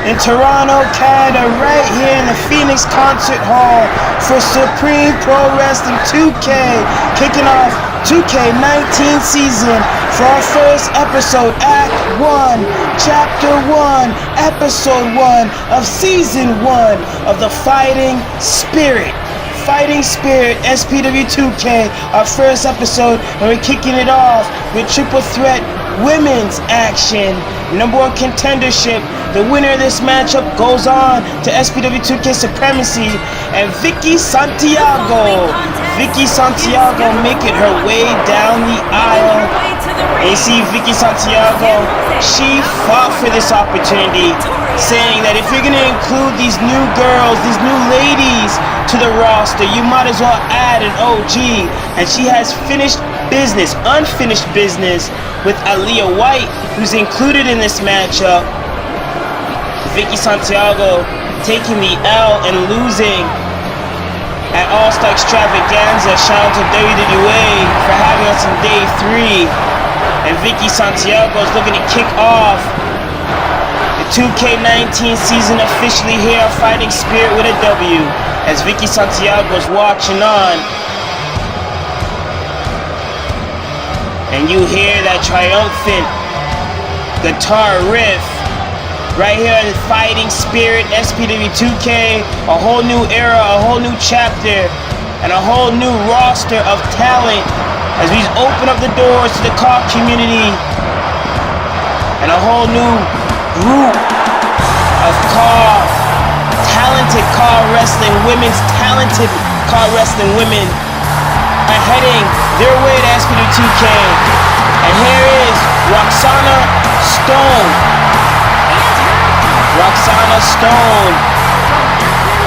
in Toronto, Canada, right here in the Phoenix Concert Hall for Supreme Pro Wrestling 2K, kicking off 2K19 season for our first episode, Act 1, Chapter 1, Episode 1 of Season 1 of the Fighting Spirit. Fighting Spirit SPW2K, our first episode, and we're kicking it off with triple threat women's action. Number 1 contendership. The winner of this matchup goes on to SPW2K Supremacy, and Vickie Santiago. Vickie Santiago making her way down the aisle. And you see Vickie Santiago, she fought for this opportunity, saying that if you're going to include these new girls, these new ladies to the roster, you might as well add an OG. And she has unfinished business with Aliyah White, who's included in this matchup. Vickie Santiago taking the L and losing at All-Star Extravaganza. Shout out to WWE for having us on day 3. And Vickie Santiago is looking to kick off the 2K19 season officially here on Fighting Spirit with a W, as Vickie Santiago is watching on. And you hear that triumphant guitar riff right here in Fighting Spirit SPW2K. A whole new era, a whole new chapter, and a whole new roster of talent as we open up the doors to the car community, and a whole new group of talented car wrestling women's talented car wrestling women are heading their way to SPW2K. And here is Roxanna Stone. Roxanna Stone,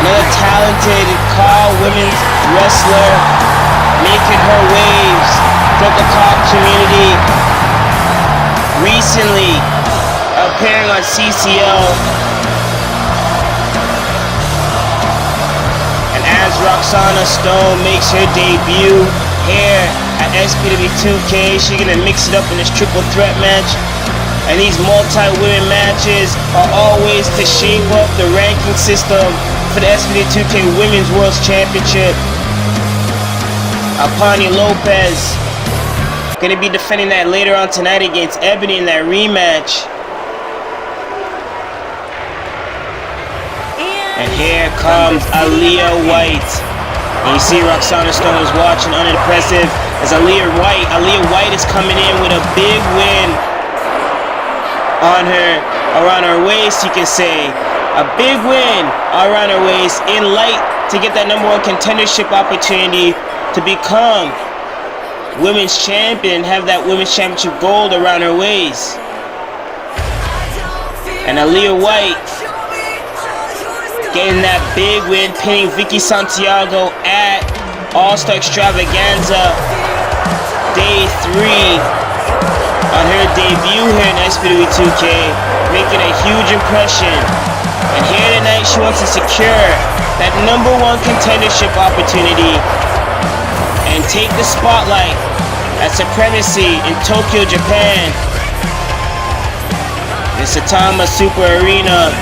another talented car women's wrestler, making her waves throughout the car community. Recently appearing on CCL. And as Roxanna Stone makes her debut here at SPW2K, she's gonna mix it up in this triple threat match. And these multi-women matches are always to shape up the ranking system for the SPW2K Women's World Championship. Aponi Lopez gonna be defending that later on tonight against EBONY in that rematch. And here comes Aliyah White. And you see Roxanna Stone is watching unimpressive as Aliyah White is coming in with a big win on her, around her waist, you can say. A big win around her waist in light to get that number 1 contendership opportunity to become women's champion, have that women's championship gold around her waist. And Aliyah White getting that big win, pinning Vickie Santiago at All-Star Extravaganza day 3 on her debut here in SPW2K, making a huge impression. And here tonight she wants to secure that number 1 contendership opportunity and take the spotlight at Supremacy in Tokyo, Japan. The Saitama Super Arena.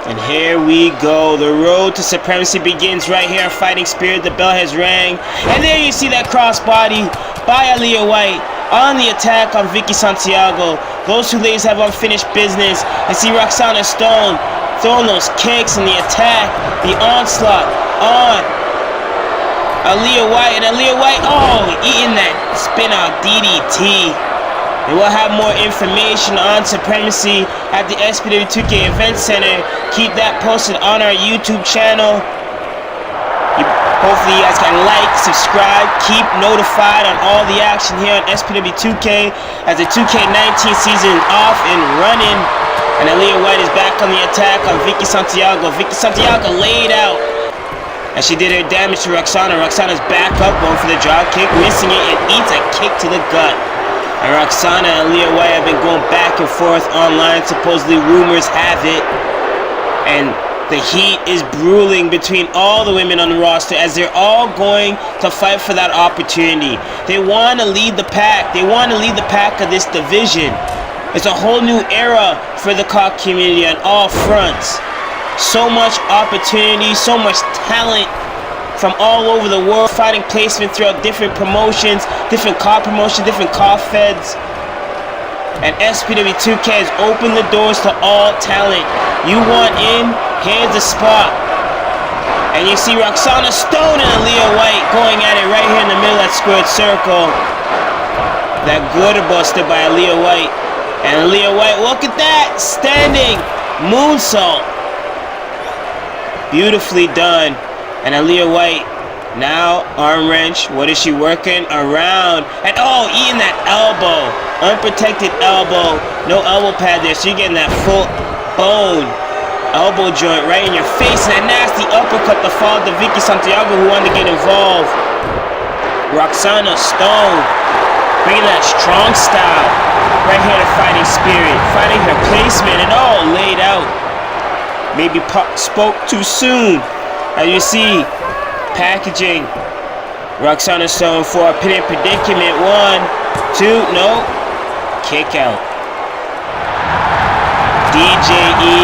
And here we go. The road to Supremacy begins right here on Fighting Spirit. The bell has rang. And there you see that crossbody by Aliyah White on the attack on Vickie Santiago. Those two ladies have unfinished business. And see Roxanna Stone throwing those kicks and the attack, the onslaught on Aliyah White. And Aliyah White, eating that spin-out DDT. And we'll have more information on Supremacy at the SPW2K Event Center. Keep that posted on our YouTube channel. Hopefully you guys can like, subscribe, keep notified on all the action here on SPW2K as the 2K19 season is off and running. And Aliyah White is back on the attack on Vickie Santiago. Vickie Santiago laid out as she did her damage to Roxanna. Roxanna's back up, going for the drop kick, missing it, and eats a kick to the gut. And Roxanna and Aliyah White have been going back and forth online. Supposedly rumors have it, and The heat is brewing between all the women on the roster as they're all going to fight for that opportunity. They want to lead the pack. They want to lead the pack of this division. It's a whole new era for the cock community on all fronts. So much opportunity, so much talent from all over the world, fighting placement throughout different promotions, different cock promotions, different cock feds. And SPW2K has opened the doors to all talent. You want in? Here's the spot. And you see Roxanna Stone and Aliyah White going at it right here in the middle of that squared circle. That good buster by Aliyah White. And Aliyah White, look at that! Standing moonsault. Beautifully done. And Aliyah White, now arm wrench. What is she working around? And oh, eating that elbow. Unprotected elbow. No elbow pad there, so you're getting that full bone elbow joint right in your face. And that nasty uppercut to fall to Vickie Santiago, who wanted to get involved. Roxanna Stone bringing that strong style right here to fighting spirit, fighting her placement, and all laid out. Maybe spoke too soon. As you see, packaging Roxanna Stone for a pin predicament. 1, 2, no. Kick out. DJE,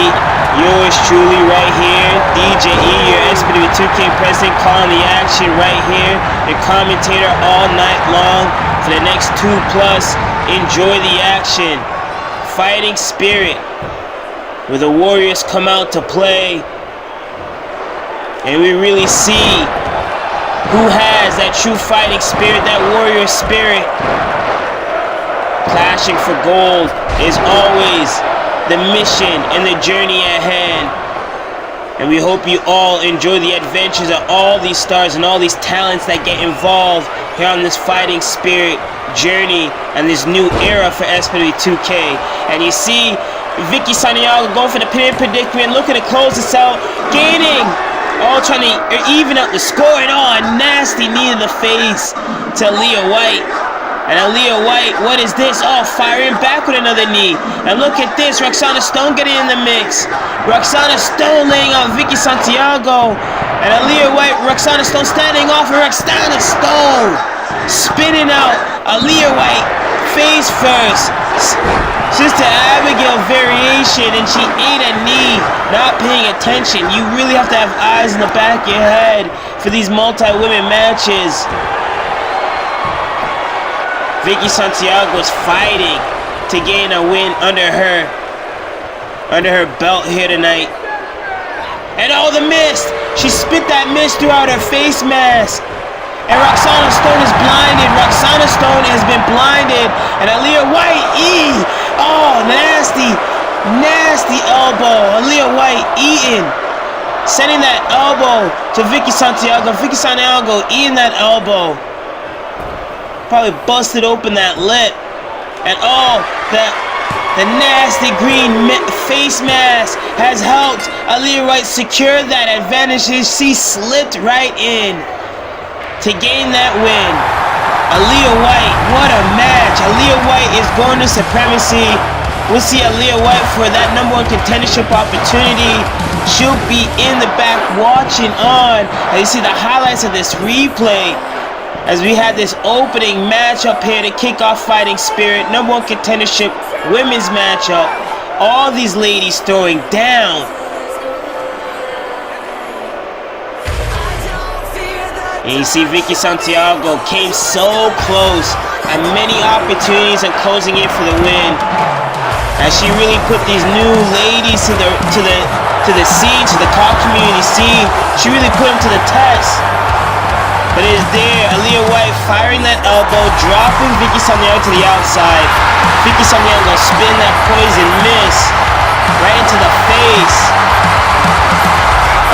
yours truly right here. DJE, your SPW2K president, calling the action right here. The commentator all night long for the next 2+. Enjoy the action. Fighting spirit, where the Warriors come out to play. And we really see who has that true fighting spirit, that warrior spirit. Clashing for gold is always the mission and the journey at hand. And we hope you all enjoy the adventures of all these stars and all these talents that get involved here on this fighting spirit journey and this new era for SPW2K. And you see Vickie Santiago going for the pin predicament, looking to close this out, gaining, all trying to even out the score, and a nasty knee in the face to Aliyah White. And Aliyah White, what is this? Oh, firing back with another knee. And look at this, Roxanna Stone getting in the mix. Roxanna Stone laying out Vickie Santiago. And Aliyah White, Roxanna Stone standing off, and Roxanna Stone spinning out Aliyah White face first. Sister Abigail variation, and she ate a knee, not paying attention. You really have to have eyes in the back of your head for these multi-women matches. Vickie Santiago is fighting to gain a win under her belt here tonight. And oh, the mist! She spit that mist throughout her face mask. And Roxanna Stone is blinded. Roxanna Stone has been blinded. And Aliyah White, oh, nasty, nasty elbow. Aliyah White eating, sending that elbow to Vickie Santiago. Vickie Santiago eating that elbow. Probably busted open that lip. And oh, the nasty green face mask has helped Aliyah White secure that advantage. She slipped right in to gain that win. Aliyah White, what a match. Aliyah White is going to Supremacy. We'll see Aliyah White for that #1 contendership opportunity. She'll be in the back watching on. And you see the highlights of this replay as we had this opening matchup here to kick off Fighting Spirit, #1 contendership women's matchup. All these ladies throwing down. And you see Vickie Santiago came so close and many opportunities and closing in for the win. As she really put these new ladies to the scene, to the cock community scene. She really put them to the test. But it is there, Aliyah White firing that elbow, dropping Vickie Santiago to the outside. Vickie Santiago spin that poison miss right into the face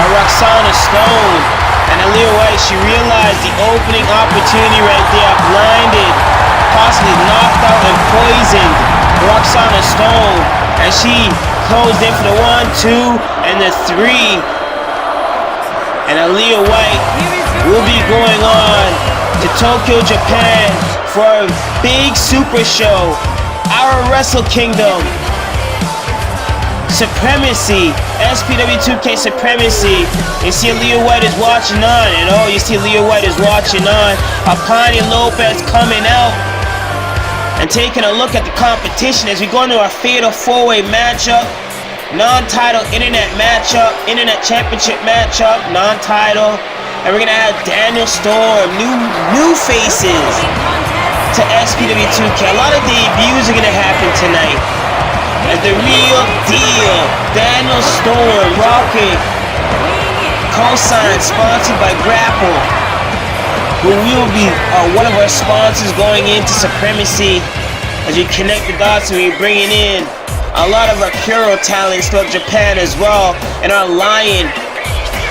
of Roxanna Stone. And Aliyah White, she realized the opening opportunity right there, blinded, possibly knocked out and poisoned Roxanna Stone. And she closed in for the 1, 2, and the 3. And Aliyah White will be going on to Tokyo, Japan for a big super show, our Wrestle Kingdom. Supremacy, SPW2K Supremacy. You see Aliyah White is watching on, and oh, you see Aliyah White is watching on. Aponi and Lopez coming out and taking a look at the competition as we go into our fatal 4-way matchup. Non-title internet matchup, internet championship matchup, non-title. And we're gonna have Daniel Storm, new faces to SPW2K. A lot of debuts are gonna happen tonight. As the real deal, Daniel Storm rocking cosign sponsored by Grapple, who will be one of our sponsors going into Supremacy as we connect the dots and we're bringing in a lot of our Kuro talents throughout Japan as well, and our Lion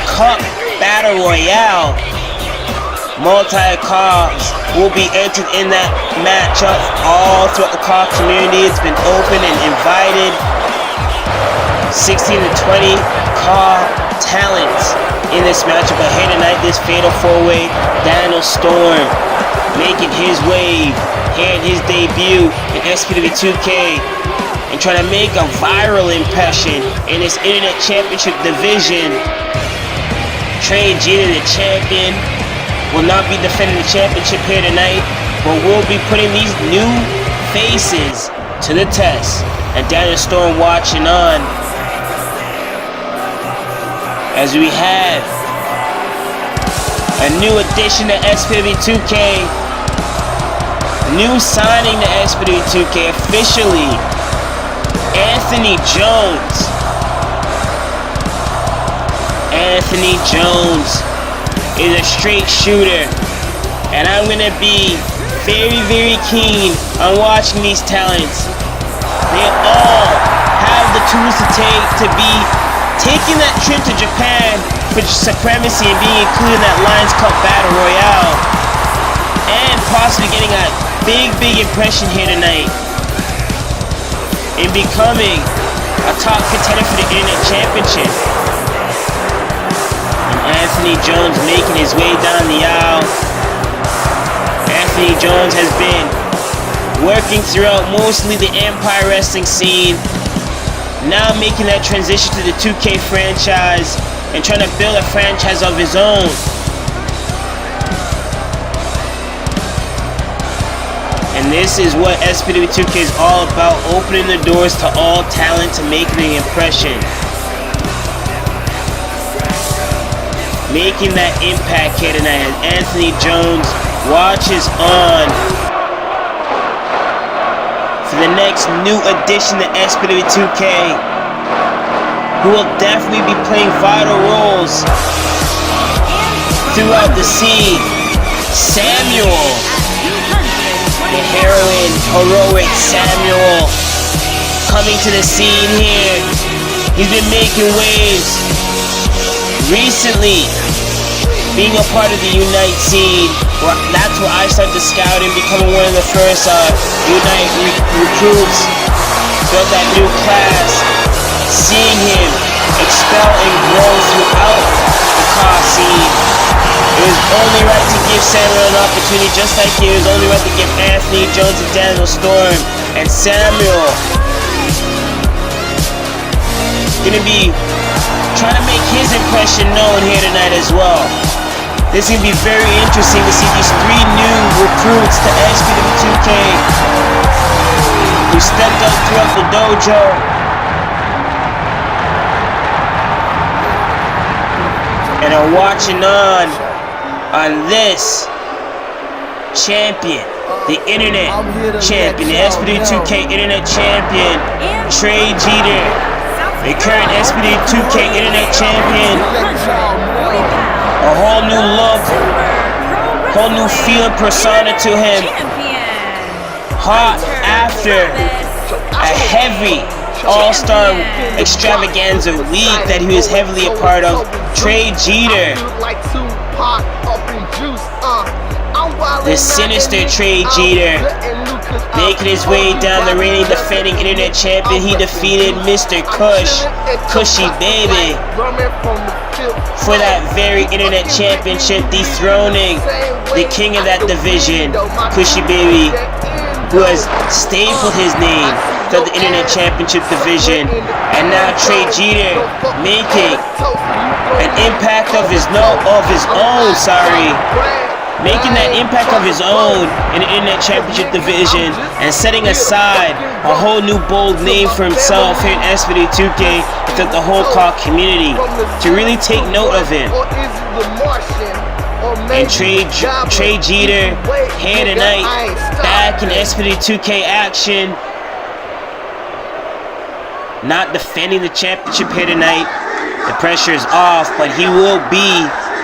Cup Battle Royale. Multi-cars will be entered in that matchup all throughout the car community. It's been open and invited. 16 to 20 car talents in this matchup. But here tonight, this fatal 4-way, Daniel Storm making his wave here in his debut in SPW2K and trying to make a viral impression in this internet championship division. Tre'Jeter, the champion, will not be defending the championship here tonight, but we'll be putting these new faces to the test. And Daniel Storm watching on as we have a new addition to SPW2K, new signing to SPW2K officially, Anthony Jonez. Anthony Jonez is a straight shooter, and I'm gonna be very keen on watching these talents. They all have the tools to take to be taking that trip to Japan for Supremacy and being included in that Lions Cup Battle Royale, and possibly getting a big impression here tonight in becoming a top contender for the Internet Championship. Anthony Jonez making his way down the aisle. Anthony Jonez has been working throughout mostly the Empire Wrestling scene, now making that transition to the 2K franchise and trying to build a franchise of his own. And this is what SPW2K is all about, opening the doors to all talent to make an impression. Making that impact here tonight as Anthony Jonez watches on for the next new addition to SPW2K, who will definitely be playing vital roles throughout the scene. Samuel, the heroic Samuel, coming to the scene here. He's been making waves recently, being a part of the Unite scene. That's where I started scouting, becoming one of the first Unite recruits throughout that new class. Seeing him expel and grow throughout the car scene, it was only right to give Samuel an opportunity, just like it was only right to give Anthony Jonez and Daniel Storm. And Samuel gonna be trying to make his impression known here tonight as well. This is going to be very interesting to see these 3 new recruits to SPW2K who stepped up throughout the dojo. And are watching on this champion, the internet champion, the SPW2K internet champion, Tre'Jeter, the current SPW2K internet champion. A whole new look, whole new feel and persona to him. Hot after a heavy all-star extravaganza week that he was heavily a part of. Tre'Jeter, the sinister Tre'Jeter, making his way down the reigning defending internet champion. He defeated Mr. Cushy Baby, for that very internet championship, dethroning the king of that division, Cushy Baby, who has stapled his name to the Internet Championship division. And now Tre'Jeter making an impact of his own, making that impact of his own in the Internet Championship division and setting aside a whole new bold name for himself here in SPW2K with the whole COD community to really take note of him. And Tre'Jeter here tonight, back in SPW2K action. Not defending the championship here tonight. The pressure is off, but he will be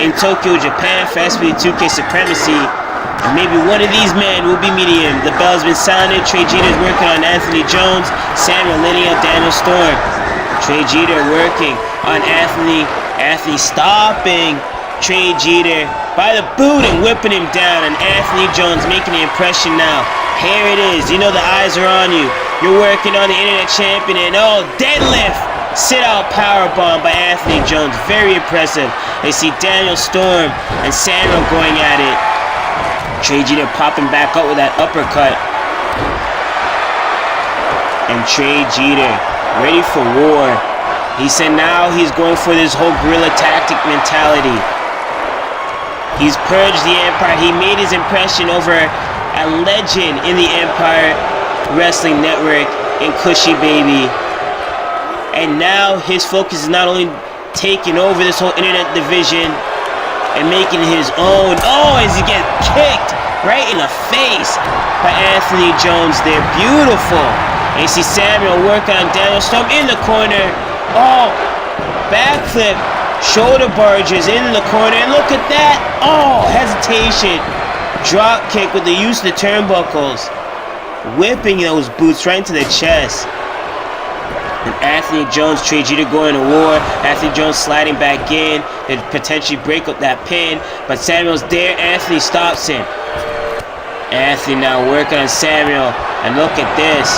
in Tokyo, Japan for SPW2K Supremacy. And maybe one of these men will be meeting him. The bell's been sounded. Tre'Jeter is working on Anthony Jonez. Samuel lining up Daniel Storm. Tre'Jeter working on Anthony. Anthony stopping Tre'Jeter by the boot and whipping him down. And Anthony Jonez making the impression now. Here it is. You know the eyes are on you. You're working on the Internet Champion. And oh, deadlift. Sit-out powerbomb by Anthony Jonez. Very impressive. They see Daniel Storm and Samuel going at it. Tre'Jeter popping back up with that uppercut. And Tre'Jeter ready for war. He said now he's going for this whole guerrilla tactic mentality. He's purged the Empire. He made his impression over a legend in the Empire Wrestling Network in Cushy Baby. And now his focus is not only taking over this whole internet division and making his own. Oh, as he gets kicked right in the face by Anthony Jonez there. Beautiful. And you see Samuel working on Daniel Storm in the corner. Oh, backflip, shoulder barges in the corner. And look at that. Oh, hesitation. Drop kick with the use of the turnbuckles. Whipping those boots right into the chest. And Anthony Jonez, Tre'Jeter going to war. Anthony Jonez sliding back in and potentially break up that pin. But Samuel's there. Anthony stops him. Anthony now working on Samuel. And look at this.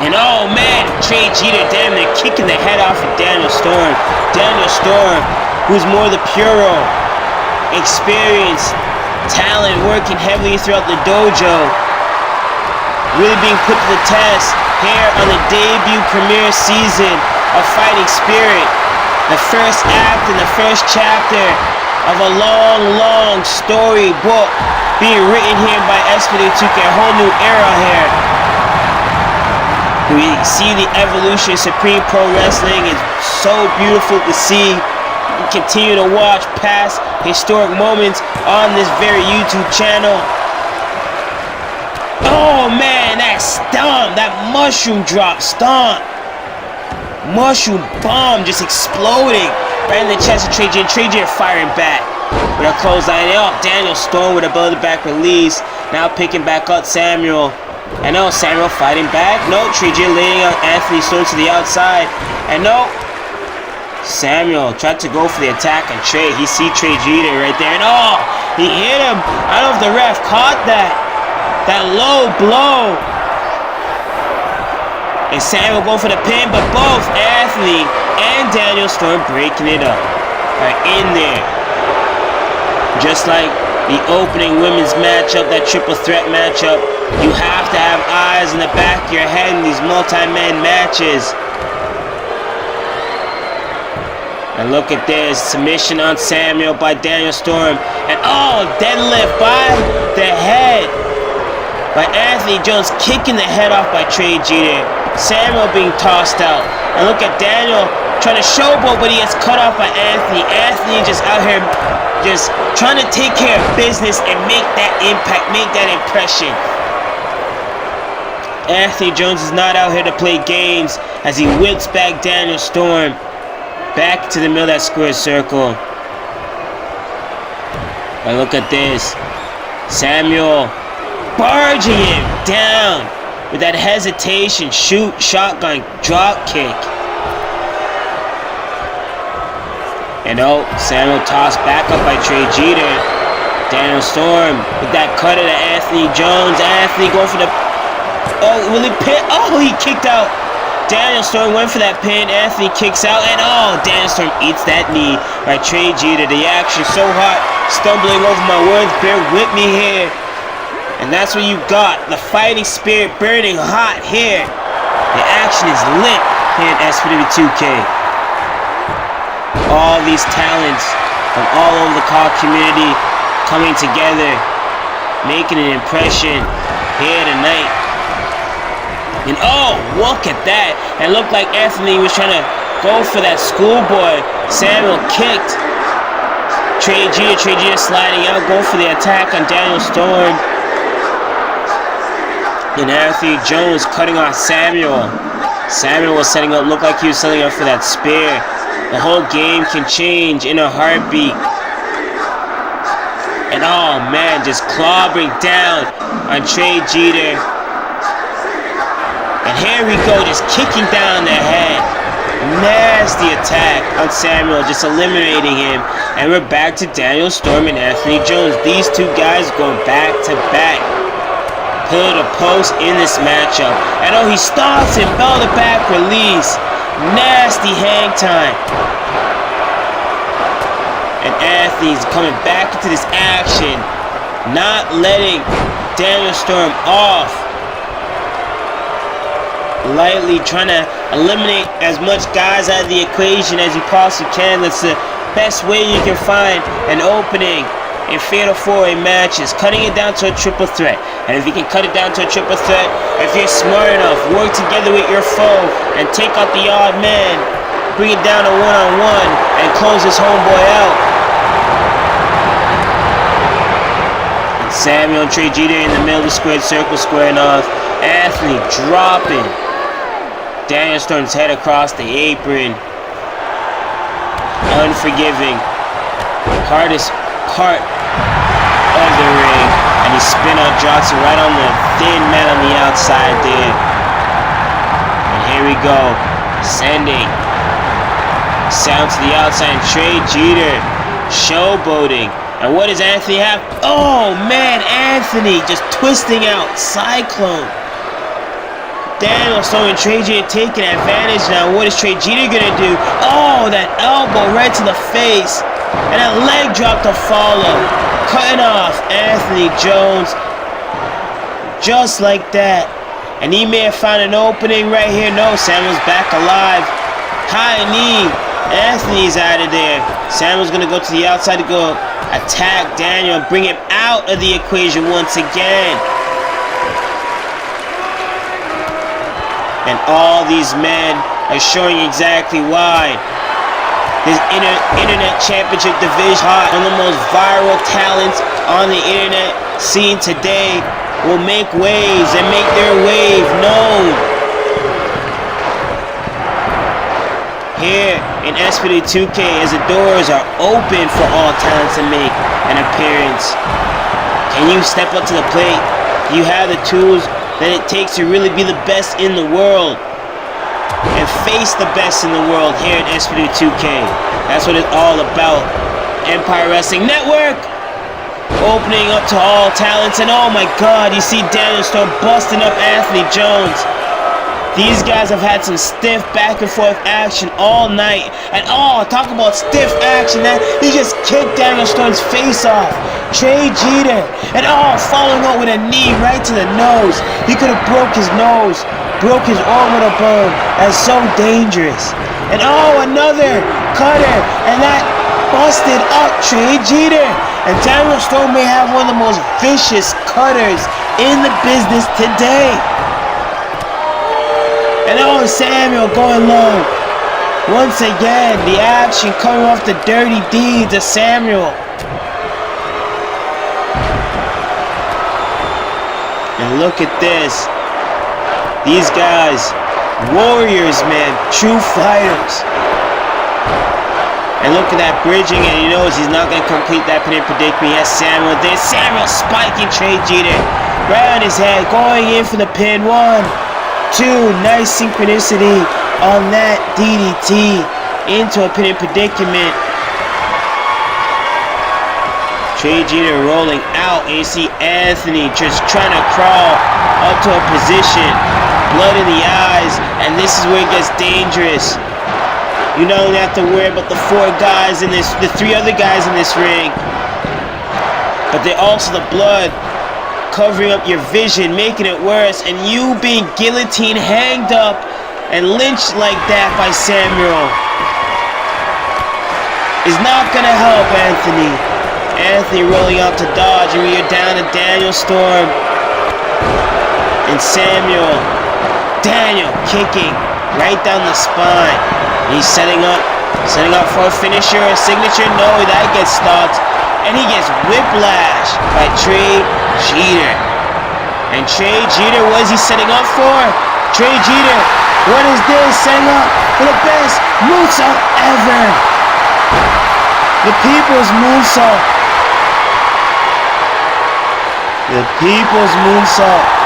And oh man, Tre'Jeter damn near kicking the head off of Daniel Storm. Daniel Storm, who's more the puro, experienced, talent, working heavily throughout the dojo. Really being put to the test here on the debut premiere season of Fighting Spirit. The first act and the first chapter of a long story book being written here by SPW2K. A whole new era here. We see the evolution of Supreme Pro Wrestling. It's so beautiful to see. We continue to watch past historic moments on this very YouTube channel. Oh man, that stomp, that mushroom drop stomp. Mushroom bomb just exploding right in the chest of Tre'Jeter. Tre'Jeter firing back with a clothesline. Oh, Daniel Storm with a belly back release. Now picking back up Samuel. And no, Samuel fighting back. No, Tre'Jeter laying on Anthony Storm to the outside. And no, Samuel tried to go for the attack on Trey. He see Tre'Jeter right there. And oh, he hit him. I don't know if the ref caught that. That low blow. And Samuel going for the pin, but both Anthony and Daniel Storm breaking it up. Right in there. Just like the opening women's matchup, that triple threat matchup, you have to have eyes in the back of your head in these multi-man matches. And look at this, submission on Samuel by Daniel Storm. And oh, deadlift by the head by Anthony Jonez, kicking the head off by Tre'Jeter. Samuel being tossed out. And look at Daniel trying to showboat, but he gets cut off by Anthony. Anthony just out here just trying to take care of business and make that impact, make that impression. Anthony Jonez is not out here to play games as he whips back Daniel Storm back to the middle of that square circle. But look at this. Samuel barging him down with that hesitation, shoot, shotgun, drop kick. And oh, Samuel tossed back up by Tre'Jeter. Daniel Storm with that cutter to Anthony Jonez. Anthony going for the... Oh, will he pin? Oh, he kicked out. Daniel Storm went for that pin. Anthony kicks out. And oh, Daniel Storm eats that knee by Tre'Jeter. The action so hot. Stumbling over my words. Bear with me here. And that's what you got. The fighting spirit burning hot here. The action is lit here in SPW2K. All these talents from all over the COD community coming together, making an impression here tonight. And oh, look at that. It looked like Anthony was trying to go for that schoolboy. Samuel kicked. Tre'Jeter sliding out, going for the attack on Daniel Storm. And Anthony Jonez cutting off Samuel. Samuel was setting up, looked like he was setting up for that spear. The whole game can change in a heartbeat. And oh man, just clobbering down on Tre'Jeter. And here we go, just kicking down the head. Nasty attack on Samuel, just eliminating him. And we're back to Daniel Storm and Anthony Jonez. These two guys going back to back. Pillar to post in this matchup. And oh, he stops and bell to back release. Nasty hang time. And Anthony's coming back into this action, not letting Daniel Storm off. Lightly trying to eliminate as much guys out of the equation as you possibly can. That's the best way you can find an opening in Fatal 4-Way matches, cutting it down to a triple threat. And if you can cut it down to a triple threat, if you're smart enough, work together with your foe and take out the odd man, bring it down to one-on-one and close this homeboy out. And Samuel and Tre'Jeter in the middle of the squared circle squaring off. Anthony dropping Daniel Storm's head across the apron. Unforgiving. Hardest part of the ring, and he spin out drops it right on the thin man on the outside there. And here we go, sending sound to the outside, and Tre'Jeter showboating. And what does Anthony have? Oh man, Anthony just twisting out Cyclone. Daniel Storm and Tre'Jeter taking advantage now. What is Tre'Jeter gonna do? Oh, that elbow right to the face. And that leg drop to follow. Cutting off Anthony Jonez. Just like that. And he may have found an opening right here. No, Samuel's back alive. High knee. Anthony's out of there. Samuel's going to go to the outside to go attack Daniel and bring him out of the equation once again. And all these men are showing exactly why. This internet championship division, hot, one of the most viral talents on the internet scene today, will make waves and make their wave known. Here in SPW2K, as the doors are open for all talents to make an appearance. Can you step up to the plate? You have the tools that it takes to really be the best in the world. And face the best in the world here at SPW2K. That's what it's all about. Empire Wrestling Network opening up to all talents. And oh my god, you see Daniel Storm busting up Anthony Jonez. These guys have had some stiff back and forth action all night. And oh, talk about stiff action. He just kicked Daniel Storm's face off. Tre'Jeter. And oh, following up with a knee right to the nose. He could have broke his nose. Broke his orbital bone. That's so dangerous. And oh, another cutter. And that busted up Tre'Jeter. And Daniel Storm may have one of the most vicious cutters in the business today. And oh, Samuel going low. Once again, the action coming off the dirty deeds of Samuel. And look at this. These guys, warriors, man, true fighters. And look at that bridging, and he knows he's not going to complete that pin predicament. Yes, Samuel did. Samuel spiking Tre'Jeter right on his head, going in for the pin. 1, 2, nice synchronicity on that DDT into a pin predicament. Tre'Jeter rolling out, and you see Anthony just trying to crawl up to a position. Blood in the eyes, and this is where it gets dangerous. You not only have to worry about the 4 guys in this, the 3 other guys in this ring, but they're also the blood covering up your vision, making it worse, and you being guillotine hanged up and lynched like that by Samuel is not gonna help Anthony. Anthony rolling out to dodge, and we are down to Daniel Storm and Samuel. Daniel kicking right down the spine. He's setting up for a finisher, a signature. No, that gets stopped. And he gets whiplash by Tre'Jeter. And Tre'Jeter, what is he setting up for? Tre'Jeter, what is this? Setting up for the best moonsault ever. The people's moonsault. The people's moonsault.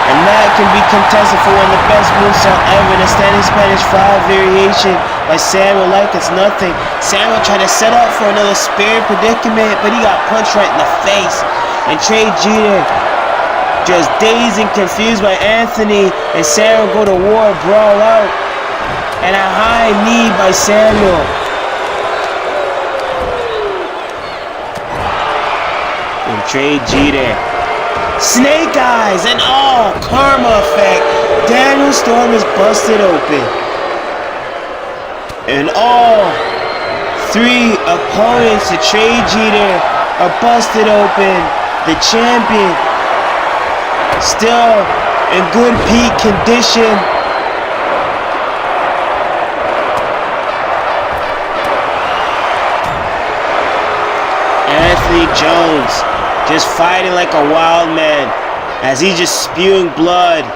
And that can be contested for one of the best moonsault ever. The standing Spanish 5 variation by Samuel like it's nothing. Samuel tried to set up for another spear predicament, but he got punched right in the face. And Tre'Jeter just dazed and confused by Anthony, and Samuel go to war, brawl out. And a high knee by Samuel. And Tre'Jeter. Snake eyes and all, karma effect. Daniel Storm is busted open. And all three opponents to Tre'Jeter are busted open. The champion still in good peak condition. Anthony Jonez just fighting like a wild man as he's just spewing blood.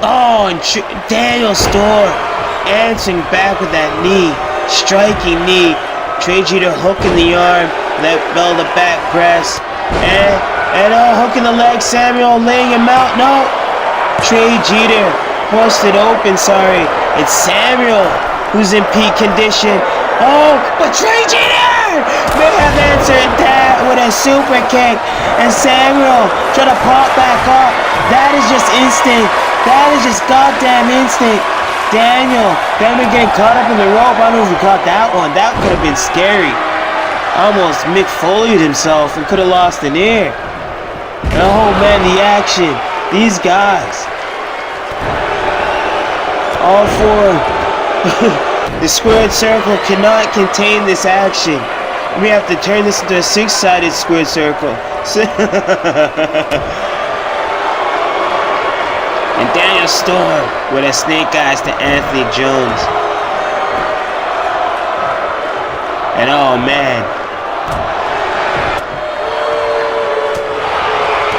Oh, and Daniel Storm answering back with that knee, striking knee. Tre'Jeter hooking the arm, that bell the back press, and hooking the leg. Samuel laying him out. No, Tre'Jeter busted open. Sorry, it's Samuel who's in peak condition. Oh, but Tre'Jeter may have answered that with a super kick, and Samuel trying to pop back up. That is just instinct. That is just goddamn instinct. Daniel getting caught up in the rope. I don't know if he caught that one. That could have been scary. Almost Mick Foley'd himself and could have lost an ear. Oh man, the action. These guys. All four. The squared circle cannot contain this action. We have to turn this into a six-sided squared circle. And Daniel Storm with a snake eyes to Anthony Jonez. And oh man,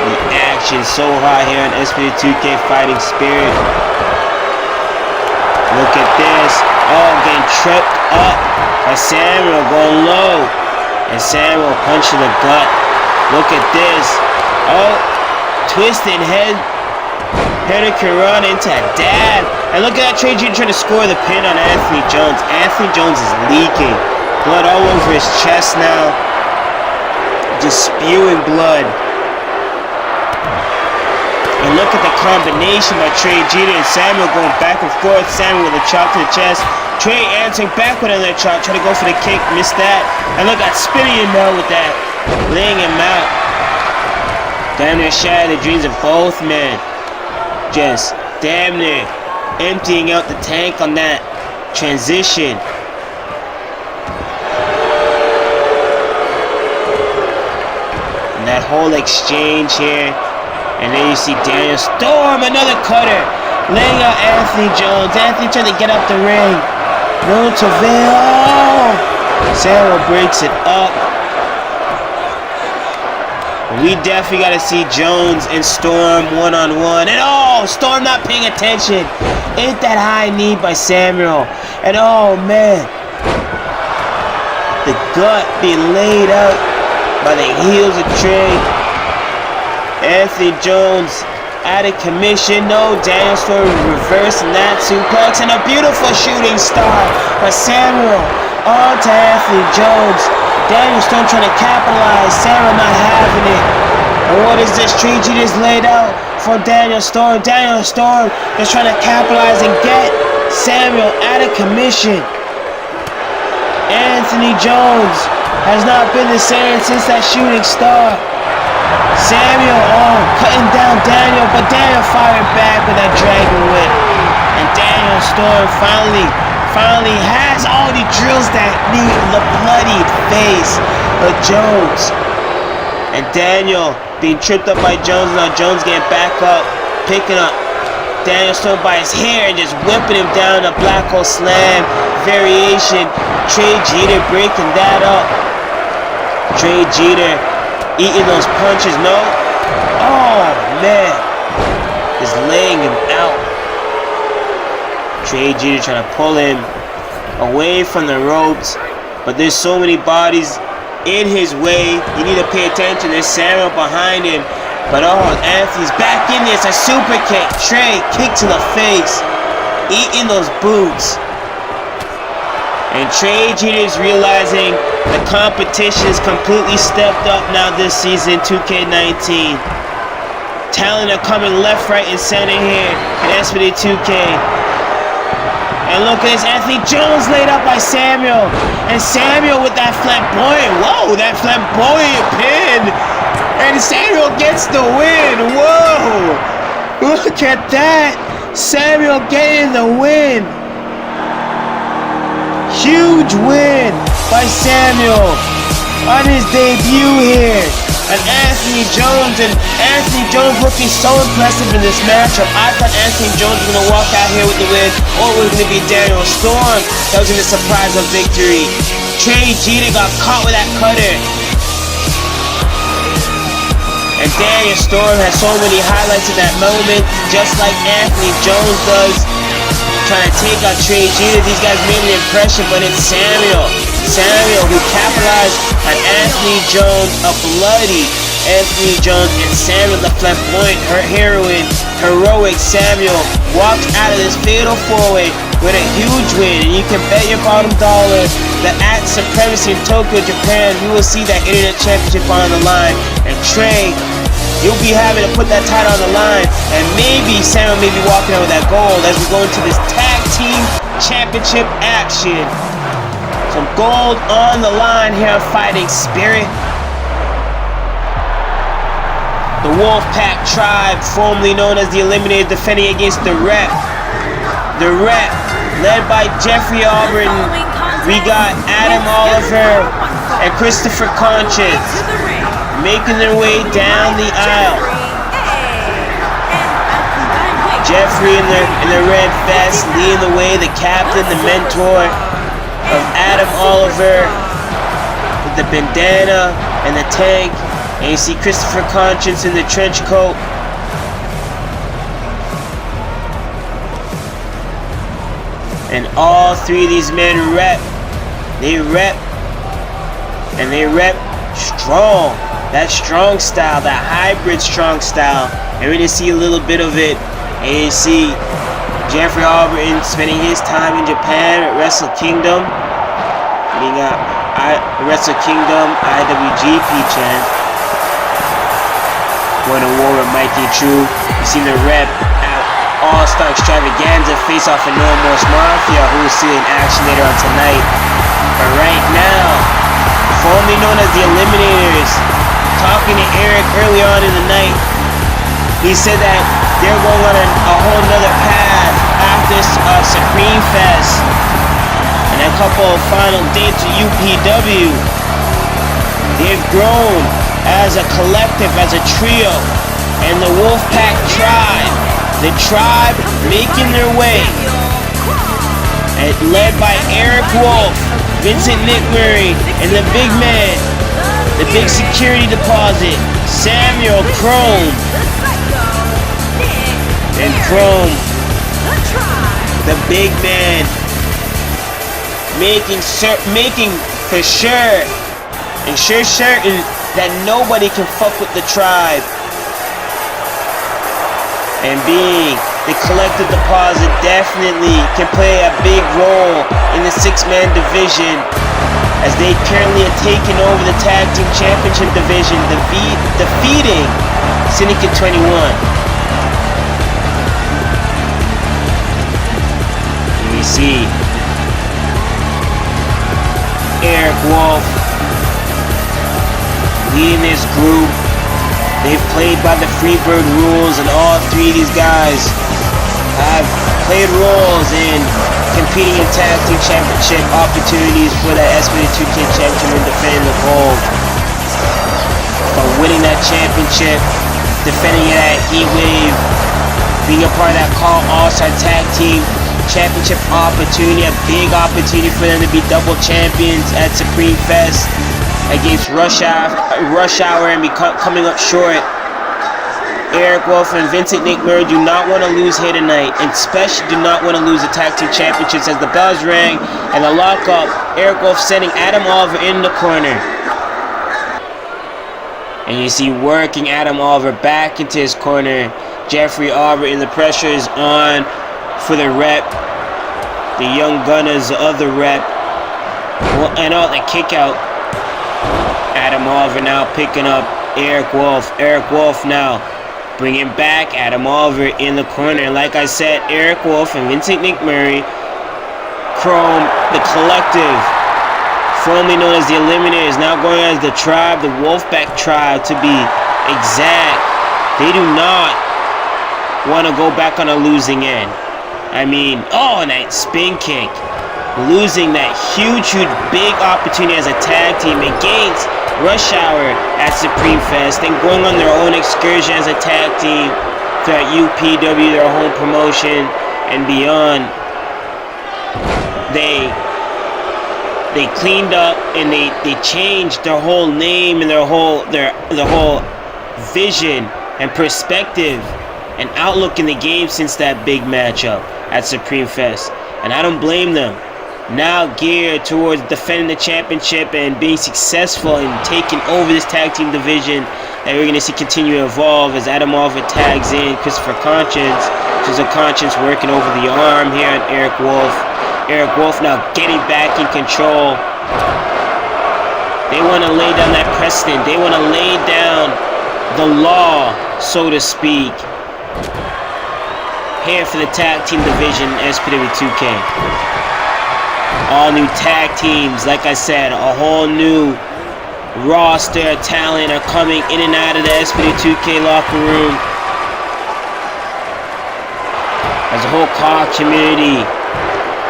the action so high here on SPW2K Fighting Spirit. Look at this. Oh, getting tripped up by Samuel, going low. And Samuel punching the gut. Look at this. Oh, twisting head. Hurricane run into a dab. And look at that Tre'Jeter trying to score the pin on Anthony Jonez. Anthony Jonez is leaking. Blood all over his chest now. Just spewing blood. And look at the combination by Tre'Jeter and Samuel going back and forth. Samuel with a chop to the chest. Trey answering back with another chop. Trying to go for the kick. Missed that. And look at spinning him out with that. Laying him out. Damn near shattered the dreams of both men. Just damn near emptying out the tank on that transition. And that whole exchange here. And then you see Daniel Storm, another cutter, laying out Anthony Jonez. Anthony trying to get up the ring. No to avail. Oh! Samuel breaks it up. We definitely got to see Jonez and Storm one-on-one. And oh, Storm not paying attention. Hit that high knee by Samuel. And oh, man. The gut being laid out by the heels of Trey. Anthony Jonez out of commission. No, Daniel Storm reversing that suplex. And a beautiful shooting star by Samuel on to Anthony Jonez. Daniel Storm trying to capitalize. Samuel not having it. And what is this? Tre'Jeter just laid out for Daniel Storm. Daniel Storm is trying to capitalize and get Samuel out of commission. Anthony Jonez has not been the same since that shooting star. Samuel, oh, cutting down Daniel, but Daniel fired back with that Dragon Whip. And Daniel Storm finally has all the drills that need the bloodied face of Jones. And Daniel being tripped up by Jones. Now Jones getting back up, picking up Daniel Storm by his hair and just whipping him down. A black hole slam variation. Tre'Jeter breaking that up. Tre'Jeter eating those punches. No. Oh man. Just laying him out. Tre'Jeter trying to pull him away from the ropes. But there's so many bodies in his way. You need to pay attention. There's Samuel behind him. But oh, Anthony's back in this. A super kick. Trey, kick to the face. Eating those boots. And Tre'Jeter is realizing the competition is completely stepped up now this season, 2K19. Talent are coming left, right, and center here in SPW2K. And look at this, Anthony Jonez laid up by Samuel. And Samuel with that flamboyant, whoa, that flamboyant pin. And Samuel gets the win, whoa. Look at that, Samuel getting the win. Huge win by Samuel on his debut here. And Anthony Jonez looking so impressive in this matchup. I thought Anthony Jonez was going to walk out here with the win, or it was going to be Daniel Storm that was going to surprise a victory. Tre'Jeter got caught with that cutter. And Daniel Storm has so many highlights in that moment, just like Anthony Jonez does. Trying to take out Tre'Jeter. These guys made an impression, but it's Samuel who capitalized on Anthony Jonez, a bloody Anthony Jonez, and Samuel, the flamboyant heroic Samuel, walks out of this fatal four-way with a huge win. And you can bet your bottom dollar that at Supremacy in Tokyo, Japan, you will see that Internet Championship on the line. And Trey, you'll be having to put that title on the line, and maybe Samuel may be walking out with that gold as we go into this tag team championship action. Some gold on the line here on Fighting Spirit. The Wolfpack Tribe, formerly known as the Eliminators, defending against the Rep. The Rep, led by Jeffrey Albritton. We got Adam Oliver and Christopher Conscience making their way down the aisle. Jeffrey in the red vest, leading the way, the captain, the mentor of Adam Oliver with the bandana and the tank. And you see Christopher Conscience in the trench coat. And all three of these men rep. They rep. And they rep strong. That strong style, that hybrid strong style. And we're going to see a little bit of it. And you see Jeffrey Albritton spending his time in Japan at Wrestle Kingdom. Being a Wrestle Kingdom IWGP champ. Going to war with Mikey True. You see the Rep at All-Star Extravaganza face off in Remorse Mafia, who we'll see in action later on tonight. But right now, formerly known as the Eliminators, talking to Eric early on in the night, he said that they're going on a whole nother path after Supreme Fest and a couple of final dates at UPW. They've grown as a collective, as a trio, and the Wolfpack Tribe, the tribe making their way, and led by Eric Wolf, Vincent Nick Murray, and the big man, the big security deposit, Samuel Chrome. And Chrome, the big man, making for sure and certain that nobody can fuck with the tribe. And being the collective deposit definitely can play a big role in the six-man division, as they currently are taking over the Tag Team Championship division, defeating Syndicate 21. We see Eric Wolf leading this group, They've played by the Freebird rules, and all three of these guys have played roles in competing in tag team championship opportunities for the SPW2K championship and defending the gold. From winning that championship, defending it at Heat Wave, being a part of that Call All-Star Tag Team Championship opportunity, a big opportunity for them to be double champions at Supreme Fest against Rush Hour and be coming up short. Eric Wolf and Vincent Nick Murray do not want to lose here tonight, and especially do not want to lose the Tag Team Championships. As the bells rang and the lockup, Eric Wolf sending Adam Oliver in the corner. And you see working Adam Oliver back into his corner. Jeffrey Albritton, the pressure is on for the rep. The young gunners of the rep. And out the kick out. Adam Oliver now picking up Eric Wolf. Eric Wolf now bringing back Adam Oliver in the corner. And like I said, Eric Wolf and Vincent McMurray, Chrome, the collective, formerly known as the Eliminators, now going as the Tribe, the Wolfpack Tribe to be exact. They do not want to go back on a losing end. I mean, and that spin kick. Losing that huge big opportunity as a tag team against Rush Hour at Supreme Fest, and going on their own excursion as a tag team throughout UPW, their home promotion, and beyond. They cleaned up and they changed their whole name and their whole vision and perspective and outlook in the game since that big matchup at Supreme Fest. And I don't blame them. Now geared towards defending the championship and being successful in taking over this tag team division that we're going to see continue to evolve as Adam Oliver tags in Christopher Conscience. Conscience working over the arm here on Eric Wolf. Eric Wolf now getting back in control. They want to lay down that precedent. They want to lay down the law, so to speak, here for the tag team division SPW2K. All new tag teams, like I said, a whole new roster of talent are coming in and out of the SPW2K locker room. As the whole COD community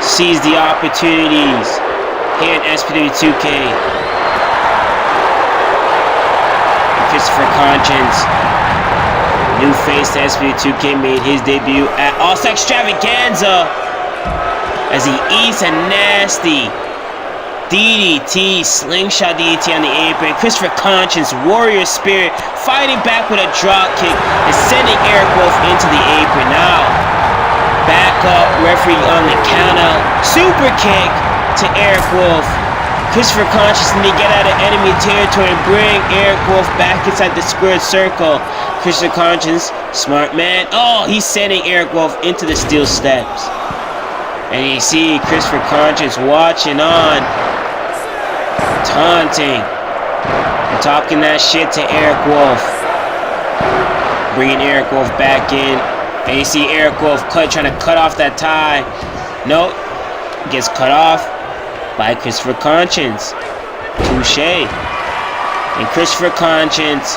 sees the opportunities here in SPW2K. And Christopher Conscience, new face to SPW2K, made his debut at All-Star Extravaganza as he eats a nasty DDT, slingshot DDT on the apron. Christopher Conscience, warrior spirit, fighting back with a drop kick and sending Eric Wolf into the apron. Now, back up, referee on the count out. Super kick to Eric Wolf. Christopher Conscience need to get out of enemy territory and bring Eric Wolf back inside the squared circle. Christopher Conscience, smart man. He's sending Eric Wolf into the steel steps. And you see Christopher Conscience watching on, taunting and talking that shit to Eric Wolf. Bringing Eric Wolf back in. And you see Eric Wolf trying to cut off that tie. Nope. Gets cut off by Christopher Conscience. Touche. And Christopher Conscience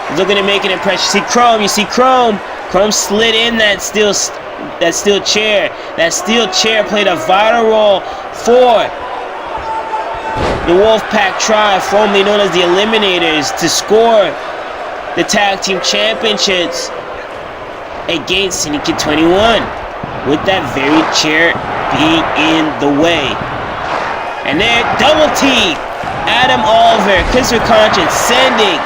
is looking to make an impression. You see Chrome. Chrome slid in that steel chair. That steel chair played a vital role for the Wolfpack Tribe, formerly known as the Eliminators, to score the Tag Team Championships against Syndicate 21, with that very chair being in the way. And there, double team, Adam Oliver, Christopher Conscience sending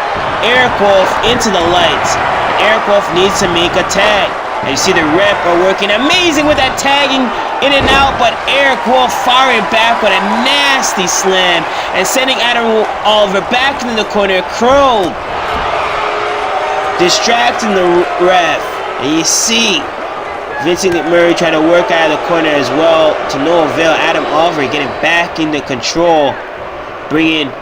Eric Wolf into the lights. Eric Wolf needs to make a tag. And you see the rep are working amazing with that tagging in and out, but Eric Wolf firing back with a nasty slam and sending Adam Oliver back into the corner. Chrome distracting the ref. And you see Vincent McMurray trying to work out of the corner as well to no avail. Adam Oliver getting back into control, bringing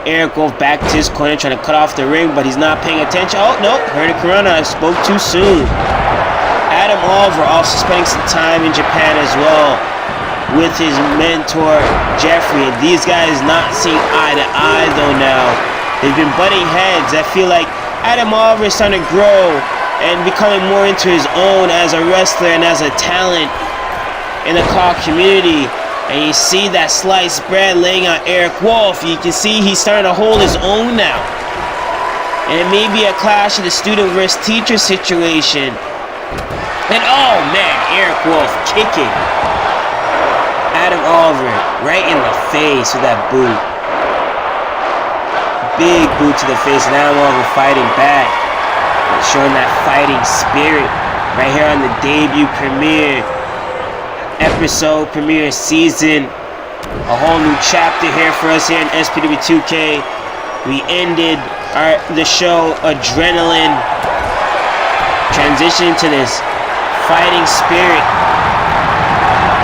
Eric Wolf back to his corner, trying to cut off the ring, but he's not paying attention. Heard a corona. I spoke too soon. Adam Oliver also spending some time in Japan as well with his mentor Jeffrey. And these guys not seeing eye to eye though now. They've been butting heads. I feel like Adam Oliver is starting to grow and becoming more into his own as a wrestler and as a talent in the COD community. And you see that sliced bread laying on Eric Wolf. You can see he's starting to hold his own now. And it may be a clash of the student versus teacher situation. And oh man, Eric Wolf kicking Adam Oliver right in the face with that boot. Big boot to the face, and Adam Oliver fighting back. Showing that fighting spirit right here on the debut premiere season. A whole new chapter here for us here in SPW2K. We ended the show Adrenaline, transitioning to this fighting spirit.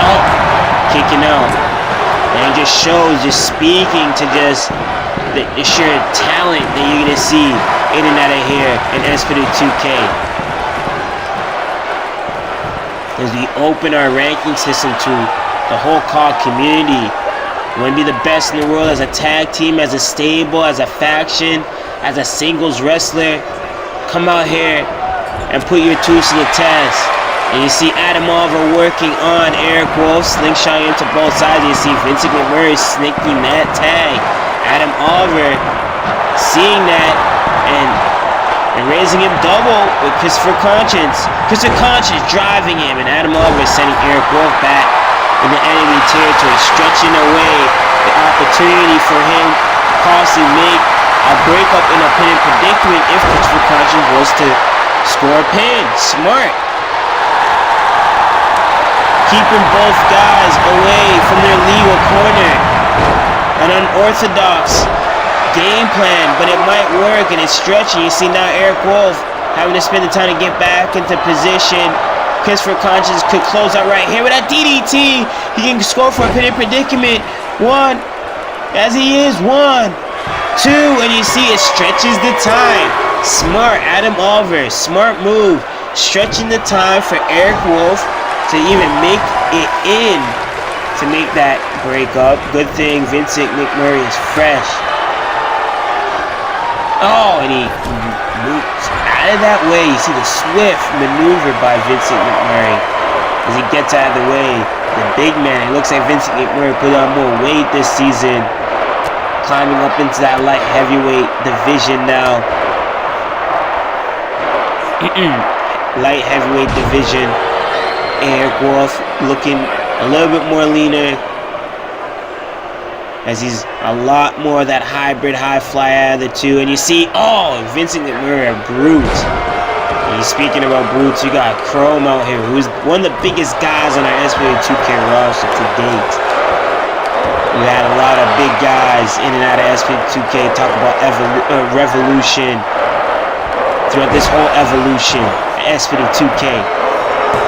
Oh, kicking out. And it just shows, just speaking to just the sheer talent that you're going to see in and out of here in SPW2K. As we open our ranking system to the whole COD community. You want to be the best in the world as a tag team, as a stable, as a faction, as a singles wrestler. Come out here and put your tools to the test. And you see Adam Oliver working on Eric Wolf, slingshotting into both sides. You see Vincent McMurray sneaking that tag. Adam Oliver seeing that and raising him double with Christopher Conscience. Christopher Conscience driving him, and Adam Oliver is sending Eric Wolf back in the enemy territory, stretching away the opportunity for him to possibly make a breakup in a pin predicament if Christopher Conscience was to score a pin. Smart. Keeping both guys away from their legal corner. An unorthodox game plan, but it might work, and it's stretching. You see now Eric Wolf having to spend the time to get back into position. Christopher Conscience could close out right here with that DDT. He can score for a pin predicament. 1, as he is, 1, 2, and you see it stretches the time. Smart, Adam Oliver, smart move, stretching the time for Eric Wolf to even make it in to make that break up. Good thing Vincent McMurray is fresh. Oh, and he moves out of that way. You see the swift maneuver by Vincent McMurray as he gets out of the way. The big man, it looks like Vincent McMurray put on more weight this season, climbing up into that light heavyweight division now. Light heavyweight division. Eric Wolf looking a little bit more leaner, as he's a lot more of that hybrid high fly out of the two. And you see, oh, Vincent McMurray, a brute. And speaking about brutes, you got Chrome out here, who's one of the biggest guys on our SPW2K roster to date. We had a lot of big guys in and out of SPW2K talk about revolution throughout this whole evolution at SPW2K.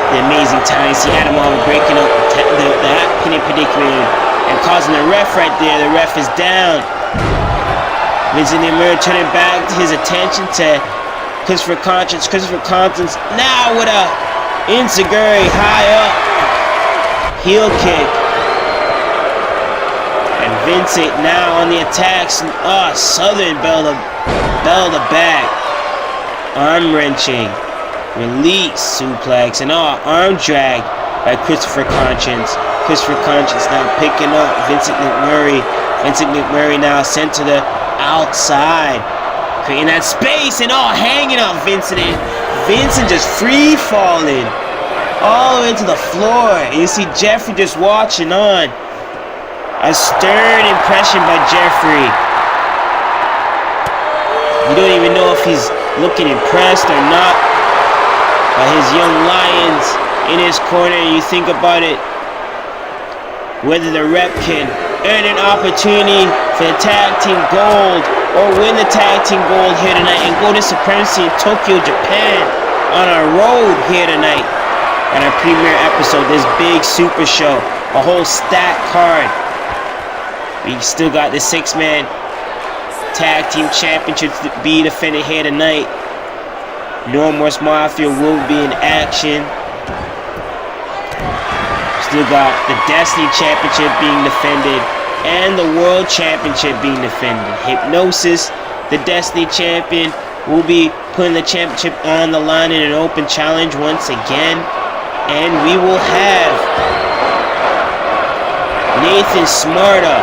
The amazing time. You see Adam Oliver breaking up that pinning predicament and causing the ref right there. The ref is down. Vincent McMurray turning back his attention to Christopher Conscience. Christopher Conscience now with a Insiguri high up heel kick. And Vincent now on the attacks. Southern bell to back. Arm wrenching. Release suplex and arm drag by Christopher Conscience. Christopher Conscience now picking up Vincent McMurray. Vincent McMurray now sent to the outside, creating that space and hanging up Vincent. Vincent just free falling all the way to the floor. And you see Jeffrey just watching on. A stern impression by Jeffrey. You don't even know if he's looking impressed or not by his young lions in his corner. You think about it, whether the rep can earn an opportunity for the tag team gold or win the tag team gold here tonight and go to Supremacy in Tokyo, Japan on our road here tonight on our premiere episode, this big super show, a whole stacked card. We still got the 6-man tag team championship to be defended here tonight. Remorse Mafia will be in action. Still got the Destiny Championship being defended and the World Championship being defended. Hipnosys, the Destiny Champion, will be putting the championship on the line in an open challenge once again. And we will have Nathan Smärta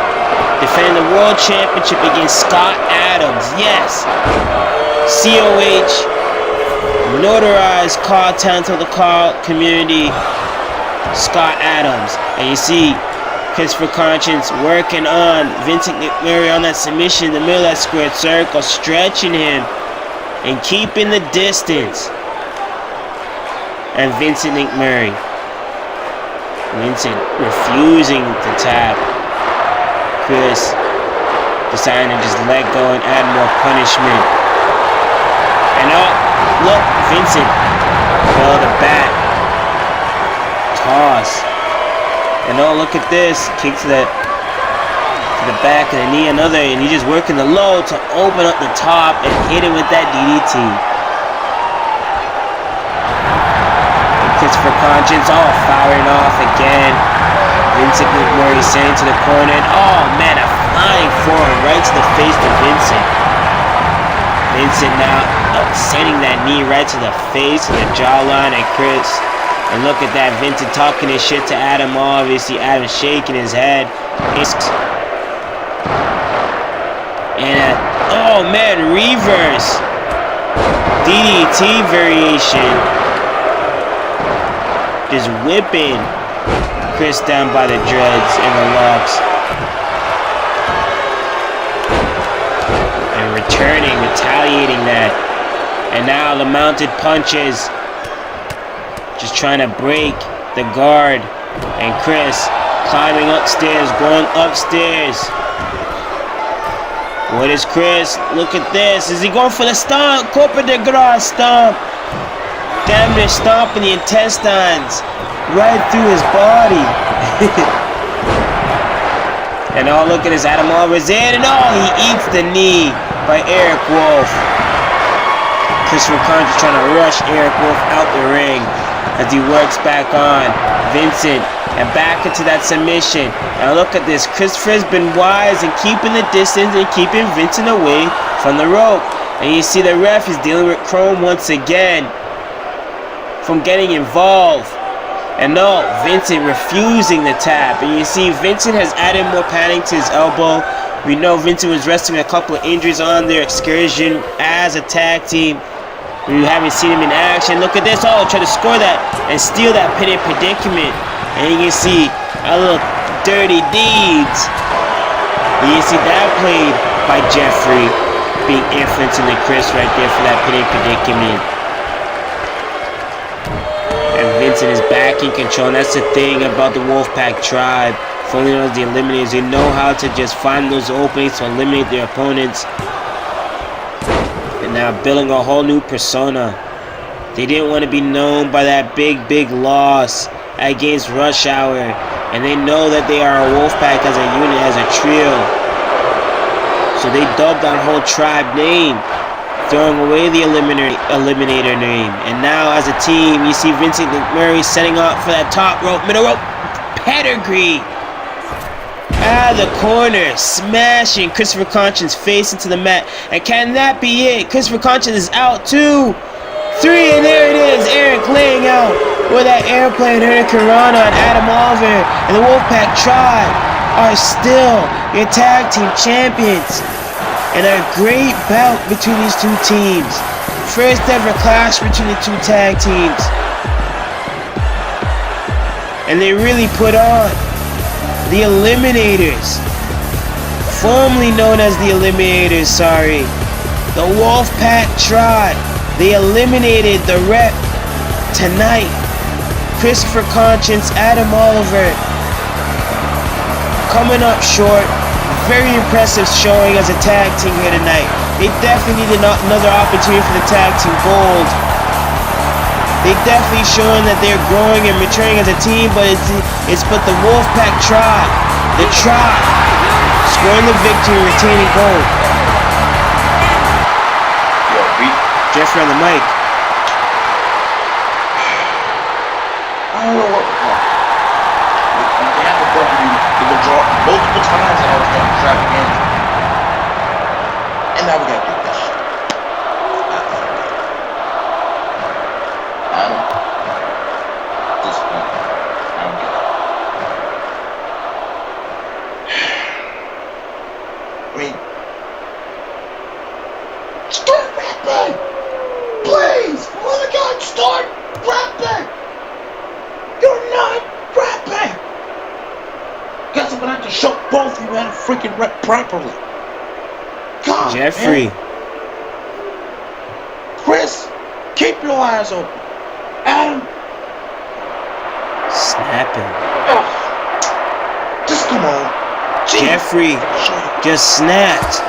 defending the World Championship against Scott Adams. Yes! COH, notarized car talent of the car community, Scott Adams. And you see Christopher Conscience working on Vincent McMurray on that submission in the middle of that squared circle, stretching him and keeping the distance. And Vincent McMurray. Vincent refusing to tap. Chris deciding to just let go and add more punishment. And oh, look, Vincent. Well, the bat. Toss. And oh, look at this. Kick to the back of the knee, another, and he's just working the low to open up the top and hit it with that DDT. And Christopher Conscience, oh, firing off again. Vincent McMurray sending to the corner, and oh man, a flying forward right to the face of Vincent. Vincent now sending that knee right to the face of the jawline of Chris. And look at that, Vincent talking his shit to Adam, obviously. Adam shaking his head. And oh man, reverse DDT variation. Just whipping Chris down by the dreads and the locks. And returning, retaliating that. And now the mounted punches. Just trying to break the guard. And Chris climbing upstairs, going upstairs. What is Chris? Look at this. Is he going for the stomp? Corporate de Gras stomp. Damn near stomping the intestines right through his body. And oh, look at this. Adam Oliver's in. And oh, he eats the knee by Eric Wolf. Christopher Conscience trying to rush Eric Wolf out the ring as he works back on Vincent and back into that submission. Now look at this. Christopher's been wise in keeping the distance and keeping Vincent away from the rope. And you see the ref is dealing with Chrome once again from getting involved. And no, Vincent refusing the tap. And you see Vincent has added more padding to his elbow. We know Vincent was wrestling a couple of injuries on their excursion as a tag team. We haven't seen him in action. Look at this. Oh, try to score that and steal that pin in predicament. And you can see a little dirty deeds. And you see that played by Jeffrey being influencing the Chris right there for that pin in predicament. And Vincent is back in control. And that's the thing about the Wolfpack tribe. For only knows the Eliminators, they know how to just find those openings to eliminate their opponents. And now building a whole new persona. They didn't want to be known by that big loss against Rush Hour. And they know that they are a Wolfpack as a unit, as a trio. So they dubbed that whole tribe name, throwing away the Eliminator name. And now as a team, you see Vincent McMurray setting up for that top rope, middle rope pedigree. Out of the corner, smashing Christopher Conscience face into the mat. And can that be it? Christopher Conscience is out 2, 3, and there it is. Eric laying out with that airplane Hurricane on Adam Oliver. And the Wolfpack tribe are still your tag team champions. And a great bout between these two teams. First ever clash between the two tag teams. And they really put on. The Eliminators, formerly known as the Eliminators, the Wolfpack tribe, they eliminated the Rep tonight. Christopher Conscience, Adam Oliver, coming up short. Very impressive showing as a tag team here tonight. They definitely need another opportunity for the tag team gold. They definitely showing that they're growing and maturing as a team, but it's the Wolfpack tribe, the tribe, scoring the victory, retaining gold. Yo, beat Jeffrey on the mic. I don't know what. They have to bump you to the draw multiple times, and I was going to trap again. And now we got to do this. I Adam. This point, I don't get it. I mean, start rapping! Please! For the God, start rapping! You're not rapping! Guess I'm gonna have to show both of you how to freaking rap properly. God, Jeffrey. man. Chris, keep your eyes open. Adam. Snapping. Just come on. Jeez. Jeffrey just snapped.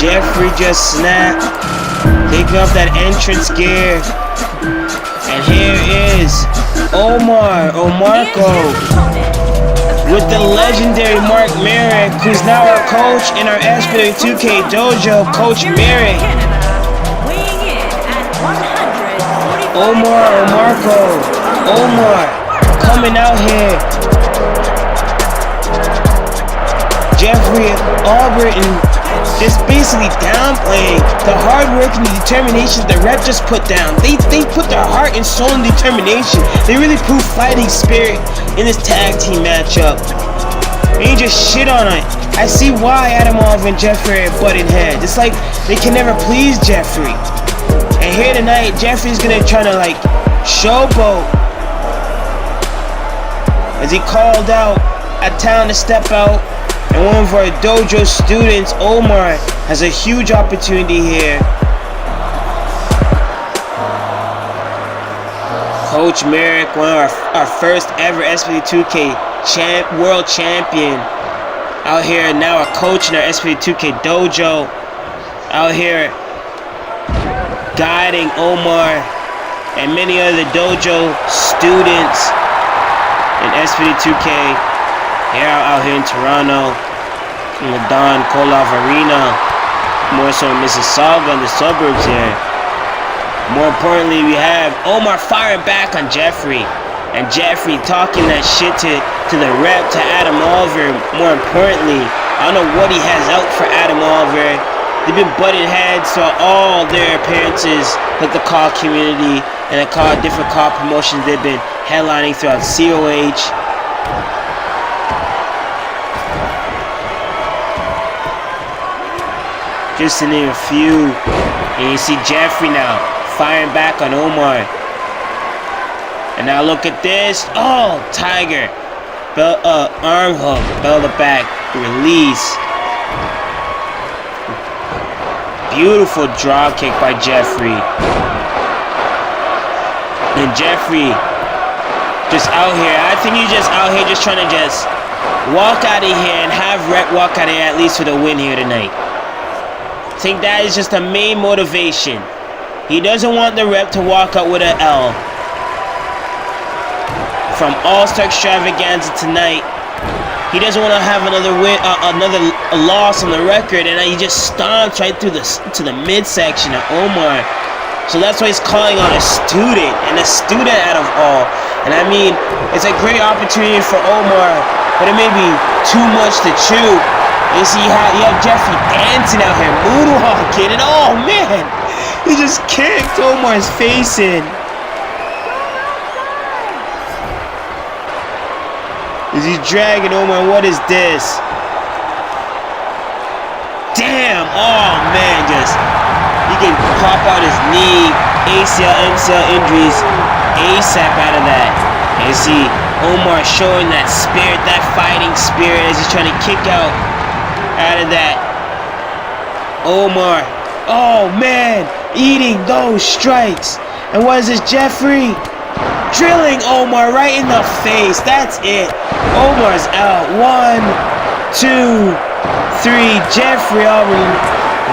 Jeffrey just snapped. Taking up that entrance gear. And here is Omar or Marko with the legendary Merric, who's now our coach in our SPW2K dojo, Coach Merric. Omar or Marko. Omar coming out here. Jeffrey Albritton just basically downplaying the hard work and the determination the rep just put down. They put their heart and soul and determination. They really proved fighting spirit in this tag team matchup. They ain't just shit on it. I see why Adamov and Jeffrey are butting heads. It's like they can never please Jeffrey. And here tonight, Jeffrey's gonna try to like showboat as he called out a talent to step out. And one of our dojo students, Omar, has a huge opportunity here. Coach Merric, one of our first ever SPW2K World Champion, out here now a coach in our SPW2K dojo, out here guiding Omar and many other dojo students in SPW2K. Here out here in Toronto, in the Don Koloff Arena, more so in Mississauga in the suburbs here. More importantly, we have Omar firing back on Jeffrey, and Jeffrey talking that shit to the rep, to Adam Oliver. More importantly, I don't know what he has out for Adam Oliver. They've been butting heads to all their appearances with the COD community and the different COD promotions they've been headlining throughout COH. Just to name a few. And you see Jeffrey now firing back on Omar. And now look at this. Oh, Tiger. Arm hook. Bell the back. Release. Beautiful drop kick by Jeffrey. And Jeffrey just out here. I think he's just out here just trying to just walk out of here and have Rep walk out of here at least with a win here tonight. I think that is just the main motivation. He doesn't want the rep to walk out with an L. From All-Star Extravaganza tonight, he doesn't want to have another win, another loss on the record, and he just stomps right through to the midsection of Omar. So that's why he's calling on a student, and a student out of all. And I mean, it's a great opportunity for Omar, but it may be too much to chew. You see how you have Jeffrey dancing out here, moonwalking, and oh man, he just kicked Omar's face in. Is he dragging Omar? What is this? Damn! Oh man, just he can pop out his knee, ACL, MCL injuries, ASAP out of that. And you see Omar showing that spirit, that fighting spirit, as he's trying to kick out of that. Omar, oh man, eating those strikes. And what is this, Jeffrey? Drilling Omar right in the face. That's it. Omar's out. 1, 2, 3. Jeffrey already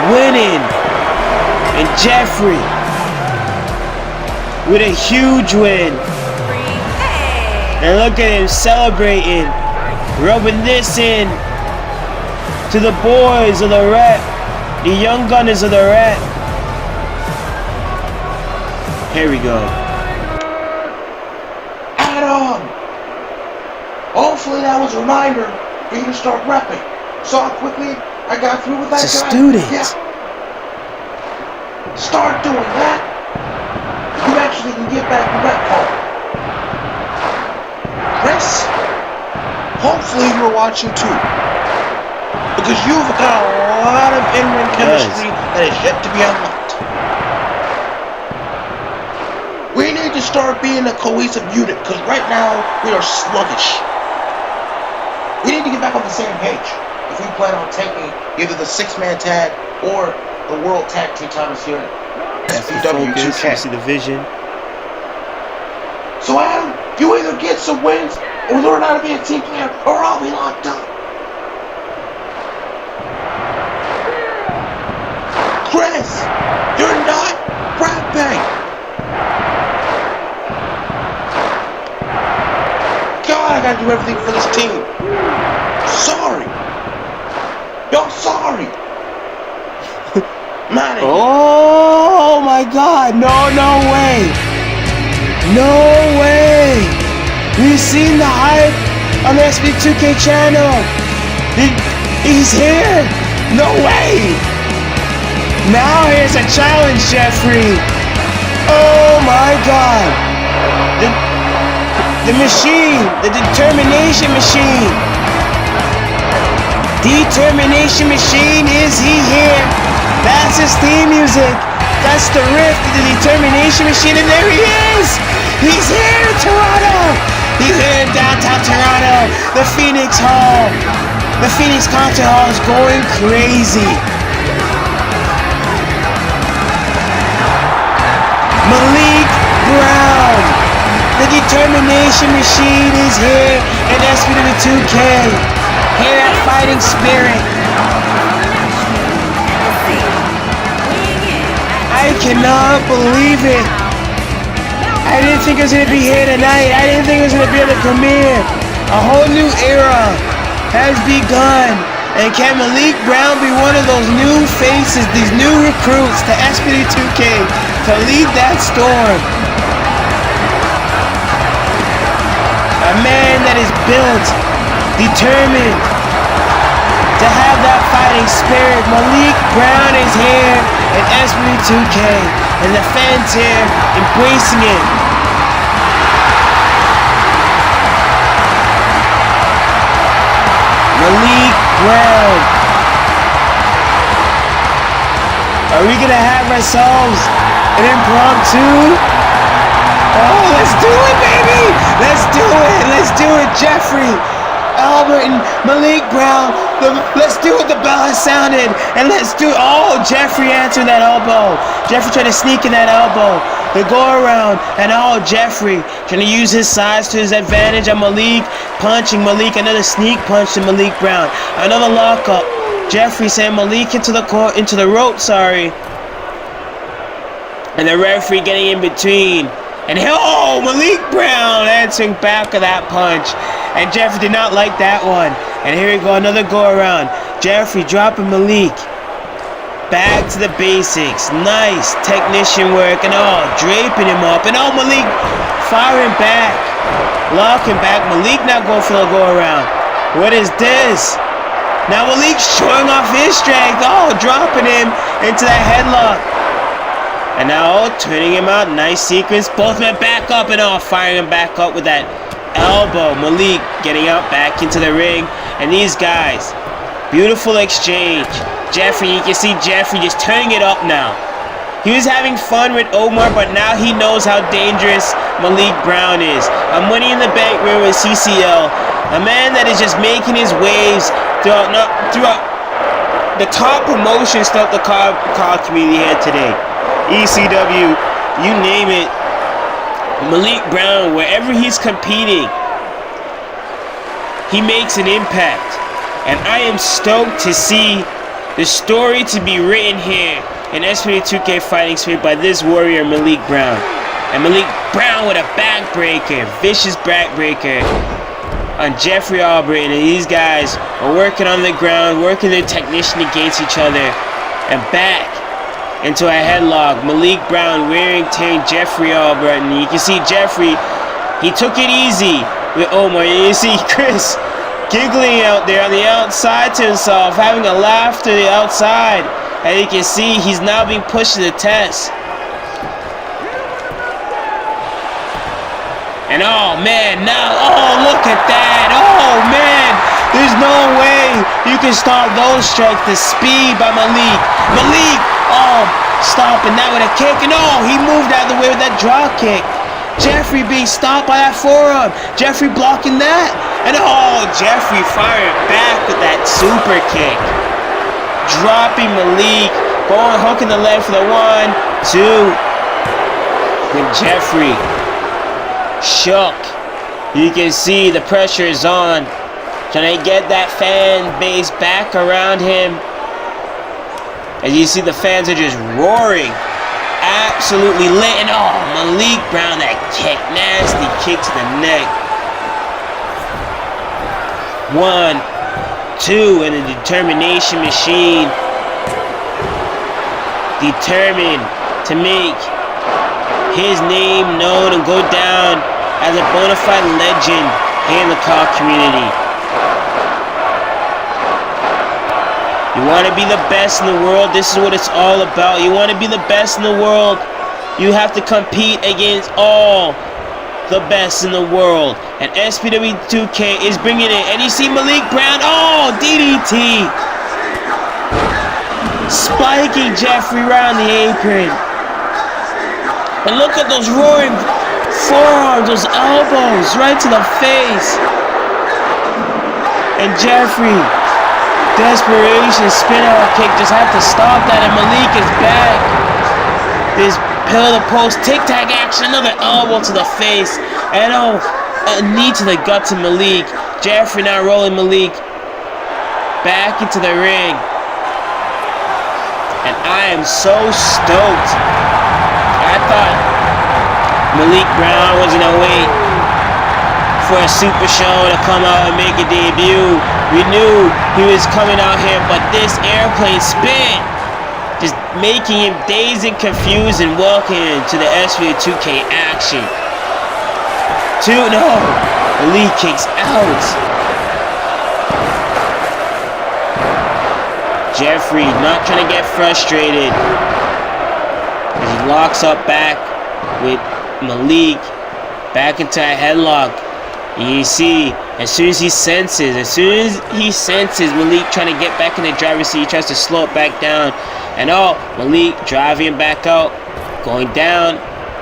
winning. And Jeffrey with a huge win. And look at him celebrating, rubbing this in to the boys of the rep, the young gunners of the rep. Here we go. Adam! Hopefully that was a reminder for you to start repping. Saw how quickly I got through with that It's a guy. student. Yeah. Start doing that. You actually can get back to that call. Chris, hopefully you're watching too. Because you've got a lot of in-ring chemistry that is yet to be unlocked. We need to start being a cohesive unit, because right now we are sluggish. We need to get back on the same page if we plan on taking either the 6-man tag or the World Tag Team titles here at SPW2K. You see the vision. So Adam, you either get some wins or learn how to be a team player, or I'll be locked up. Chris, you're not rapping. God, I gotta do everything for this team. Sorry. Yo, sorry. Man. Oh my God! No way! No way! We've seen the hype on the SPW2K channel. He's here. No way! Now here's a challenge, Jeffrey. Oh my God! The machine, the determination machine. Determination machine, is he here? That's his theme music. That's the riff to the determination machine, and there he is. He's here in Toronto. He's here in downtown Toronto. The Phoenix Hall. The Phoenix Concert Hall is going crazy. Malik Brown. The determination machine is here in SPW2K. Here at Fighting Spirit. I cannot believe it. I didn't think it was going to be here tonight. I didn't think it was going to be at the premiere. A whole new era has begun. And can Malik Brown be one of those new faces, these new recruits to SPW2K to lead that storm? A man that is built, determined to have that fighting spirit. Malik Brown is here in SPW2K, and the fans here embracing it. Malik Brown. Are we gonna have ourselves an impromptu? Oh, let's do it, baby! Let's do it! Let's do it, Jeffrey! Albritton, Malik Brown, let's do what the bell has sounded, and let's do, oh, Jeffrey answered that elbow. Jeffrey tried to sneak in that elbow, the go around, and oh, Jeffrey trying to use his size to his advantage on Malik, punching Malik, another sneak punch to Malik Brown, another lockup. Jeffrey sent Malik into the rope, sorry, and the referee getting in between. And oh, Malik Brown answering back of that punch. And Jeffrey did not like that one. And here we go, another go around. Jeffrey dropping Malik. Back to the basics. Nice technician work. And oh, draping him up. And oh, Malik firing back. Locking back. Malik not going for the go around. What is this? Now Malik showing off his strength. Oh, dropping him into that headlock. And now turning him out, nice sequence. Both men back up and off, firing him back up with that elbow. Malik getting out back into the ring. And these guys, beautiful exchange. Jeffrey, you can see Jeffrey just turning it up now. He was having fun with Omar, but now he knows how dangerous Malik Brown is. A Money in the Bank ring with CCL. A man that is just making his waves throughout the top promotions throughout the car community here today. ECW, you name it. Malik Brown, wherever he's competing, he makes an impact. And I am stoked to see the story to be written here in SPW2K Fighting Spirit by this warrior, Malik Brown. And Malik Brown with a backbreaker, vicious backbreaker on Jeffrey Albritton. And these guys are working on the ground, working their technician against each other. And back into a headlock. Malik Brown tearing Jeffrey Albritton. You can see Jeffrey, he took it easy with Omar. You see Chris giggling out there on the outside to himself, having a laugh to the outside. And you can see he's now being pushed to the test. And oh man, now, oh look at that, oh man, there's no way you can stop those strikes. The speed by Malik, oh, stopping that with a kick, and oh, he moved out of the way with that drop kick. Jeffrey being stopped by that forearm, Jeffrey blocking that, and oh, Jeffrey firing back with that super kick. Dropping Malik, going, hooking the leg for the 1, 2, and Jeffrey shook. You can see the pressure is on, trying to get that fan base back around him. As you see, the fans are just roaring, absolutely lit. And oh, Malik Brown, that kick, nasty kick to the neck. 1, 2, and a determination machine, determined to make his name known and go down as a bona fide legend in the COD community. You want to be the best in the world, this is what it's all about. You want to be the best in the world, you have to compete against all the best in the world. And SPW2K is bringing it. And you see Malik Brown, oh, DDT. Spiking Jeffrey around the apron. And look at those roaring forearms, those elbows right to the face. And Jeffrey, desperation, spin-out kick, just had to stop that. And Malik is back. This pillar to post, tic-tac action, another elbow to the face. And oh, a knee to the gut to Malik. Jeffrey now rolling Malik back into the ring. And I am so stoked. I thought Malik Brown was gonna wait for a super show to come out and make a debut. We knew he was coming out here, but this airplane spin just making him dazed and confused and welcome to the SPW2K action. 2, no, Malik kicks out. Jeffrey not trying to get frustrated. He locks up back with Malik, back into a headlock. And you see, as soon as he senses Malik trying to get back in the driver's seat, he tries to slow it back down. And oh, Malik driving back out, going down.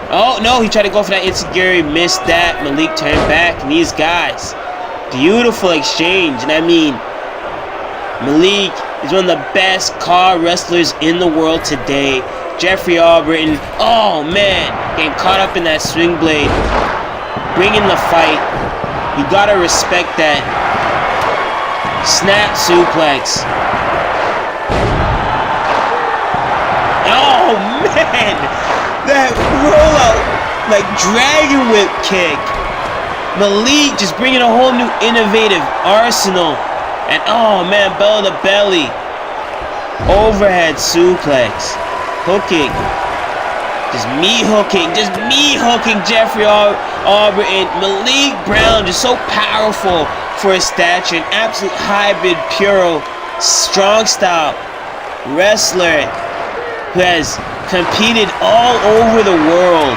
Oh no, he tried to go for that insecurity, missed that. Malik turned back, and these guys, beautiful exchange. And I mean, Malik is one of the best car wrestlers in the world today. Jeffrey Albritton, oh man, getting caught up in that swing blade, bringing the fight. You gotta respect that. Snap suplex. Oh man, that rollout, like dragon whip kick. Malik just bringing a whole new innovative arsenal. And oh man, belly to belly, overhead suplex. Hooking, just me hooking Jeffrey Albritton. Malik Brown, just so powerful for his stature, an absolute hybrid, pure, strong style wrestler who has competed all over the world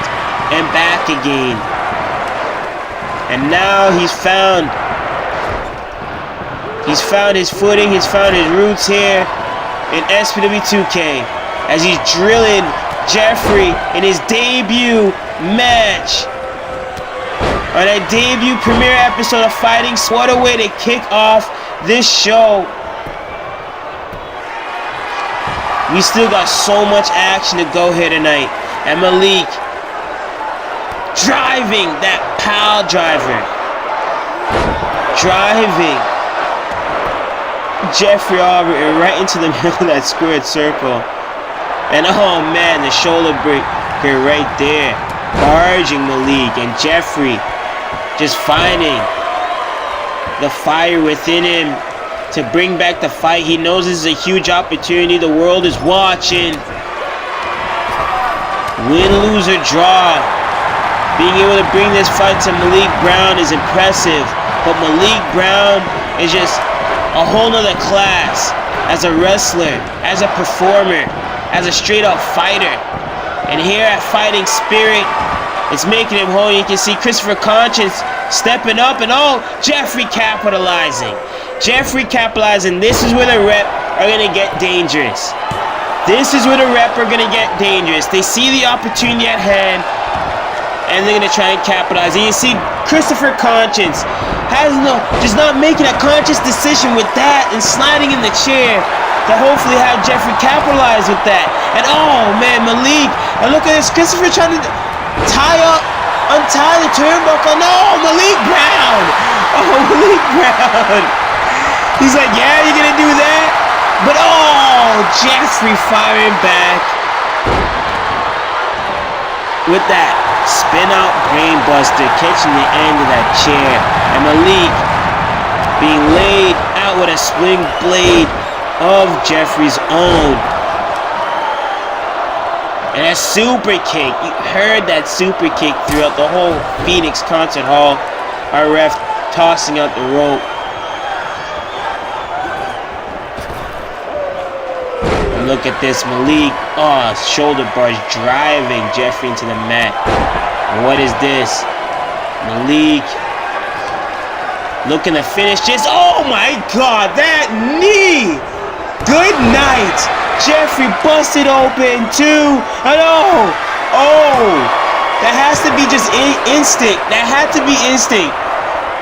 and back again. And now he's found his footing, he's found his roots here in SPW2K. As he's drilling Jeffrey in his debut match on a debut premiere episode of Fighting. What a way to kick off this show. We still got so much action to go here tonight. And Malik driving that pile driver, driving Jeffrey Albritton right into the middle of that squared circle. And oh man, the shoulder breaker right there, barging Malik, and Jeffrey just finding the fire within him to bring back the fight. He knows this is a huge opportunity. The world is watching. Win, lose, or draw. Being able to bring this fight to Malik Brown is impressive. But Malik Brown is just a whole nother class as a wrestler, as a performer, as a straight up fighter. And here at Fighting Spirit, it's making him whole. You can see Christopher Conscience stepping up, and oh, Jeffrey capitalizing. Jeffrey capitalizing. This is where the rep are going to get dangerous. This is where the rep are going to get dangerous. They see the opportunity at hand, and they're going to try and capitalize. And you see Christopher Conscience just not making a conscious decision with that and sliding in the chair to hopefully have Jeffrey capitalize with that. And oh man, Malik, and look at this, Christopher trying to untie the turnbuckle. No, Malik Brown. Oh, Malik Brown. He's like, yeah, you're gonna do that? But oh, Jeffrey firing back with that spin out brainbuster, catching the end of that chair. And Malik being laid out with a swing blade of Jeffrey's own. And a super kick. You heard that super kick throughout the whole Phoenix concert hall. Our ref tossing out the rope. And look at this, Malik. Oh, shoulder bars driving Jeffrey into the mat. And what is this? Malik looking to finish this. Oh my God, that knee! Good night. Jeffrey busted open too. And oh, that has to be just instinct. That had to be instinct.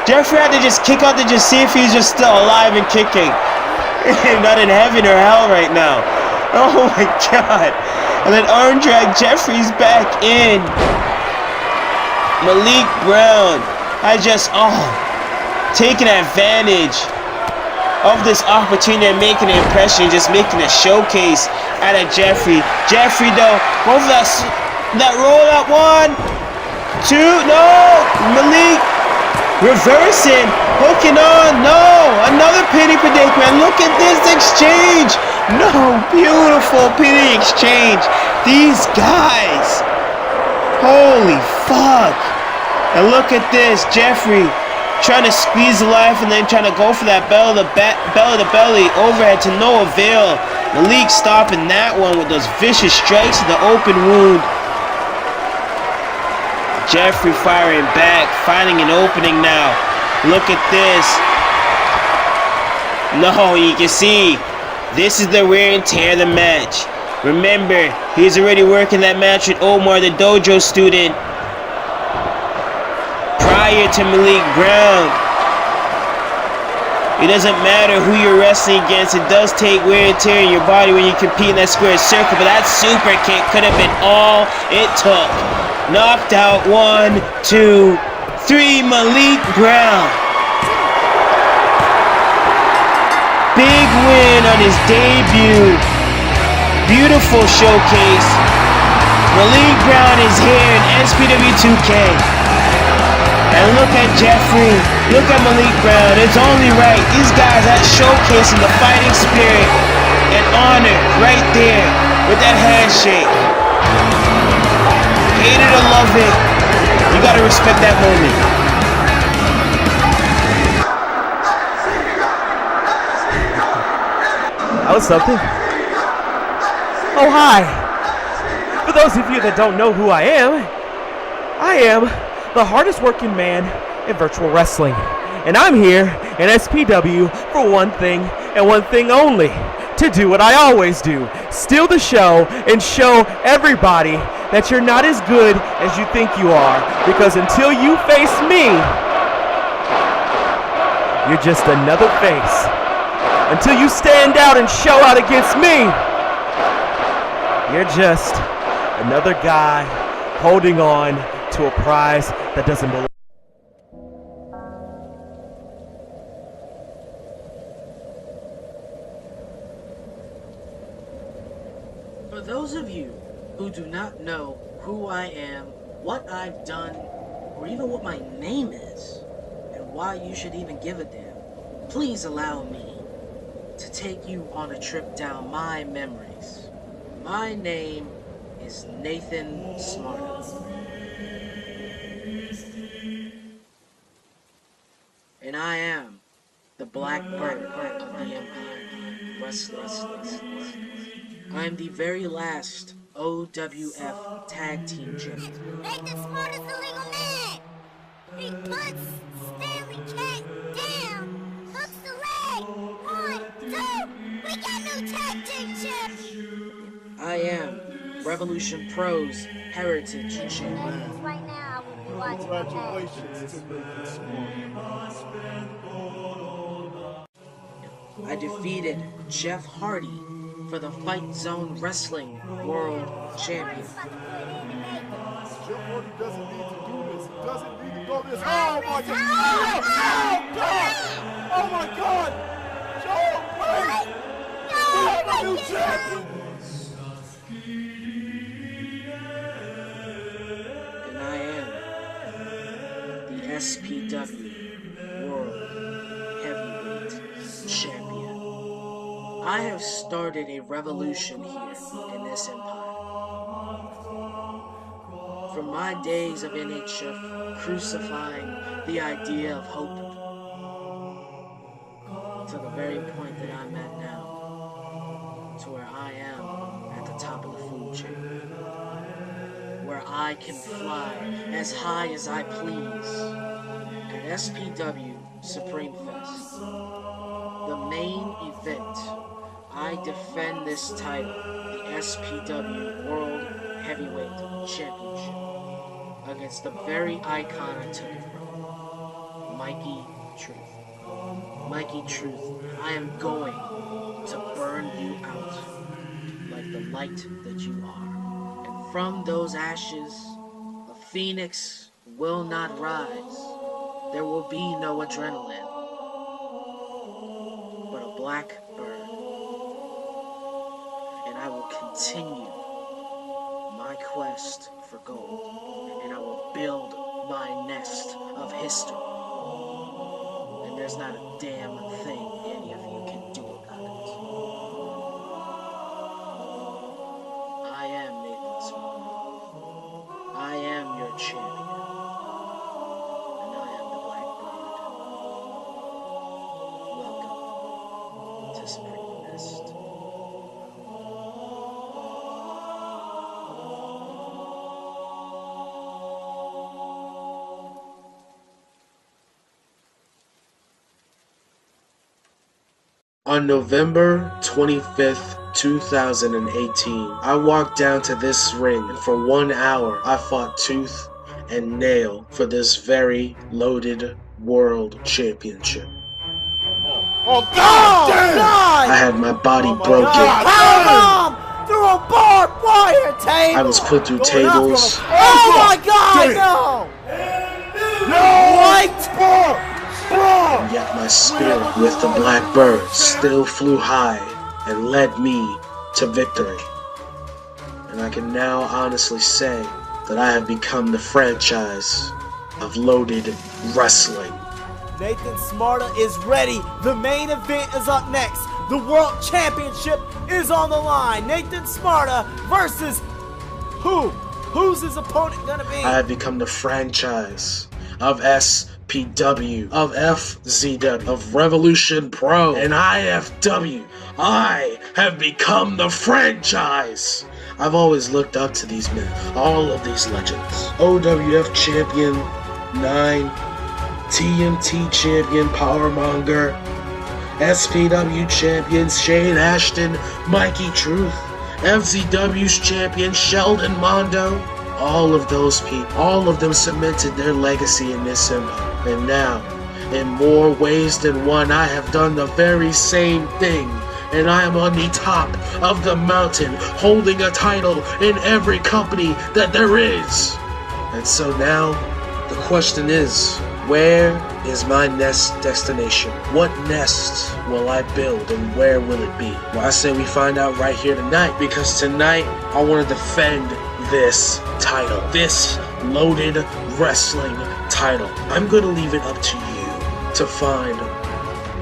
Jeffrey had to just kick out to just see if he's just still alive and kicking. Not in heaven or hell right now. Oh my God. And then arm drag Jeffrey's back in. Malik Brown had just taken advantage of this opportunity and making an impression, just making a showcase out of Jeffrey. Jeffrey though, go for that roll up. 1, 2, no, Malik reversing, hooking on, no, another pity predicament. Look at this exchange. No, beautiful pity exchange. These guys, holy fuck. And look at this, Jeffrey trying to squeeze the life and then trying to go for that bell of the belly overhead to no avail. Malik stopping that one with those vicious strikes to the open wound. Jeffrey firing back, finding an opening now. Look at this. No, you can see this is the wear and tear of the match. Remember, he's already working that match with Omar, the dojo student, prior to Malik Brown. It doesn't matter who you're wrestling against. It does take wear and tear in your body when you compete in that square circle. But that super kick could have been all it took. Knocked out 1, 2, 3. Malik Brown. Big win on his debut. Beautiful showcase. Malik Brown is here in SPW2K. And look at Jeffrey, look at Malik Brown. It's only right. These guys are showcasing the fighting spirit and honor right there with that handshake. Hate it or love it, you gotta respect that moment. That was something. Oh, hi. For those of you that don't know who I am the hardest working man in virtual wrestling. And I'm here in SPW for one thing and one thing only. To do what I always do. Steal the show and show everybody that you're not as good as you think you are. Because until you face me, you're just another face. Until you stand out and show out against me, you're just another guy holding on to a prize that doesn't belong. For those of you who do not know who I am, what I've done, or even what my name is, and why you should even give a damn, please allow me to take you on a trip down my memories. My name is Nathan Smärta. And I am the Black Bird of the Empire Wrestling. I am the very last OWF Tag Team Champion. Nathan Smärta's the legal man! He puts Stanley Cat down! Hooks the leg! 1, 2, we got new tag team champion! I am Revolution Pro's Heritage Champion. Right now, I will be watching my match. I defeated Jeff Hardy for the Fight Zone Wrestling World Champion. Jeff Hardy doesn't need to do this. He doesn't need to go this. Oh my God! Oh my God! Joe, wait! We have a new champion! And I am the SPW World Heavyweight Champion. I have started a revolution here in this empire. From my days of NHF crucifying the idea of hope to the very point that I'm at now, to where I am at the top of the food chain, where I can fly as high as I please at SPW Supreme Fest, the main event. I defend this title, the SPW World Heavyweight Championship, against the very icon I took it from, Mikey Truth. Mikey Truth, I am going to burn you out like the light that you are. And from those ashes, a phoenix will not rise. There will be no adrenaline, but a black bird. And I will continue my quest for gold, and I will build my nest of history. And there's not a damn thing any of you can do about it. I am Nathan Smärta. I am your champion. And I am the Black Bird. Welcome to Supreme Fest. On November 25th, 2018, I walked down to this ring, and for 1 hour I fought tooth and nail for this very loaded World Championship. Oh God! I had my body broken. Powerbomb through a barbed wire table. I was put through tables. Oh my God! No! What? And yet my spirit with the Black Bird still flew high and led me to victory. And I can now honestly say that I have become the franchise of loaded wrestling. Nathan Smärta is ready. The main event is up next. The World Championship is on the line. Nathan Smärta versus who? Who's his opponent gonna be? I have become the franchise of SPW, of FZW, of Revolution Pro, and IFW. I have become the franchise. I've always looked up to these men, all of these legends. OWF Champion 9, TNT Champion Powermonger, SPW Champions Shane Ashton, Mikey Truth, FZW's Champion Sheldon Mondo. All of those people, all of them cemented their legacy in this empire. And now, in more ways than one, I have done the very same thing. And I am on the top of the mountain, holding a title in every company that there is. And so now, the question is, where is my next destination? What nest will I build and where will it be? Well, I say we find out right here tonight, because tonight I want to defend this title, this loaded wrestling title. I'm going to leave it up to you to find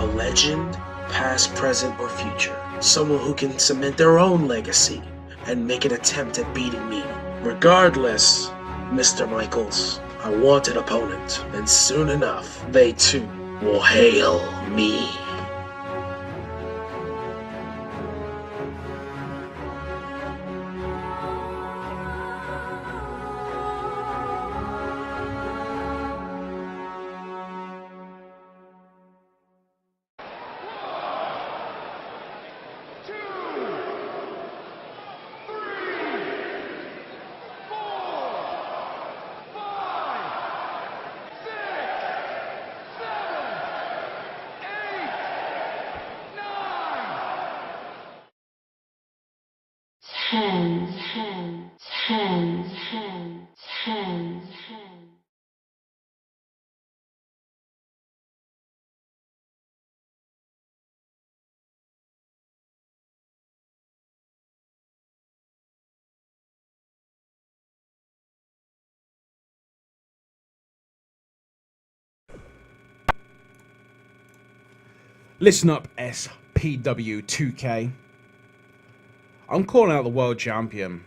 a legend, past, present, or future. Someone who can cement their own legacy and make an attempt at beating me. Regardless, Mr. Michaels, I want an opponent, and soon enough, they too will hail me. Listen up, SPW2K. I'm calling out the world champion.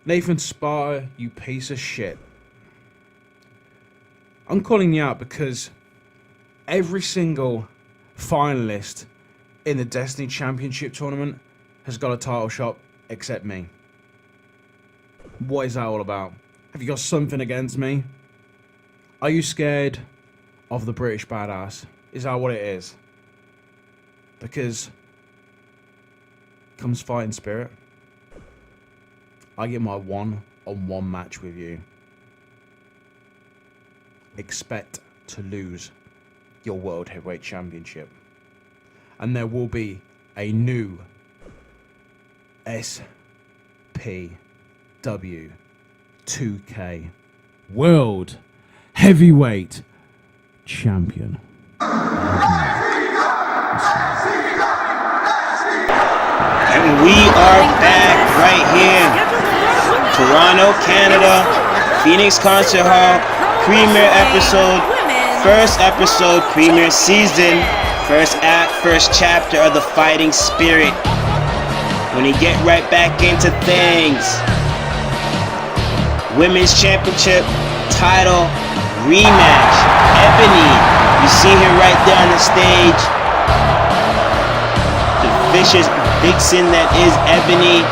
Nathan Smärta, you piece of shit. I'm calling you out because every single finalist in the Destiny Championship tournament has got a title shot except me. What is that all about? Have you got something against me? Are you scared of the British badass? Is that what it is? Because comes fighting spirit, I get my one-on-one match with you. Expect to lose your World Heavyweight Championship. And there will be a new SPW2K World Heavyweight Champion. And we are back right here, Toronto, Canada, Phoenix Concert Hall, premiere episode, first episode, premiere season, first act, first chapter of the fighting spirit. When you get right back into things, Women's Championship title rematch, Ebony, you see her right there on the stage, the vicious vixen that is Ebony,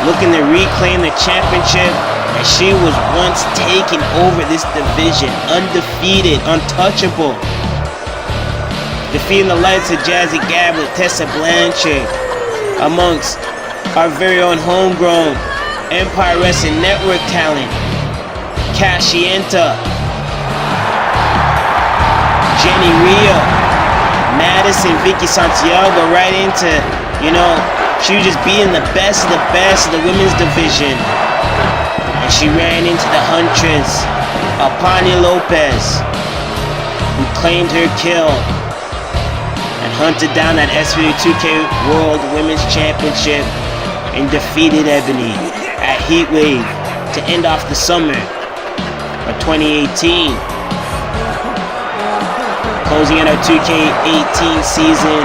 looking to reclaim the championship, and she was once taking over this division, undefeated, untouchable, defeating the likes of Jazzy Gablet, Tessa Blanchard, amongst our very own homegrown Empire Wrestling Network talent, Cashienta, Jenny Rio, Madison, Vickie, Santiago, right into, she was just being the best of the women's division. And she ran into the huntress, Aponi Lopez, who claimed her kill and hunted down that SPW2K World Women's Championship and defeated Ebony at Heatwave to end off the summer of 2018. Closing in our 2K18 season,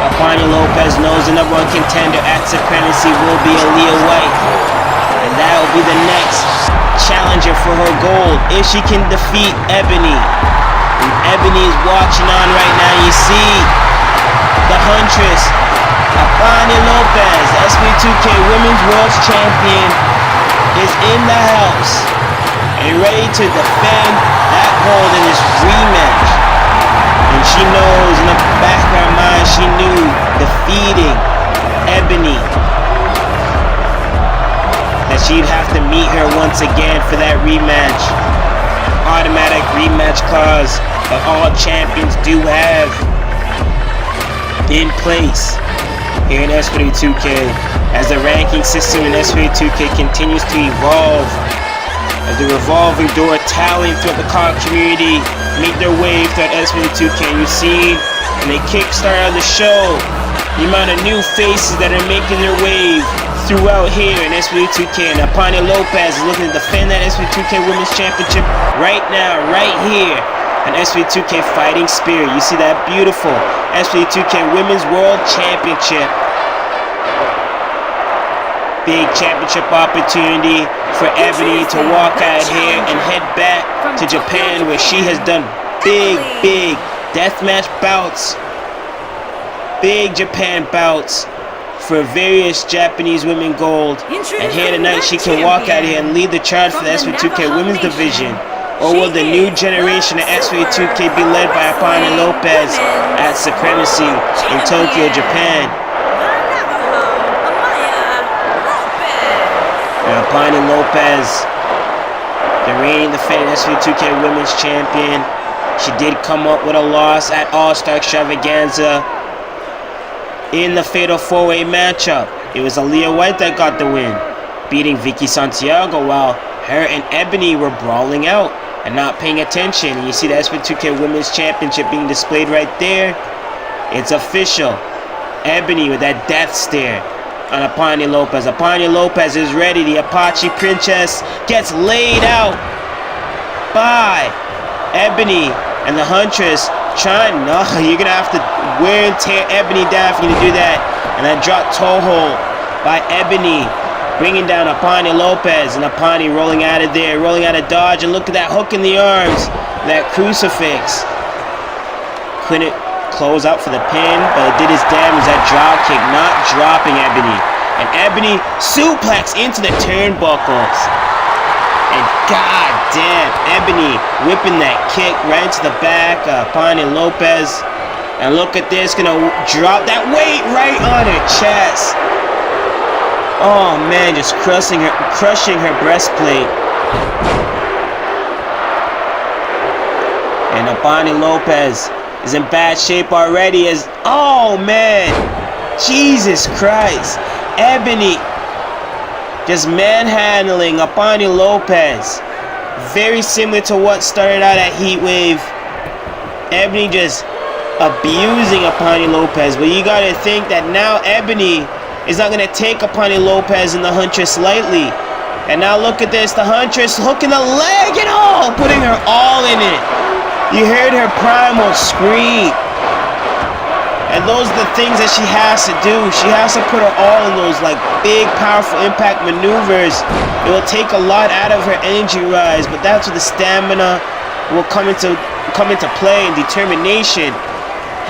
Aponi Lopez knows the #1 contender at SUPREMACY will be Aliyah White, and that will be the next challenger for her gold if she can defeat Ebony. And Ebony is watching on right now. You see the huntress, Aponi Lopez, SPW2K Women's World Champion, is in the house and ready to defend that gold in this rematch. And she knows in the back of her mind, she knew defeating Ebony that she'd have to meet her once again for that rematch. Automatic rematch clause that all champions do have in place here in SPW2K as the ranking system in SPW2K continues to evolve. As the revolving door talent throughout the COD community make their way throughout SPW2K. You see, and they kickstarted the show, the amount of new faces that are making their wave throughout here in SPW2K. And Aponi Lopez is looking to defend that SPW2K Women's Championship right now, right here on SPW2K Fighting Spirit. You see that beautiful SPW2K Women's World Championship. Big championship opportunity for Ebony to walk out here and head back to Japan, where she has done big deathmatch bouts, big Japan bouts for various Japanese women gold. And here tonight she can walk out here and lead the charge for the SPW2K women's division. Or will the new generation of SPW2K be led by Aponi Lopez at Supremacy in Tokyo, Japan? And Aponi Lopez, the reigning defending SPW2K women's champion. She did come up with a loss at All-Star Extravaganza in the Fatal 4-Way matchup. It was Aliyah White that got the win, beating Vickie Santiago while her and Ebony were brawling out and not paying attention. And you see the SPW2K Women's Championship being displayed right there. It's official. Ebony with that death stare on Aponi Lopez. Aponi Lopez is ready. The Apache Princess gets laid out by Ebony, and the Huntress trying. No, you're gonna have to wear and tear Ebony down if you're gonna do that. And that drop toe hold by Ebony, bringing down Aponi Lopez, and Aponi rolling out of there, rolling out of dodge, and look at that hook in the arms, that crucifix. Couldn't close out for the pin, but it did its damage. That drop kick not dropping Ebony, and Ebony suplex into the turnbuckles. And god damn, Ebony whipping that kick right into the back of Aponi Lopez. And look at this, gonna drop that weight right on her chest. Oh man, just crushing her breastplate. And Aponi Lopez is in bad shape already as, oh man, Jesus Christ. Ebony just manhandling Aponi Lopez. Very similar to what started out at Heatwave. Ebony just abusing Aponi Lopez. But you gotta think that now Ebony is not gonna take Aponi Lopez and the Huntress lightly. And now look at this, the Huntress hooking the leg and all, putting her all in it. You heard her primal scream. And those are the things that she has to do. She has to put her all in those like big, powerful impact maneuvers. It will take a lot out of her energy rise, but that's where the stamina will come into play, and determination.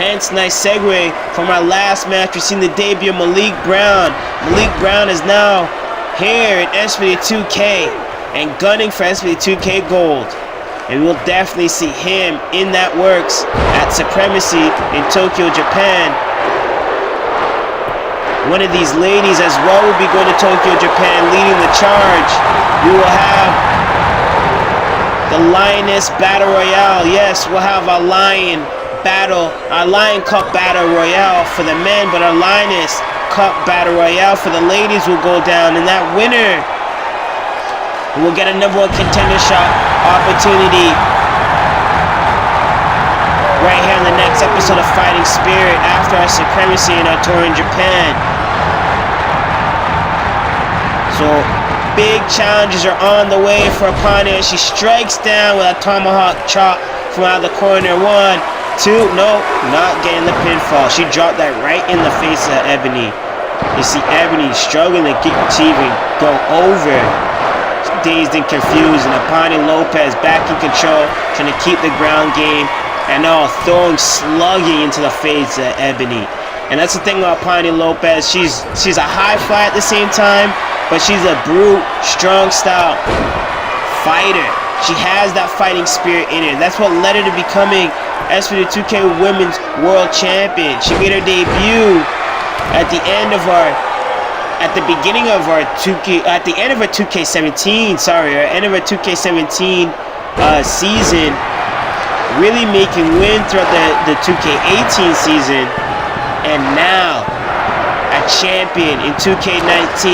Hence, nice segue from our last match. We've seen the debut of Malik Brown. Malik Brown is now here in SPW2K and gunning for SPW2K Gold. And we'll definitely see him in that works at Supremacy in Tokyo, Japan. One of these ladies as well will be going to Tokyo, Japan, leading the charge. We will have the Lioness Battle Royale. Yes, we'll have our Lion Cup Battle Royale for the men, but our Lioness Cup Battle Royale for the ladies will go down. And that winner will get a number 1 contendership opportunity right here on the next episode of Fighting Spirit after our Supremacy and our tour in Japan. So big challenges are on the way for Aponi as she strikes down with a tomahawk chop from out of the corner. 1, 2, no, not getting the pinfall. She dropped that right in the face of Ebony. You see Ebony struggling to even go over. Dazed and confused, and Aponi Lopez back in control, trying to keep the ground game, and all throwing slugging into the face of Ebony. And that's the thing about Aponi Lopez. She's a high flyer at the same time, but she's a brute, strong style fighter. She has that fighting spirit in her. That's what led her to becoming SPW2K Women's World Champion. She made her debut at the end of our 2K17 season, really making win throughout the 2K18 season, and now a champion in 2K19.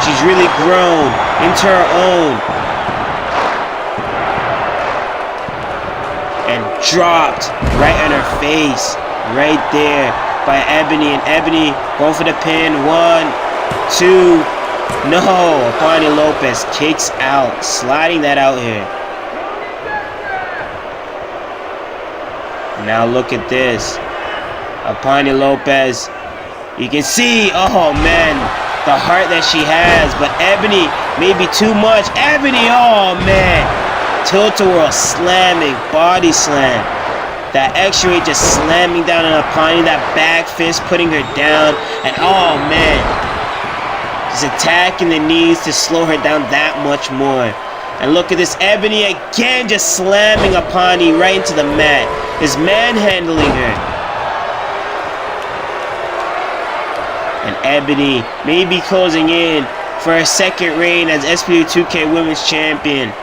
She's really grown into her own and dropped right on her face right there by Ebony, and Ebony going for the pin. 1, 2, no. Aponi Lopez kicks out, sliding that out here. Now look at this. Aponi Lopez, you can see, oh man, the heart that she has. But Ebony, maybe too much. Ebony, oh man. Tilt-a-whirl slamming, body slam. That X-ray just slamming down on Aponi. That back fist putting her down. And oh man. Just attacking the knees to slow her down that much more. And look at this, Ebony again just slamming Aponi right into the mat. Is manhandling her. And Ebony may be closing in for her second reign as SPW2K Women's Champion.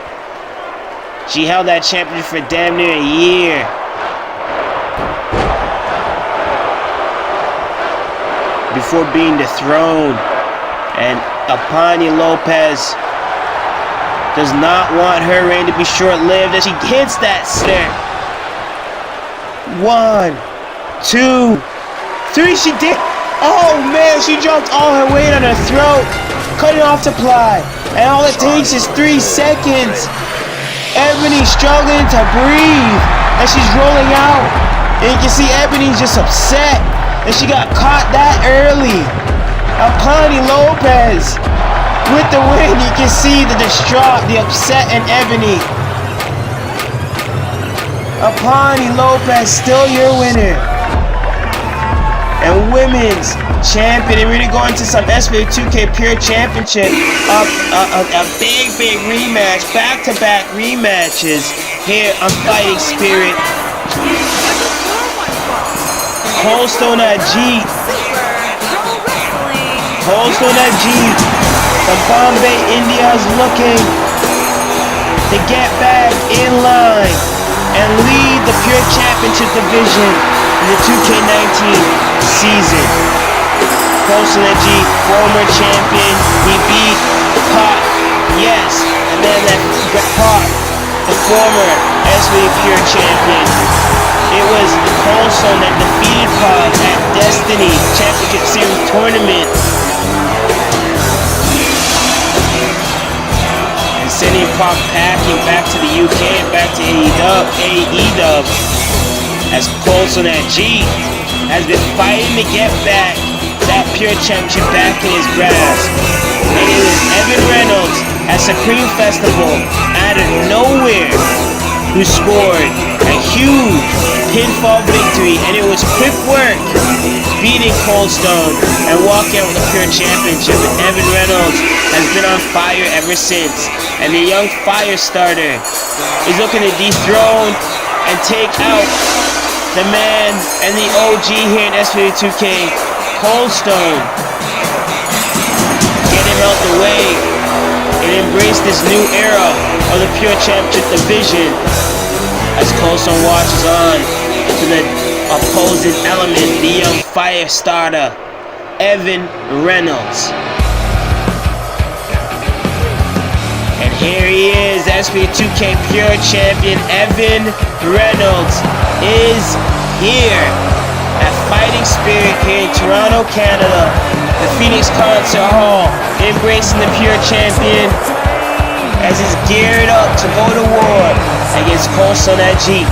She held that championship for damn near a year. Before being dethroned. And Aponi Lopez does not want her reign to be short-lived as she hits that snare. 1, 2, 3, she did. Oh man, she dropped all her weight on her throat, cutting off supply. And all it takes is 3 seconds. Ebony struggling to breathe as she's rolling out. And you can see Ebony's just upset that she got caught that early. Aponi Lopez with the win. You can see the distraught, the upset in Ebony. Aponi Lopez still your winner. And women's champion. And we're going to go into some SPW2K Pure Championship. A big rematch. Back-to-back rematches here on Fighting Spirit. ColdStone Ahjit. ColdStone Ahjit from Bombay, India is looking to get back in line and lead the Pure Championship division in the 2K19 season. ColdStone Ahjit, former champion, he beat Pac, yes, and then that Pac, the former SPW Pure champion. It was ColdStone that defeated Pac at Destiny Championship Series tournament. And sending Pac packing back to the UK and back to AEW as ColdStone Ahjit has been fighting to get back that Pure Championship back in his grasp. And it was Evan Reynolds at Supreme Festival out of nowhere who scored a huge pinfall victory, and it was quick work beating ColdStone and walking out with the Pure Championship. And Evan Reynolds has been on fire ever since, and the young fire starter is looking to dethrone and take out the man and the OG here in SPW2K, ColdStone. Get him out the way and embrace this new era of the Pure Championship division as ColdStone watches on to the opposing element, the young fire starter, Evan Reynolds. And here he is, SPW2K Pure Champion Evan Reynolds is here at Fighting Spirit here in Toronto, Canada, the Phoenix Concert Hall, embracing the Pure Champion as he's geared up to go to war against ColdStone Ahjit.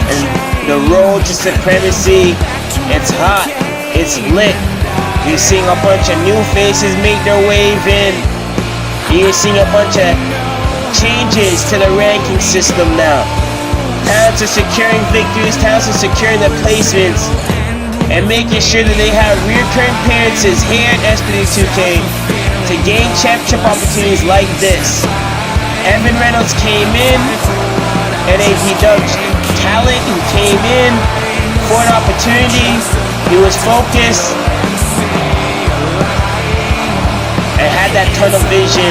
And the road to supremacy, it's hot, it's lit. You're seeing a bunch of new faces make their wave in. You're seeing a bunch of changes to the ranking system now. Talents are securing victories, talents are securing the placements, and making sure that they have recurring appearances here at SPW2K to gain championship opportunities like this. Evan Reynolds came in at AEW talent. He came in for an opportunity. He was focused and had that tunnel vision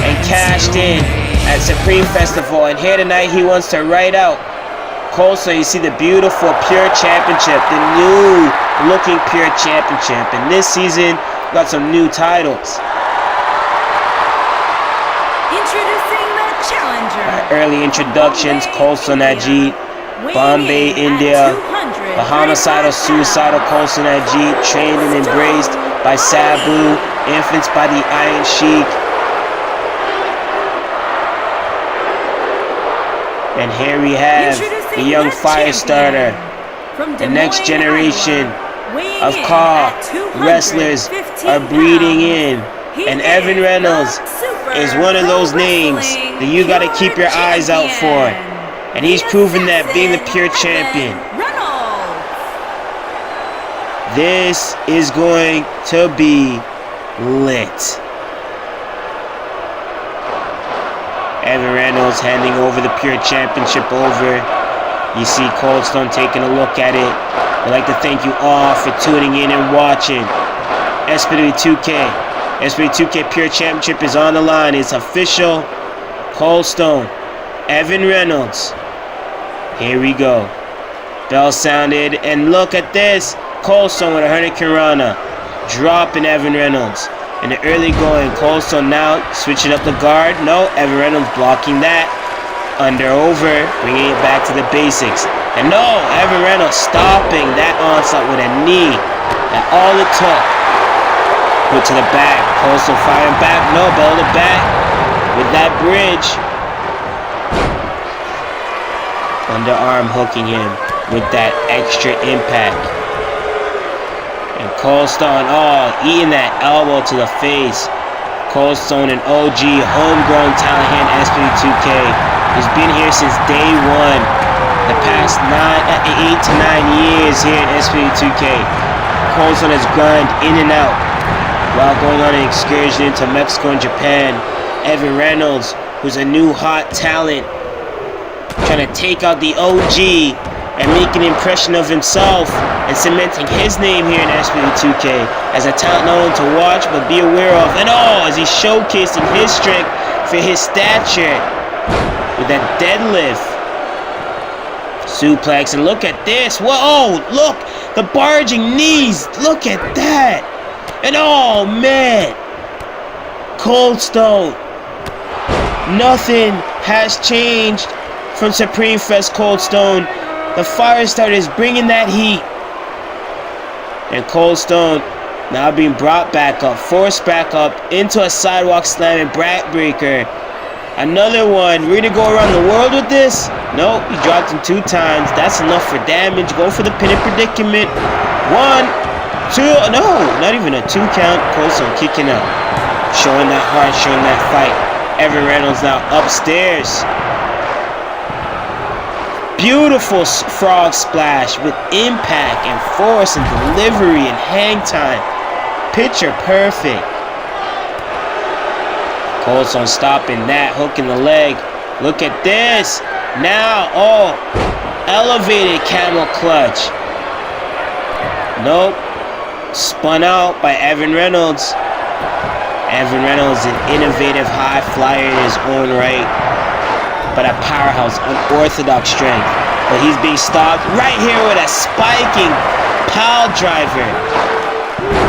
and cashed in at Supreme Festival. And here tonight he wants to write out ColdStone. You see the beautiful Pure Championship, the new looking Pure Championship. And this season we got some new titles. Introducing the challenger. Early introductions: ColdStone Ahjit, Bombay, India. The homicidal, suicidal ColdStone Ahjit, trained and embraced by Sabu, infants by the Iron Sheik. And here we have the young fire starter, the next generation Weighing of in Call at 215 wrestlers are breeding in. He And Evan is Reynolds the Super is one of Pro those names Wrestling that you got to keep your Pure eyes out for. Champion, And he's the proven that being the pure Assassin, champion. Evan Reynolds. This is going to be lit. Evan Reynolds handing over the Pure Championship over. You see ColdStone taking a look at it. I'd like to thank you all for tuning in and watching. SPW2K. SPW2K Pure Championship is on the line. It's official. ColdStone. Evan Reynolds. Here we go. Bell sounded. And look at this. ColdStone with a Hurricane Rana. Dropping Evan Reynolds. In the early going, ColdStone now switching up the guard. No, Evan Reynolds blocking that. Under over, bringing it back to the basics. And no, Evan Reynolds stopping that onslaught with a knee. That's all it took. Put to the back. ColdStone firing back. No, bell to back. With that bridge. Underarm hooking him with that extra impact. And ColdStone, eating that elbow to the face. ColdStone, an OG, homegrown talent here in SPW2K. He's been here since day one. The past 8 to 9 years here in SPW2K. ColdStone has grind in and out while going on an excursion into Mexico and Japan. Evan Reynolds, who's a new hot talent, trying to take out the OG and make an impression of himself and cementing his name here in SPW2K as a talent not only to watch but be aware of. And as he's showcasing his strength for his stature with that deadlift. Suplex, and look at this. Whoa, look, the barging knees. Look at that. And man, ColdStone. Nothing has changed from Supreme Fest ColdStone. The fire starters bringing that heat. And ColdStone now being brought back up, forced back up into a sidewalk slamming backbreaker. Another one. We're gonna go around the world with this? Nope, he dropped him 2 times. That's enough for damage. Go for the pinning predicament. 1, 2, no, not even a 2 count. ColdStone kicking out. Showing that heart, showing that fight. Evan Reynolds now upstairs. Beautiful frog splash with impact and force and delivery and hang time. Picture perfect. ColdStone stopping that, hooking the leg. Look at this. Now, elevated camel clutch. Nope. Spun out by Evan Reynolds. Evan Reynolds, an innovative high flyer in his own right, but a powerhouse, unorthodox strength. But he's being stopped right here with a spiking pile driver.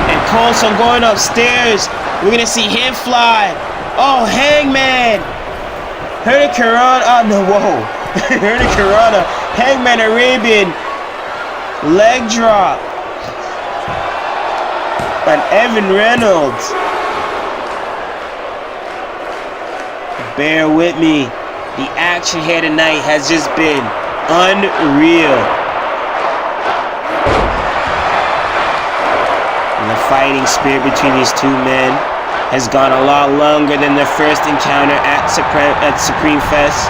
And ColdStone going upstairs. We're gonna see him fly. Hangman. Hurricane Rana. Hurricane Rana. Hangman Arabian. Leg drop. And Evan Reynolds. Bear with me. The action here tonight has just been unreal. And the fighting spirit between these two men has gone a lot longer than their first encounter at Supreme Fest.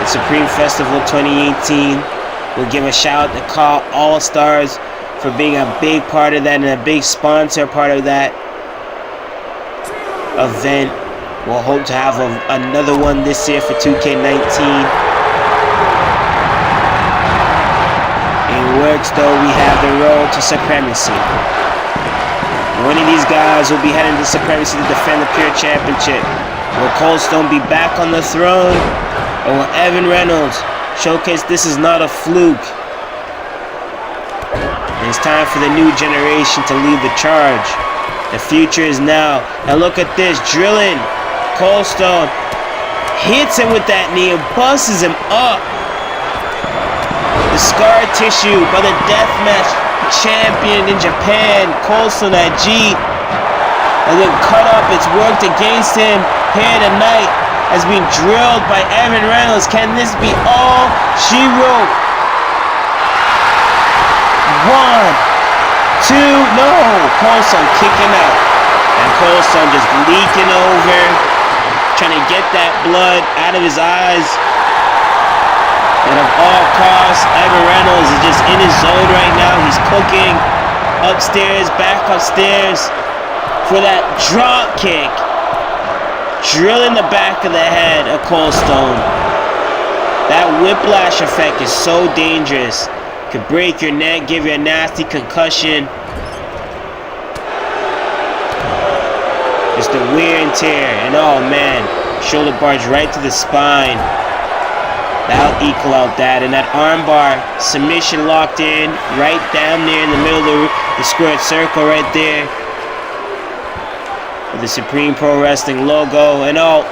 At Supreme Festival 2018. We'll give a shout out to Call All Stars for being a big part of that and a big sponsor part of that event. We'll hope to have another one this year for 2K19. In works though, we have the road to Supremacy. One of these guys will be heading to Supremacy to defend the Pure Championship. Will ColdStone be back on the throne? Or will Evan Reynolds showcase this is not a fluke? And it's time for the new generation to lead the charge. The future is now. And look at this, drilling. ColdStone hits him with that knee and busts him up. The scar tissue by the deathmatch champion in Japan, ColdStone Ahjit, and then cut up. It's worked against him here tonight as being drilled by Evan Reynolds. Can this be all she wrote? 1, two. No, ColdStone kicking out. And ColdStone just leaking over, trying to get that blood out of his eyes. And of all costs, Evan Reynolds is just in his zone right now. He's cooking upstairs, back upstairs for that drop kick. Drilling the back of the head of ColdStone. That whiplash effect is so dangerous. Could break your neck, give you a nasty concussion. Just the wear and tear. And oh man, shoulder barge right to the spine. That'll equal out that. And that armbar submission locked in right down there in the middle of the squared circle right there. With the Supreme Pro Wrestling logo. And oh,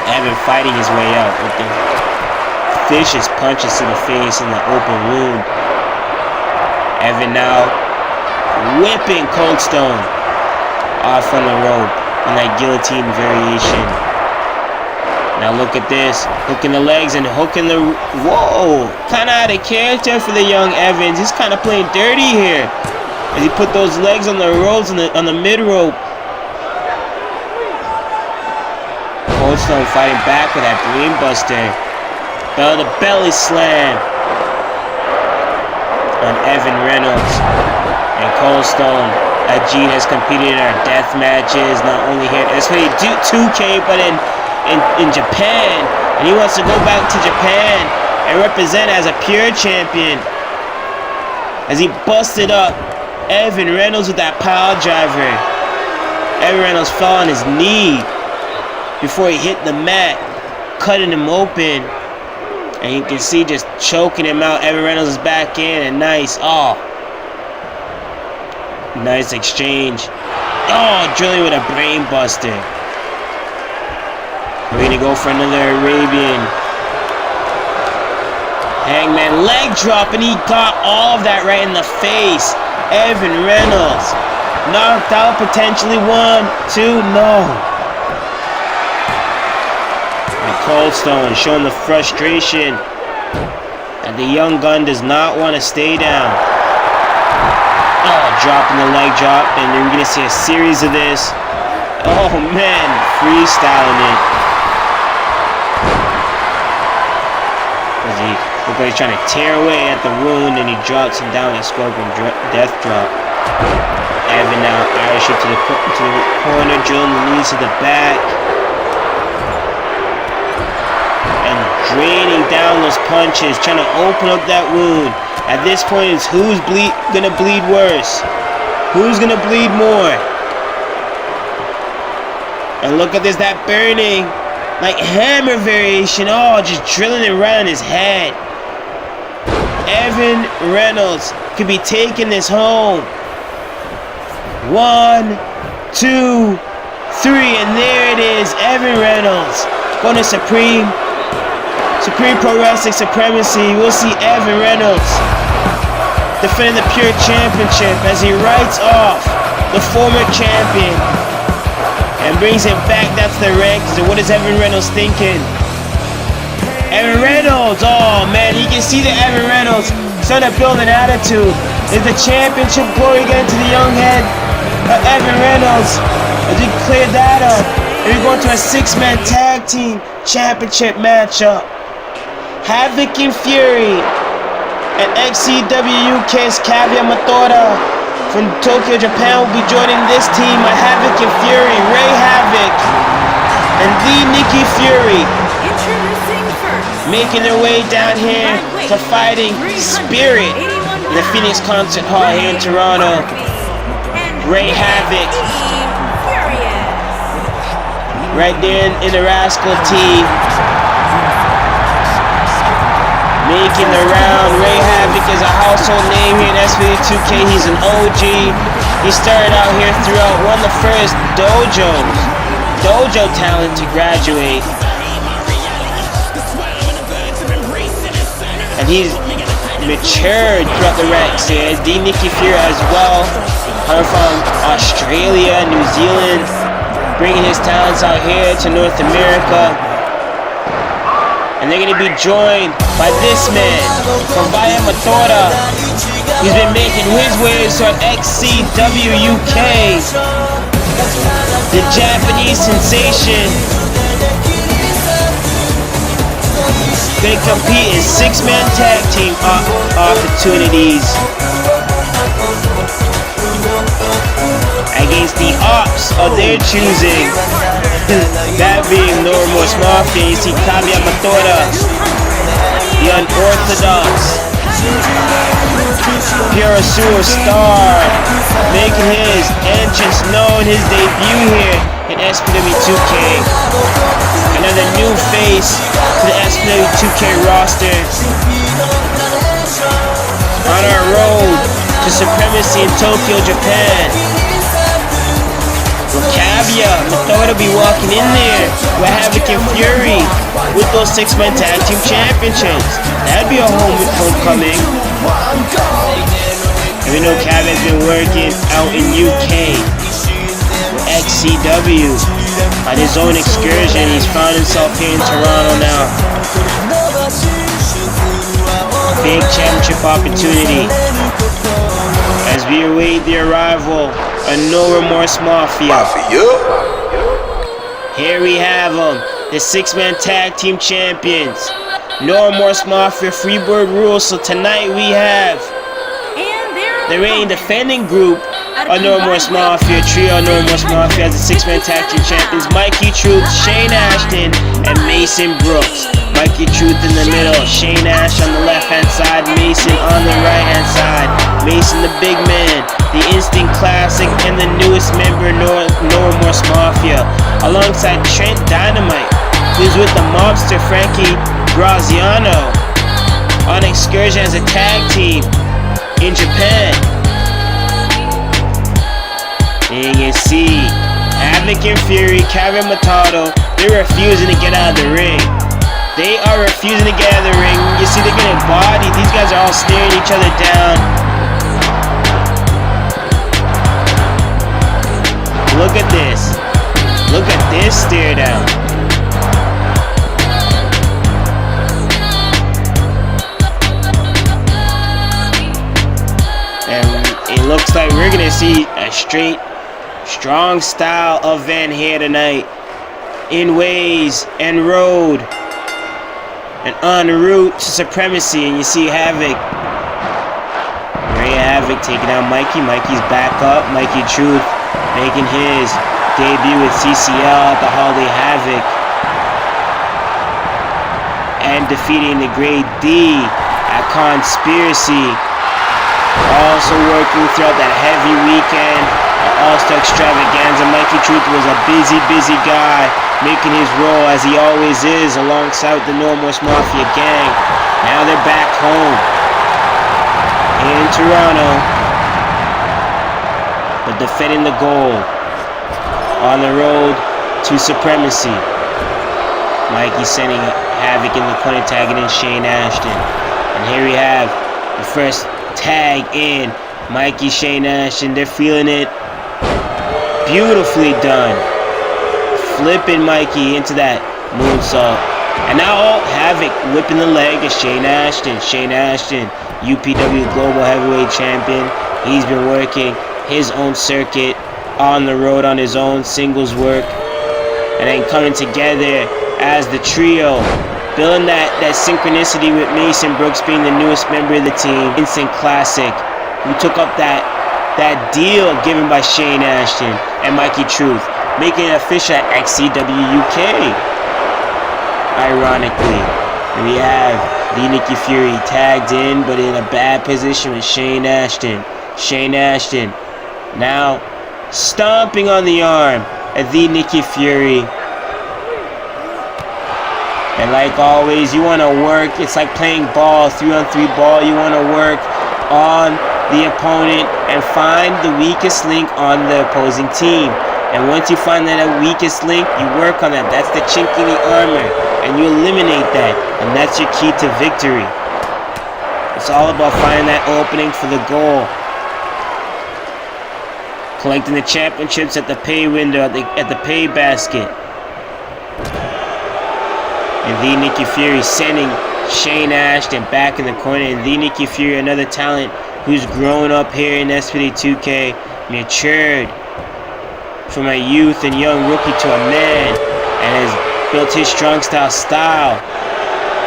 Evan fighting his way out with the vicious punches to the face in the open wound. Evan now whipping ColdStone off on the rope on that guillotine variation. Now look at this, hooking the legs and hooking the, whoa, kind of out of character for the young Evans. He's kind of playing dirty here as he put those legs on the ropes, on the mid rope. ColdStone fighting back with that brain buster. The belly slam on Evan Reynolds. And ColdStone, Ahjit has competed in our death matches, not only here at SPW2K, but in Japan, and he wants to go back to Japan and represent as a pure champion. As he busted up Evan Reynolds with that pile driver. Evan Reynolds fell on his knee before he hit the mat, cutting him open, and you can see just choking him out. Evan Reynolds is back in, and nice, oh, nice exchange. Oh, drilling with a brain buster. We're gonna go for another Arabian. Hangman leg drop, and he got all of that right in the face. Evan Reynolds knocked out, potentially 1, 2, no. And ColdStone showing the frustration that the young gun does not want to stay down. Oh, dropping the leg drop, and you're gonna see a series of this. Oh man, freestyling it. Look like he's trying to tear away at the wound, and he drops him down a scorpion death drop. Evan now Irish to the corner, drilling the knees to the back, and draining down those punches, trying to open up that wound. At this point, it's who's gonna bleed worse, who's gonna bleed more. And look at this, that burning, like hammer variation. Oh, just drilling it right on his head. Evan Reynolds could be taking this home. 1, 2, 3, and there it is. Evan Reynolds going to Supreme Pro Wrestling Supremacy. We'll see Evan Reynolds defending the Pure Championship as he writes off the former champion and brings him back. That's the rank. So what is Evan Reynolds thinking? Evan Reynolds, oh man, you can see that Evan Reynolds starting to build an attitude. Is the championship glory getting to the young head of Evan Reynolds as we clear that up? And we're going to a 6-man tag team championship matchup. HavocNFury and XCWUK's Matoda from Tokyo, Japan will be joining this team with HavocNFury, Ray Havoc, and the Nikki Fury. Making their way down here to Fighting Spirit in the Phoenix Concert Hall here in Toronto. Ray Havoc right there in the Rascal tee, making the round. Ray Havoc is a household name here in SPW2K. He's an OG. He started out here throughout one of the first dojo talent to graduate. And he's matured throughout the ranks here. D. Nikki Fury as well. Coming from Australia, New Zealand, bringing his talents out here to North America. And they're going to be joined by this man from Matoda. Matoda. He's been making his ways to XCWUK. The Japanese sensation. Gonna compete in 6-man tag team opportunities against the ops of their choosing. That being No Remorse Mafia. You see Kaiva Matoda, the unorthodox Pure Superstar, making his entrance known, his debut here in SPW2K. Another new face to the SPW2K roster. On our road to supremacy in Tokyo, Japan. Kaiva Matoda be walking in there with HavocNFury with those 6-man tag team championships. That'd be a homecoming. And we know Kaiva's been working out in UK with XCW on his own excursion. He's found himself here in Toronto now. Big championship opportunity as we await the arrival of No Remorse Mafia. Here we have them, the 6-man tag team champions. No Remorse Mafia, Freebird rules. So tonight we have the reigning defending group of No Remorse Mafia, trio No Remorse Mafia as the 6-man tag team champions. Mikey Truth, Shane Ashton, and Mason Brooks. Mikey Truth in the middle, Shane Ash on the left-hand side, Mason on the right-hand side. Mason the big man, the Instinct Classic, and the newest member, No Remorse Mafia, alongside Trent Dynamite, who's with the mobster Frankie Graziano on excursion as a tag team in Japan. And you can see HavocNFury, Kaiva Matoda, they're refusing to get out of the ring. They are refusing to get out of the ring. You see, they're getting bodied. These guys are all staring each other down. Look at this. Look at this stare down. And it looks like we're going to see a straight, strong style event here tonight. In Ways and Road. And en route to supremacy, and you see Havoc. Ray Havoc taking out Mikey. Mikey's back up. Mikey Truth making his debut with CCL at the Holiday Havoc. And defeating the Grade D at Conspiracy. Also working throughout that heavy weekend at All-Star Extravaganza. Mikey Truth was a busy guy, making his role as he always is alongside the No Remorse Mafia gang. Now they're back home in Toronto, but defending the gold on the road to supremacy. Mikey sending Havoc in the corner, tagging in Shane Ashton. And here we have the first tag in. Mikey, Shane Ashton, they're feeling it. Beautifully done. Flipping Mikey into that moonsault. And now Havoc whipping the leg of Shane Ashton. Shane Ashton, UPW Global Heavyweight Champion. He's been working his own circuit on the road on his own singles work. And then coming together as the trio. Building that synchronicity with Mason Brooks being the newest member of the team. Instant Classic. Who took up that deal given by Shane Ashton and Mikey Truth, making it official at XCWUK. Ironically, we have Nikki Fury tagged in, but in a bad position with Shane Ashton. Shane Ashton now stomping on the arm of Nikki Fury. And like always, you want to work. It's like playing ball, 3-on-3 ball. You want to work on the opponent and find the weakest link on the opposing team. And once you find that weakest link, you work on that. That's the chink in the armor, and you eliminate that, and that's your key to victory. It's all about finding that opening for the goal. Collecting the championships at the pay window, at the pay basket. And Nikki Fury sending Shane Ashton back in the corner, and the Nikki Fury, another talent who's grown up here in SPW2K, matured from a youth and young rookie to a man, and has built his strong style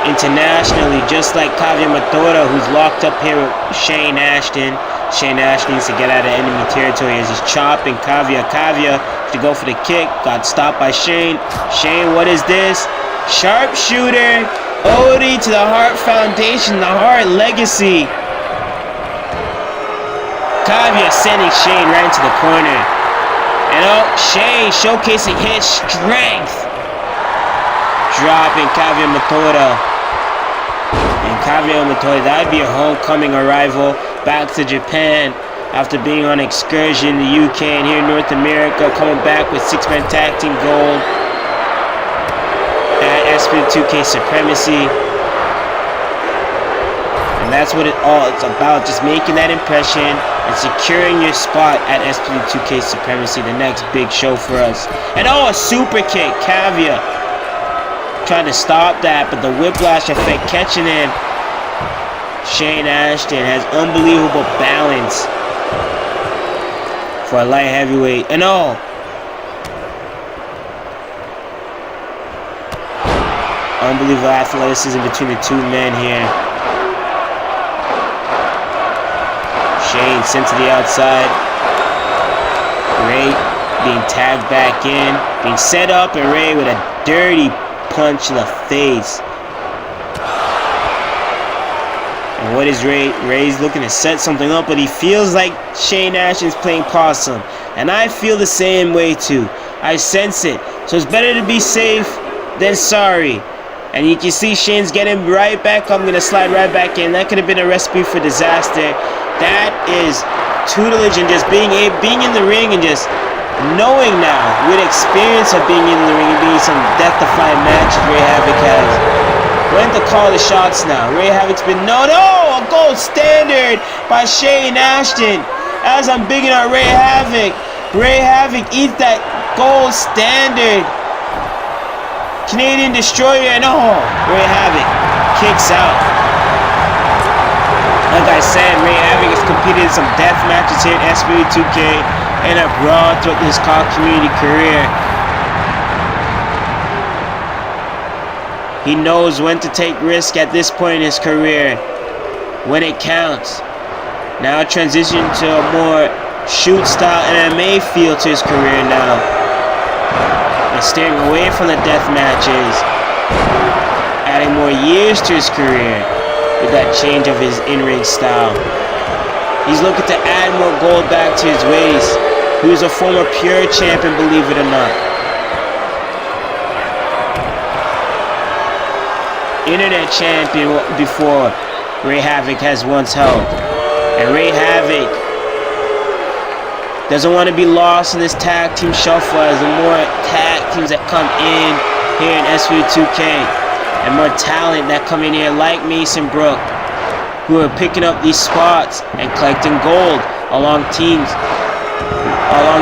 internationally, just like Kaiva Matoda, who's locked up here with Shane Ashton. Shane Ashton needs to get out of enemy territory as he's chopping Kaiva to go for the kick. Got stopped by Shane. Shane, what is this? Sharpshooter. Ode to the Hart Foundation, the Hart legacy. Kaiva sending Shane right into the corner. And Shane showcasing his strength. Dropping Kaiva Matoda. And Kaiva Matoda, that would be a homecoming arrival back to Japan after being on excursion in the UK and here in North America, coming back with 6-man tag team gold at SPW2K Supremacy. And that's what it's about, just making that impression and securing your spot at SPW2K Supremacy, the next big show for us. And a super kick, Kaiva trying to stop that, but the whiplash effect catching him. Shane Ashton has unbelievable balance for a light heavyweight. And unbelievable athleticism between the two men here. Shane sent to the outside. Ray being tagged back in, being set up, and Ray with a dirty punch in the face. And what is Ray? Ray's looking to set something up, but he feels like Shane Ashton's playing possum. And I feel the same way too. I sense it. So it's better to be safe than sorry. And you can see Shane's getting right back. I'm going to slide right back in. That could have been a recipe for disaster. That is tutelage and just being in the ring and just knowing now, with experience of being in the ring and being some death-defying matches Ray Havoc has. When to call the shots now. Ray Havoc's been a gold standard by Shane Ashton. As I'm bigging on Ray Havoc. Ray Havoc eats that gold standard. Canadian Destroyer, and Ray Havoc kicks out. Like I said, Ray Havoc has competed in some death matches here at SPW2K and abroad throughout his community career. He knows when to take risk at this point in his career, when it counts. Now transition to a more shoot style MMA feel to his career now. And steering away from the death matches, adding more years to his career with that change of his in-ring style. He's looking to add more gold back to his waist. He was a former pure champion, believe it or not. Internet champion before Ray Havoc has once held. And Ray Havoc doesn't want to be lost in this tag team shuffle as the more tag teams that come in here in SPW2K and more talent that come in here like Mason Brook, who are picking up these spots and collecting gold along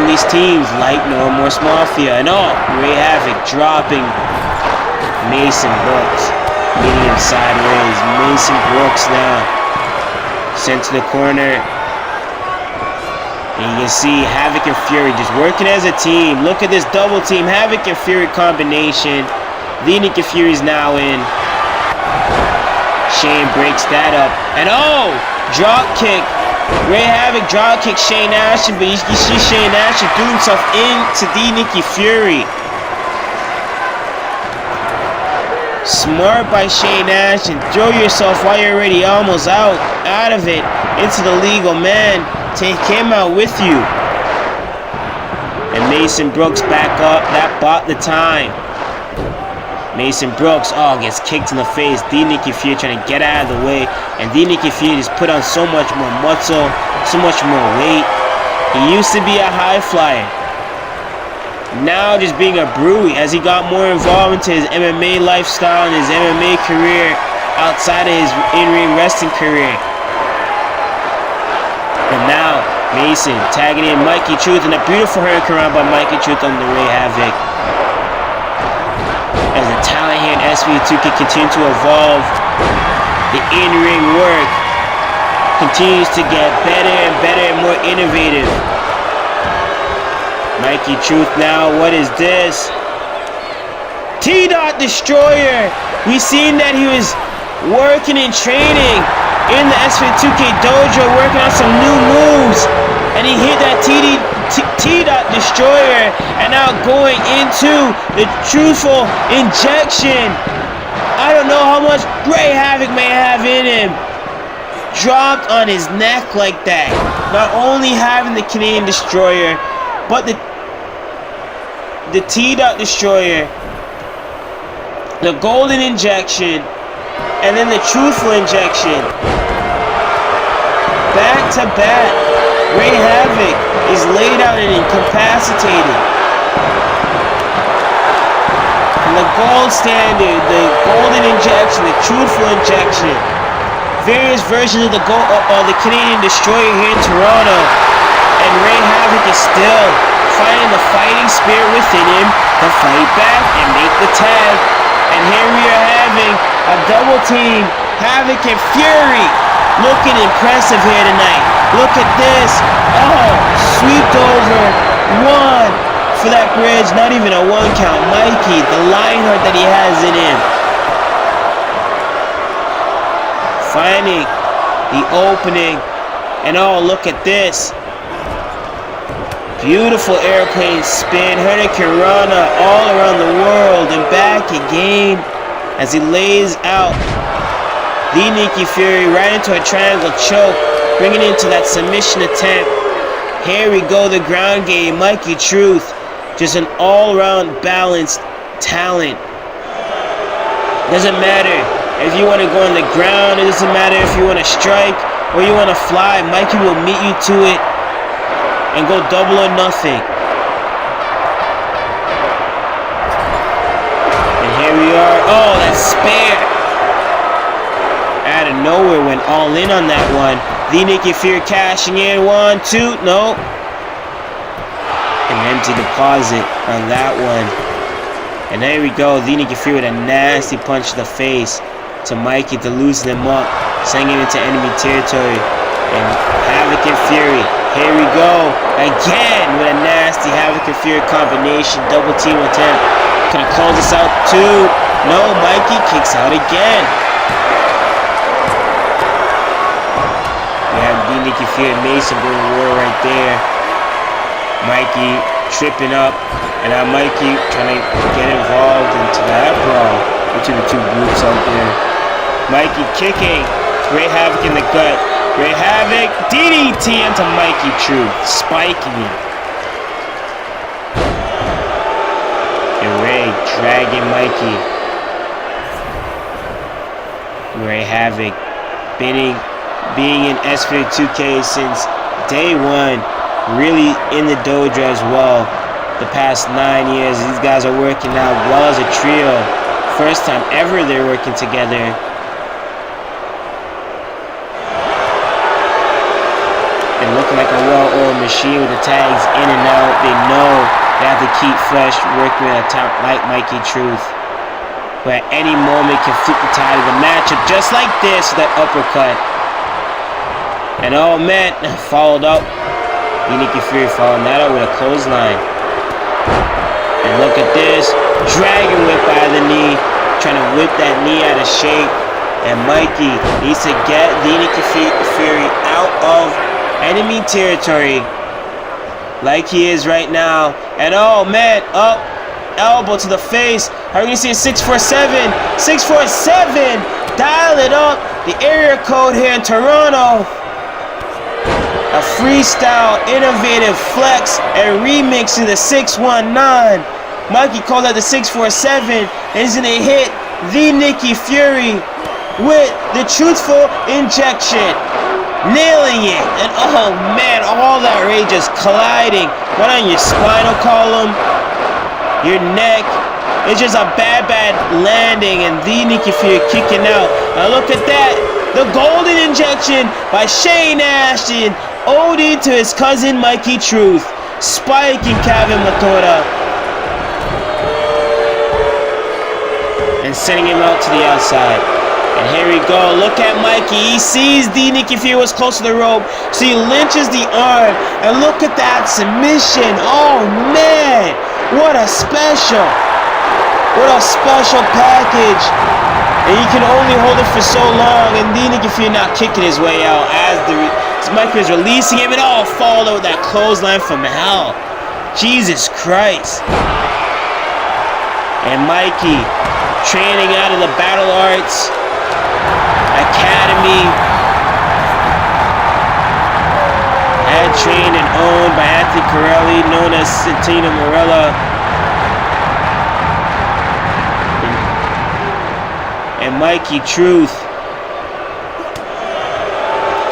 these teams like Remorse Mafia. And Ray Havoc dropping Mason Brooks, meeting him sideways. Mason Brooks now sent to the corner. And you can see Havoc and Fury just working as a team. Look at this double team, Havoc and Fury combination. The Nikki Fury's now in. Shane breaks that up. And drop kick. Ray Havoc drop kick Shane Ashton, but you see Shane Ashton do himself into the Nikki Fury. Smart by Shane Ashton. Throw yourself while you're already almost out of it into the legal man. Take him out with you. And Mason Brooks back up. That bought the time. Mason Brooks gets kicked in the face. The Nikki Fury trying to get out of the way. And the Nikki Fury just put on so much more muscle, so much more weight. He used to be a high flyer. Now just being a brewy as he got more involved into his MMA lifestyle and his MMA career outside of his in-ring wrestling career. And now Mason tagging in Mikey Truth, and a beautiful hurricane run by Mikey Truth on the Ray Havoc. As the talent here in SPW2 can continue to evolve The in-ring work continues to get better and better and more innovative. Mikey Truth now, what is this? T-Dot Destroyer. We seen that he was working and training in the SPW2K dojo, working on some new moves, and he hit that T-Dot Destroyer, and now going into the truthful injection. I don't know how much Great Havoc may have in him. Dropped on his neck like that. Not only having the Canadian Destroyer, but the T-Dot Destroyer, the Golden Injection, and then the Truthful Injection. Back to back. Great Havoc is laid out and incapacitated. And the gold standard, the Golden Injection, the Truthful Injection, various versions of the Canadian Destroyer here in Toronto, and Great Havoc is still finding the fighting spirit within him to fight back and make the tag. And here we are having a double team, Havoc and Fury, looking impressive here tonight. Look at this. Oh, sweeped over. One for that bridge, not even a one count. Mikey, the Lionheart that he has in him. Finding the opening. And oh, look at this. Beautiful airplane spin, Hurricane Rana all around the world and back again as he lays out the Nikki Fury right into a triangle choke, bringing it into that submission attempt. Here we go, the ground game, Mikey Truth, just an all-around balanced talent. Doesn't matter if you want to go on the ground, it doesn't matter if you want to strike or you want to fly, Mikey will meet you to it and go double or nothing. And here we are. Oh, that spare. Out of nowhere, went all in on that one. The Nikki Fury cashing in. 1, 2, no. An empty deposit on that one. And there we go. The Nikki Fury with a nasty punch to the face to Mikey to loosen him up, sending him into enemy territory. And Havoc and Fury. Here we go, again with a nasty Havoc and Fury combination, double team attempt. Gonna close this out too. No, Mikey kicks out again. We have the Nikki Fury and Mason going to war right there. Mikey tripping up, and now Mikey trying to get involved into that brawl between the two groups out there. Mikey kicking, Great Havoc in the gut. Great Havoc, DDT into Mikey Truth, spiking him. And Ray dragging Mikey. Great Havoc, being in SPW2K since day one, really in the dojo as well. The past 9 years, these guys are working out well as a trio. First time ever they're working together. And looking like a well-oiled machine with the tags in and out. They know they have to keep fresh, working with a top like Mikey Truth, who at any moment can flip the tide of the matchup just like this, that uppercut. And oh man, followed up. Nikki Fury following that up with a clothesline. And look at this, dragon whip by the knee, trying to whip that knee out of shape. And Mikey needs to get the Nikki Fury out of enemy territory like he is right now. And oh man, up, elbow to the face. Are we gonna see a 647? 647, dial it up. The area code here in Toronto. A freestyle, innovative flex and remix to the 619. Mikey called that the 647. And he's gonna hit the Nikki Fury with the truthful injection. Nailing it. And oh man, all that rage just colliding right on your spinal column, your neck. It's just a bad landing, and the Nikki Fury kicking out. Now look at that. The golden injection by Shane Ashton. OD to his cousin Mikey Truth. Spiking Kevin Matoda. And sending him out to the outside. And here we go. Look at Mikey. He sees HavocNFury was close to the rope, so he lynches the arm. And look at that submission. Oh, man. What a special. What a special package. And he can only hold it for so long. And HavocNFury not kicking his way out as Mikey is releasing him. And all followed with that clothesline from hell. Jesus Christ. And Mikey training out of the Battle Arts Academy, and trained and owned by Anthony Corelli, known as Santina Morella. And Mikey Truth,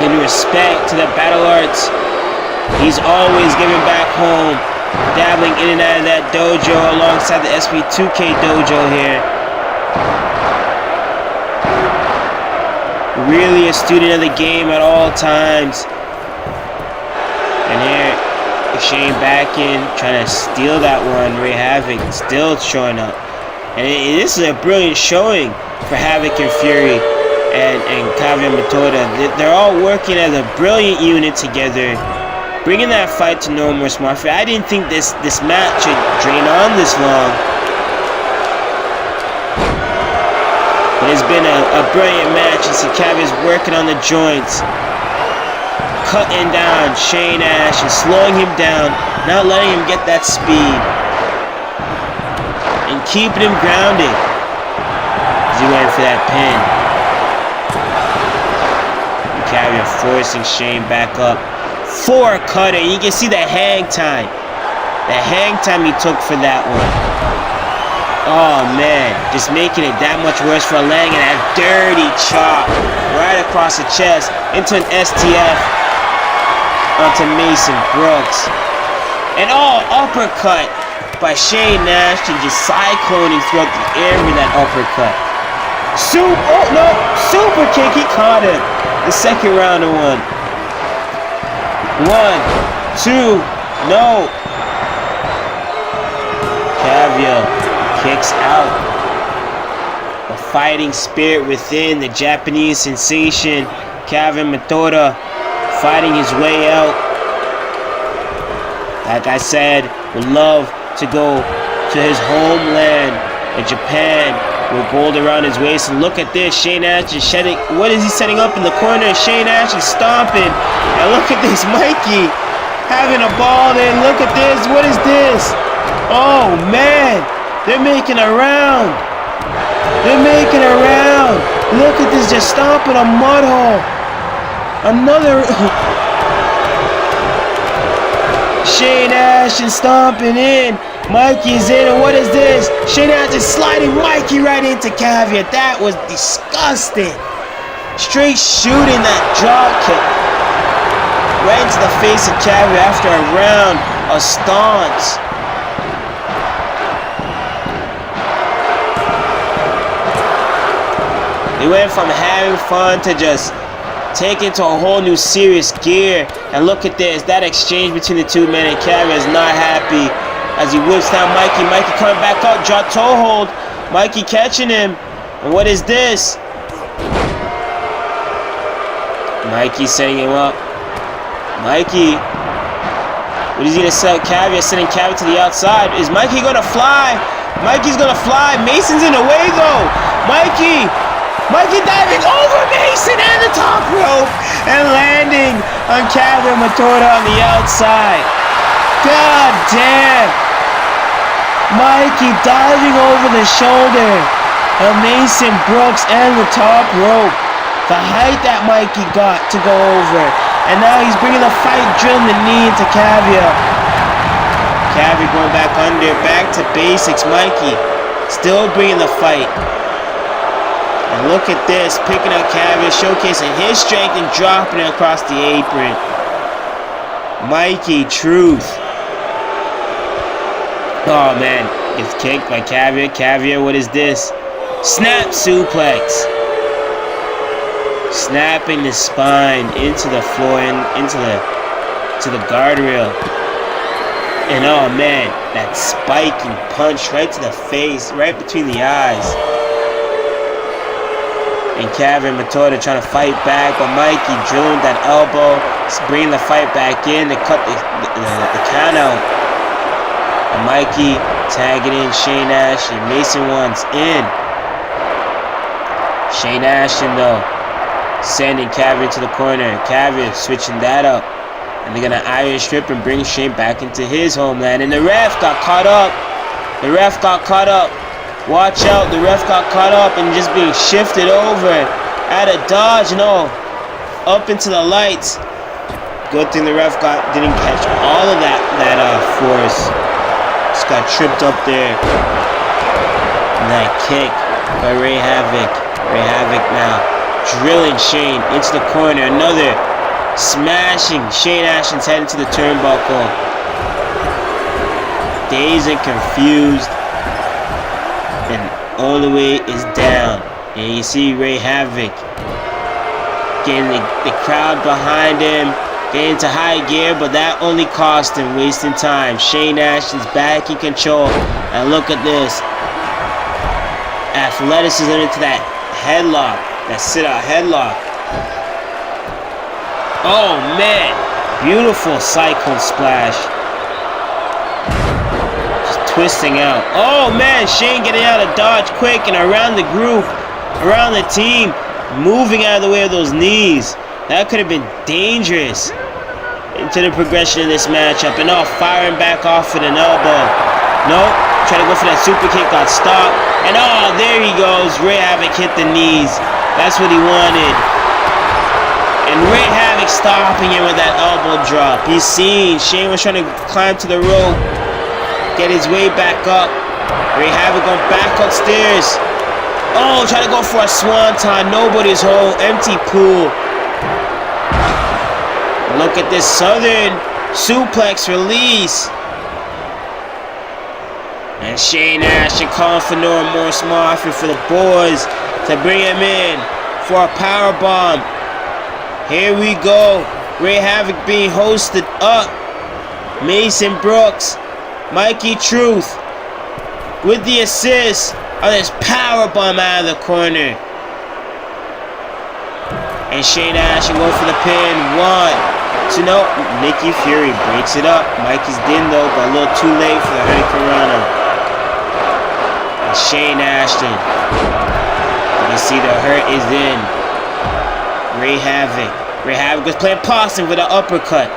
in respect to the Battle Arts, he's always giving back home, dabbling in and out of that dojo alongside the SPW2K dojo here. Really a student of the game at all times. And here, Shane back in, trying to steal that one. Ray Havoc still showing up. And this is a brilliant showing for HavocNFury and Kaiva and Matoda. They're all working as a brilliant unit together, bringing that fight to no more Mafia. I didn't think this match would drain on this long. But it's been a brilliant match. You see Kaiva's working on the joints, cutting down Shane Ash and slowing him down, not letting him get that speed, and keeping him grounded as he went for that pin. And Kaiva forcing Shane back up for a cutter. You can see the hang time. The hang time he took for that one. Oh man, just making it that much worse for Lang, and that dirty chop right across the chest into an STF onto Mason Brooks. And uppercut by Shane Nash, and just cycloning throughout the air with that uppercut. Super kick, he caught him. The second round of one. 1, 2, no. Kaiva kicks out. The fighting spirit within, the Japanese sensation, Kaiva Matoda, fighting his way out. Like I said, would love to go to his homeland in Japan with gold around his waist. And look at this, Shane Ash is shedding. What is he setting up in the corner? Shane Ash is stomping. And look at this, Mikey having a ball there. Look at this. What is this? Oh man, they're making a round. They're making a round. Look at this, just stomping a mud hole. Another Shane Ash is stomping in. Mikey's in, and what is this? Shane Ash is sliding Mikey right into Kaiva. That was disgusting. Straight shooting that drop kick right into the face of Kaiva after a round of stomps. They went from having fun to just taking to a whole new serious gear. And look at this, that exchange between the two men, and Kaiva is not happy as he whips down Mikey. Mikey coming back up, jaw toe hold. Mikey catching him. And what is this? Mikey setting him up. Mikey, what is he gonna set up Kaiva? Sending Kaiva to the outside. Is Mikey gonna fly? Mikey's gonna fly. Mason's in the way though. Mikey diving over Mason and the top rope and landing on Kaiva Matoda on the outside. God damn. Mikey diving over the shoulder of Mason Brooks and the top rope. The height that Mikey got to go over. And now he's bringing the fight, drilling the knee into Kaiva. Kaiva going back under, back to basics. Mikey still bringing the fight. And look at this, picking up Kaiva, showcasing his strength and dropping it across the apron. Mikey Truth. Oh man, gets kicked by Kaiva. Kaiva, what is this? Snap suplex. Snapping the spine into the floor and into the guardrail. And oh man, that spiking punch right to the face, right between the eyes. And Kevin Matoda trying to fight back, but Mikey drilling that elbow, bringing the fight back in to cut the count out. And Mikey tagging in Shane Ashton. Mason wants in. Shane Ashton though, sending Kevin to the corner. Kevin switching that up. And they're gonna iron strip and bring Shane back into his homeland. And the ref got caught up. The ref got caught up. Watch out, the ref got caught up and just being shifted over at a dodge, no, up into the lights. Good thing the ref didn't catch all of that force. Just got tripped up there. And that kick by Ray Havoc. Ray Havoc now drilling Shane into the corner. Another smashing Shane Ashton's head into the turnbuckle. Dazed and confused. And all the way is down. And you see Ray Havoc getting the crowd behind him, getting into high gear, but that only cost him, wasting time. Shane Ashton's back in control. And look at this. Athleticism into that headlock. That sit-out headlock. Oh man. Beautiful cyclone splash. Twisting out. Oh man, Shane getting out of dodge quick and around the group, around the team, moving out of the way of those knees. That could have been dangerous into the progression of this matchup. And firing back off with an elbow. Nope, trying to go for that super kick, got stopped. And there he goes. Ray Havoc hit the knees. That's what he wanted. And Ray Havoc stopping him with that elbow drop. He's seen Shane was trying to climb to the rope, get his way back up. Ray Havoc going back upstairs. Trying to go for a swanton. Nobody's home. Empty pool. Look at this Southern suplex release. And Shane Ashton calling for no remorse Mafia for the boys to bring him in for a power bomb. Here we go. Ray Havoc being hosted up. Mason Brooks, Mikey Truth with the assist of this power bomb out of the corner. And Shane Ashton going for the pin. 1, 2, no. Nicky Fury breaks it up. Mikey's in though, but a little too late for the Hurricane Rana. And Shane Ashton. You can see the hurt is in. Ray Havoc. Ray Havoc was playing possum with an uppercut.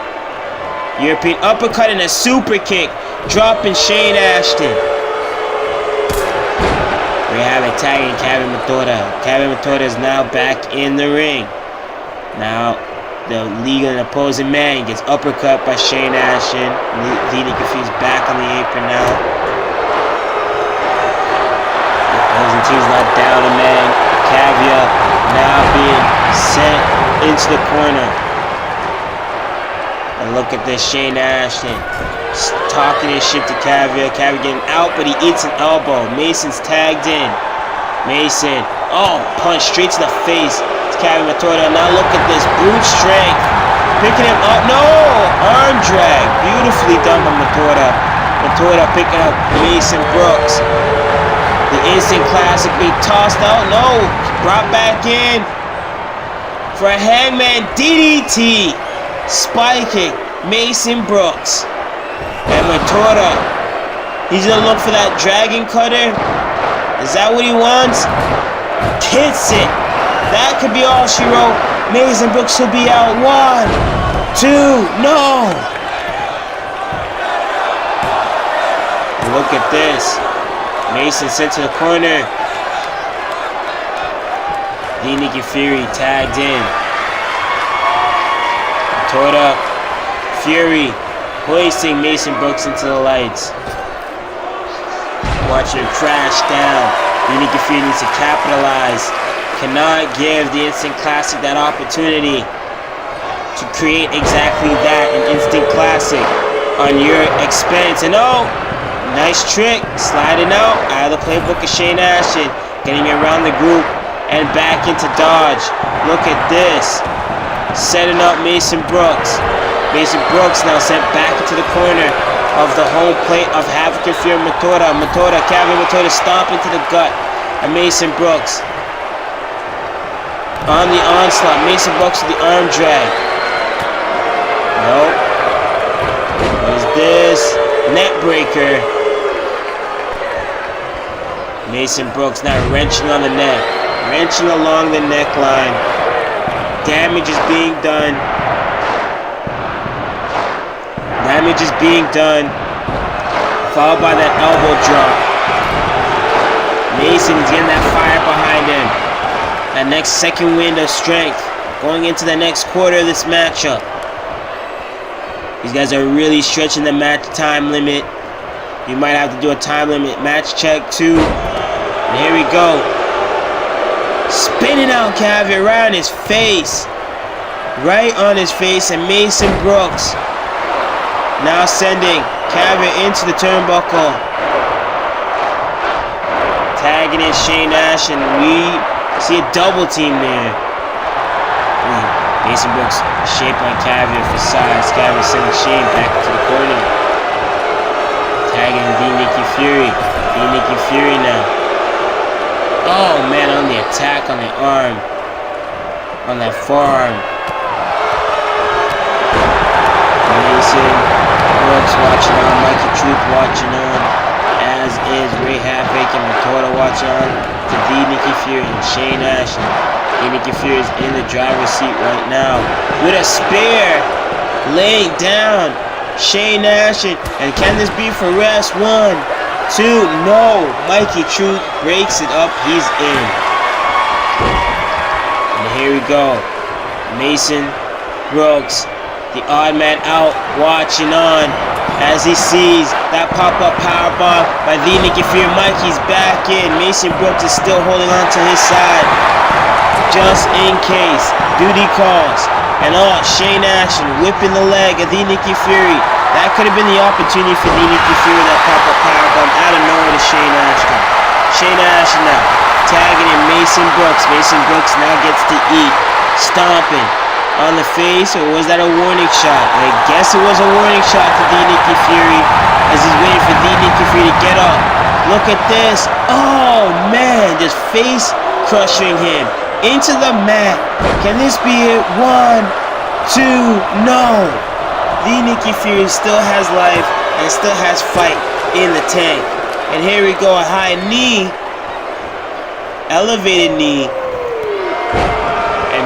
European uppercut and a super kick, dropping Shane Ashton. Ray Havoc tagging Kevin Matoda. Kevin Matoda is now back in the ring. Now the legal and opposing man gets uppercut by Shane Ashton. Leading confused back on the apron now. The opposing team's not down a man. Kavia now being sent into the corner. And look at this, Shane Ashton talking his shit to Kavia. Kavia getting out, but he eats an elbow. Mason's tagged in. Mason, punch straight to the face. It's Kavia Matoda. Now look at this, brute strength. Picking him up, no! Arm drag. Beautifully done by Matoda. Matoda picking up Mason Brooks. The instant classic being tossed out, no! Brought back in for a hangman DDT. Spiking Mason Brooks. And Matoda, he's gonna look for that dragon cutter. Is that what he wants? Hits it. That could be all she wrote. Mason Brooks will be out. 1, 2, no. And look at this. Mason sent to the corner. Nicky Fury tagged in. Matoda, Fury, hoisting Mason Brooks into the lights. Watching him crash down. Nicky Fury needs to capitalize. Cannot give the Instant Classic that opportunity to create exactly that, an Instant Classic on your expense. And nice trick, sliding out of the playbook of Shane Ashton, getting around the group and back into dodge. Look at this. Setting up Mason Brooks. Mason Brooks now sent back into the corner of the home plate of HavocNFury Matoda. Matoda, Kevin Matoda stomping to the gut of Mason Brooks. On the onslaught, Mason Brooks with the arm drag. Nope. What is this? Net breaker. Mason Brooks now wrenching on the neck. Wrenching along the neckline. Damage is being done. Damage is being done. Followed by that elbow drop. Mason is getting that fire behind him. That next second wind of strength. Going into the next quarter of this matchup. These guys are really stretching the match time limit. You might have to do a time limit match check too. And here we go. Spinning out Kaiva right on his face. Right on his face. And Mason Brooks now sending Kaiva into the turnbuckle. Tagging in Shane Nash, and we see a double team there. Mason Brooks shape on Kaiva for size. Kaiva sending Shane back into the corner. Tagging Vickie Fury. Vickie Fury now. Oh man, on the attack on the arm. On that forearm. Mason Brooks watching on. Mikey Truth watching on. As is Ray Havoc and Matoda watching on. To Vickie Fury and Shane Nash. Vickie Fury is in the driver's seat right now. With a spear. Laying down Shane Nash. And can this be for rest? 1, 2, no. Mikey Truth breaks it up. He's in. And here we go. Mason Brooks, the odd man out, watching on as he sees that pop-up powerbomb by Vickie Fury. Mikey's back in. Mason Brooks is still holding on to his side. Just in case. Duty calls. And Shane Nash whipping the leg of Vickie Fury. That could have been the opportunity for Vickie Fury, that pop-up powerbomb out of nowhere to Shane Nash. Shane Nash now tagging in Mason Brooks. Mason Brooks now gets to eat. Stomping on the face, or was that a warning shot? I guess it was a warning shot to Vickie Fury as he's waiting for Vickie Fury to get up. Look at this. Oh man, just face crushing him into the mat. Can this be it? 1, 2, no. Vickie Fury still has life and still has fight in the tank. And here we go, a high knee, elevated knee.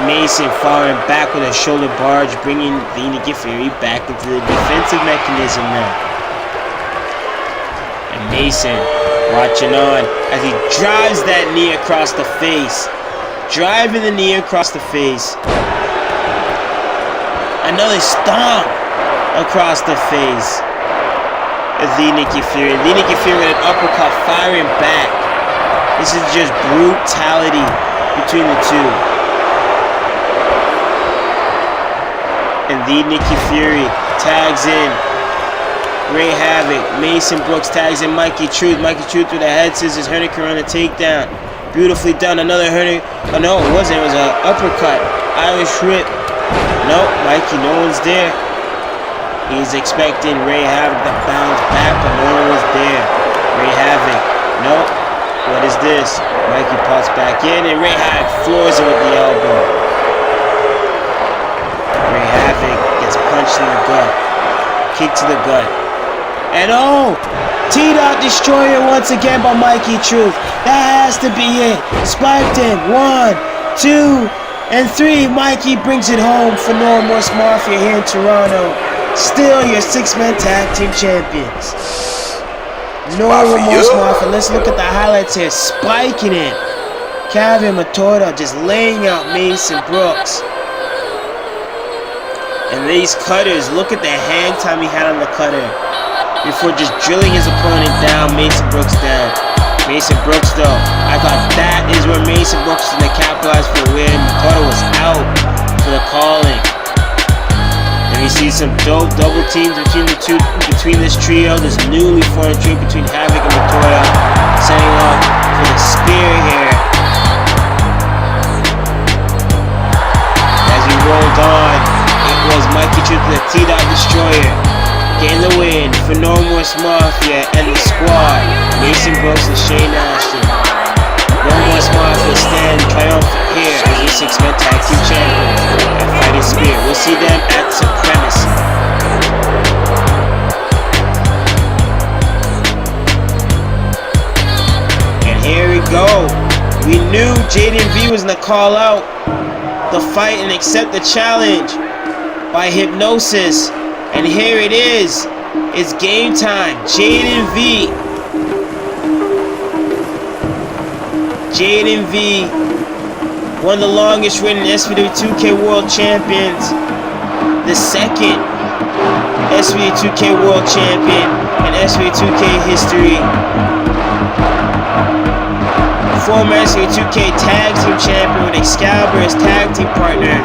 Mason following back with a shoulder barge, bringing Vickie Fury back into the defensive mechanism now. And Mason watching on as he drives that knee across the face. Driving the knee across the face. Another stomp across the face of Vickie Fury. Vickie Fury with an uppercut firing back. This is just brutality between the two. And Vickie Fury tags in Ray Havoc. Mason Brooks tags in Mikey Truth. Mikey Truth with a head scissors. Hurricane on a takedown. Beautifully done. Another Hurricane. Oh no, it wasn't. It was an uppercut. Irish whip. Nope, Mikey, no one's there. He's expecting Ray Havoc to bounce back, but no one was there. Ray Havoc. Nope. What is this? Mikey pops back in, and Ray Havoc floors him with the elbow. Ray Havoc gets punched in the gut. Kick to the gut. And T-Dot Destroyer once again by Mikey Truth. That has to be it. Spiked in. 1, 2, and 3. Mikey brings it home for No Remorse Mafia here in Toronto. Still your 6-man tag team champions. No Remorse Mafia. Let's look at the highlights here. Spiking it. Kaiva and Matoda just laying out Mason Brooks. And these cutters, look at the hang time he had on the cutter before just drilling his opponent down. Mason Brooks down. Mason Brooks though, I thought that is where Mason Brooks was going to capitalize for a win. Matoda was out for the calling. And we see some dope double teams between this trio, this newly formed trio between Havoc and Matoda, setting up for the spear here. As we rolled on, it was Mikey Truth with the T-Dot Destroyer getting the win for No Remorse Mafia and the squad. Mason Brooks and Shane Nash. Remorse Marc will stand triumphant here as a six-man tag team champion at Fighting Spirit. We'll see them at Supremacy. And here we go. We knew Jayden V was gonna call out the fight and accept the challenge by Hipnosys. And here it is. It's game time. Jayden V. Jayden V, one of the longest reigning SPW2K World Champions, the second SPW2K World Champion in SPW2K history, former SPW2K Tag Team Champion with Excalibur as tag team partner,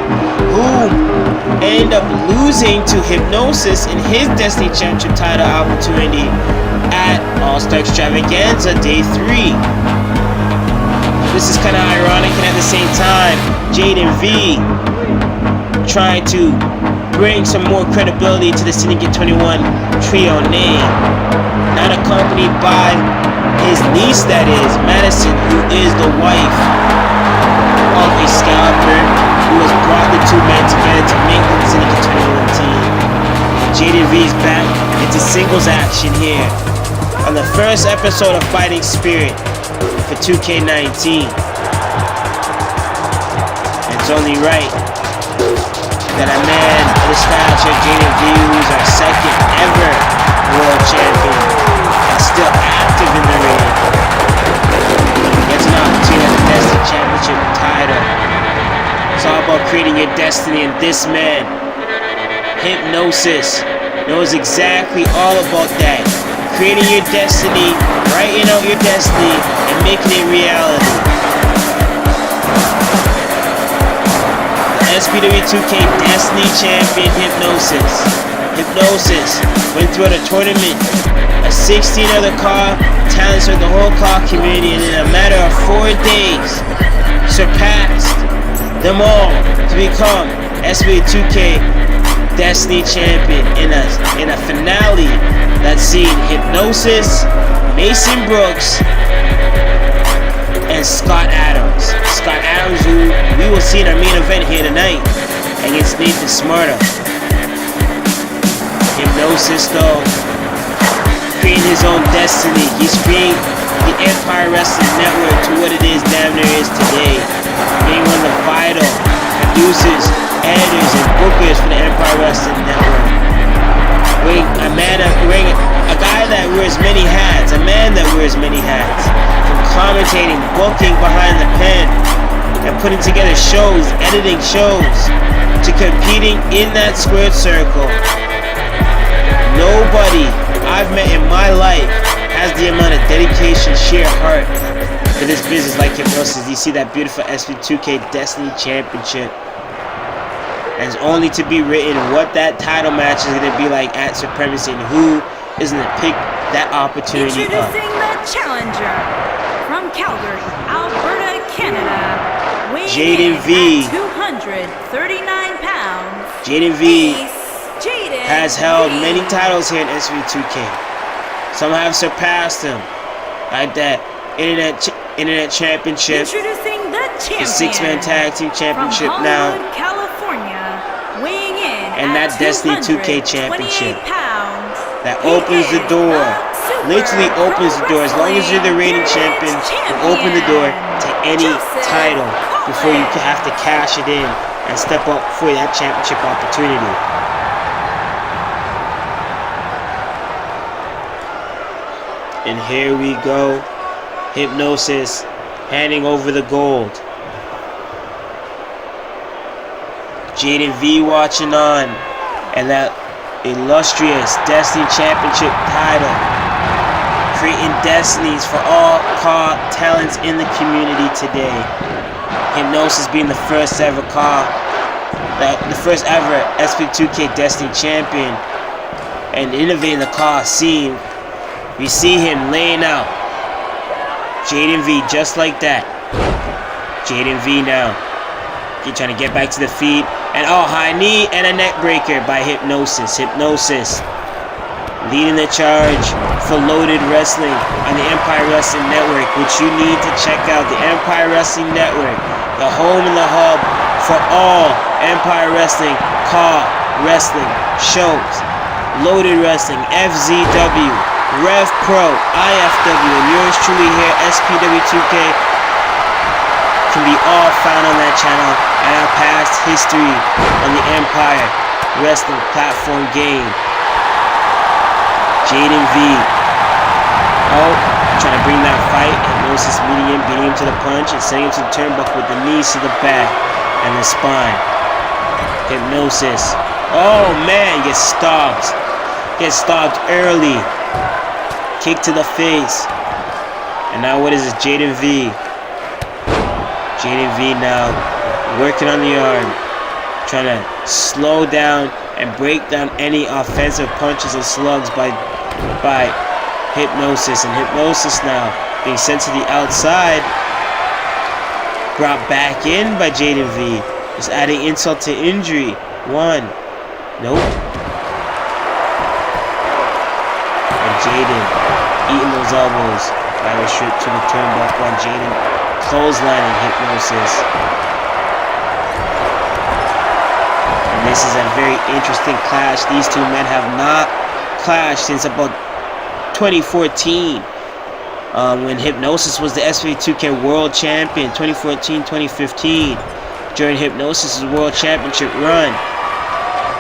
who ended up losing to Hipnosys in his Destiny Championship title opportunity at All-Star Extravaganza Day 3. This is kind of ironic, and at the same time, Jayden V trying to bring some more credibility to the Syndicate 21 trio name. Not accompanied by his niece, that is, Madison, who is the wife of Excalibur, who has brought the two men together to make the Syndicate 21 team. Jayden V is back into singles action here on the first episode of Fighting Spirit for 2K19. It's only right that a man of the stature of Jayden V, who's our second ever world champion and still active in the ring, gets an opportunity at the Destiny Championship title. It's all about creating your destiny, and this man, Hipnosys, knows exactly all about that. Creating your destiny, writing out your destiny, and making it reality. The SPW2K Destiny Champion Hipnosys. Hipnosys went through the tournament, a 16 other car, talents with the whole car community, and in a matter of 4 days, surpassed them all to become SPW2K Destiny Champion in a finale that's seen Hipnosys, Mason Brooks, and Scott Adams. Scott Adams, who we will see in our main event here tonight against Nathan Smärta. Hipnosys, though, creating his own destiny. He's creating the Empire Wrestling Network to what it is damn near is today. Being one of the vital producers, editors, and bookers for the Empire Wrestling Network. A guy that wears many hats, a man that wears many hats. From commentating, booking behind the pen, and putting together shows, editing shows, to competing in that squared circle. Nobody I've met in my life has the amount of dedication, sheer heart for this business like Hipnosys. You see that beautiful SPW2K Destiny Championship. And it's only to be written what that title match is going to be like at Supremacy and who is going to pick that opportunity up. Introducing the challenger from Calgary, Alberta, Canada, weighing Jayden V. at 239 pounds. Jayden V Jayden has held V. many titles here in SPW2K. Some have surpassed him, like that Internet Championship, Introducing the champion, the six-man tag team championship from now, Hollywood, California, weighing in and at that Destiny 2K championship pounds. that opens the door, literally opens the door. As long as you're the reigning champion, will open the door to any title before you have to cash it in and step up for that championship opportunity. And here we go. Hipnosys handing over the gold. Jayden V watching on, and that illustrious Destiny Championship title, creating destinies for all car talents in the community today. Hipnosys being the first ever SPW2K Destiny Champion, and innovating the car scene. We see him laying out Jayden V just like that. Jayden V now. He's trying to get back to the feet. And high knee and a neck breaker by Hipnosys. Hipnosys leading the charge for Loaded Wrestling on the Empire Wrestling Network, which you need to check out. The Empire Wrestling Network, the home and the hub for all Empire Wrestling car wrestling shows. Loaded Wrestling, FZW, Rev Pro, IFW, and yours truly here, SPW2K, can be all found on that channel, and our past history on the Empire Wrestling platform game. Jayden V. Oh, trying to bring that fight. Hipnosys meeting him, beating him to the punch, and sending him to the turnbuckle with the knees to the back and the spine. Hipnosys. Oh man, gets stopped. Gets stopped early. Kick to the face. And now what is this? Jayden V. Jayden V now working on the arm, trying to slow down and break down any offensive punches and slugs by Hipnosys. And Hipnosys now being sent to the outside, brought back in by Jayden V. Just adding insult to injury. One. Nope. And Jayden eating those elbows. Fire straight to the turnbuckle on Jayden, clotheslining Hipnosys. And this is a very interesting clash. These two men have not clashed since about 2014. When Hipnosys was the SPW2K World Champion, 2014-2015, during Hipnosys' World Championship run.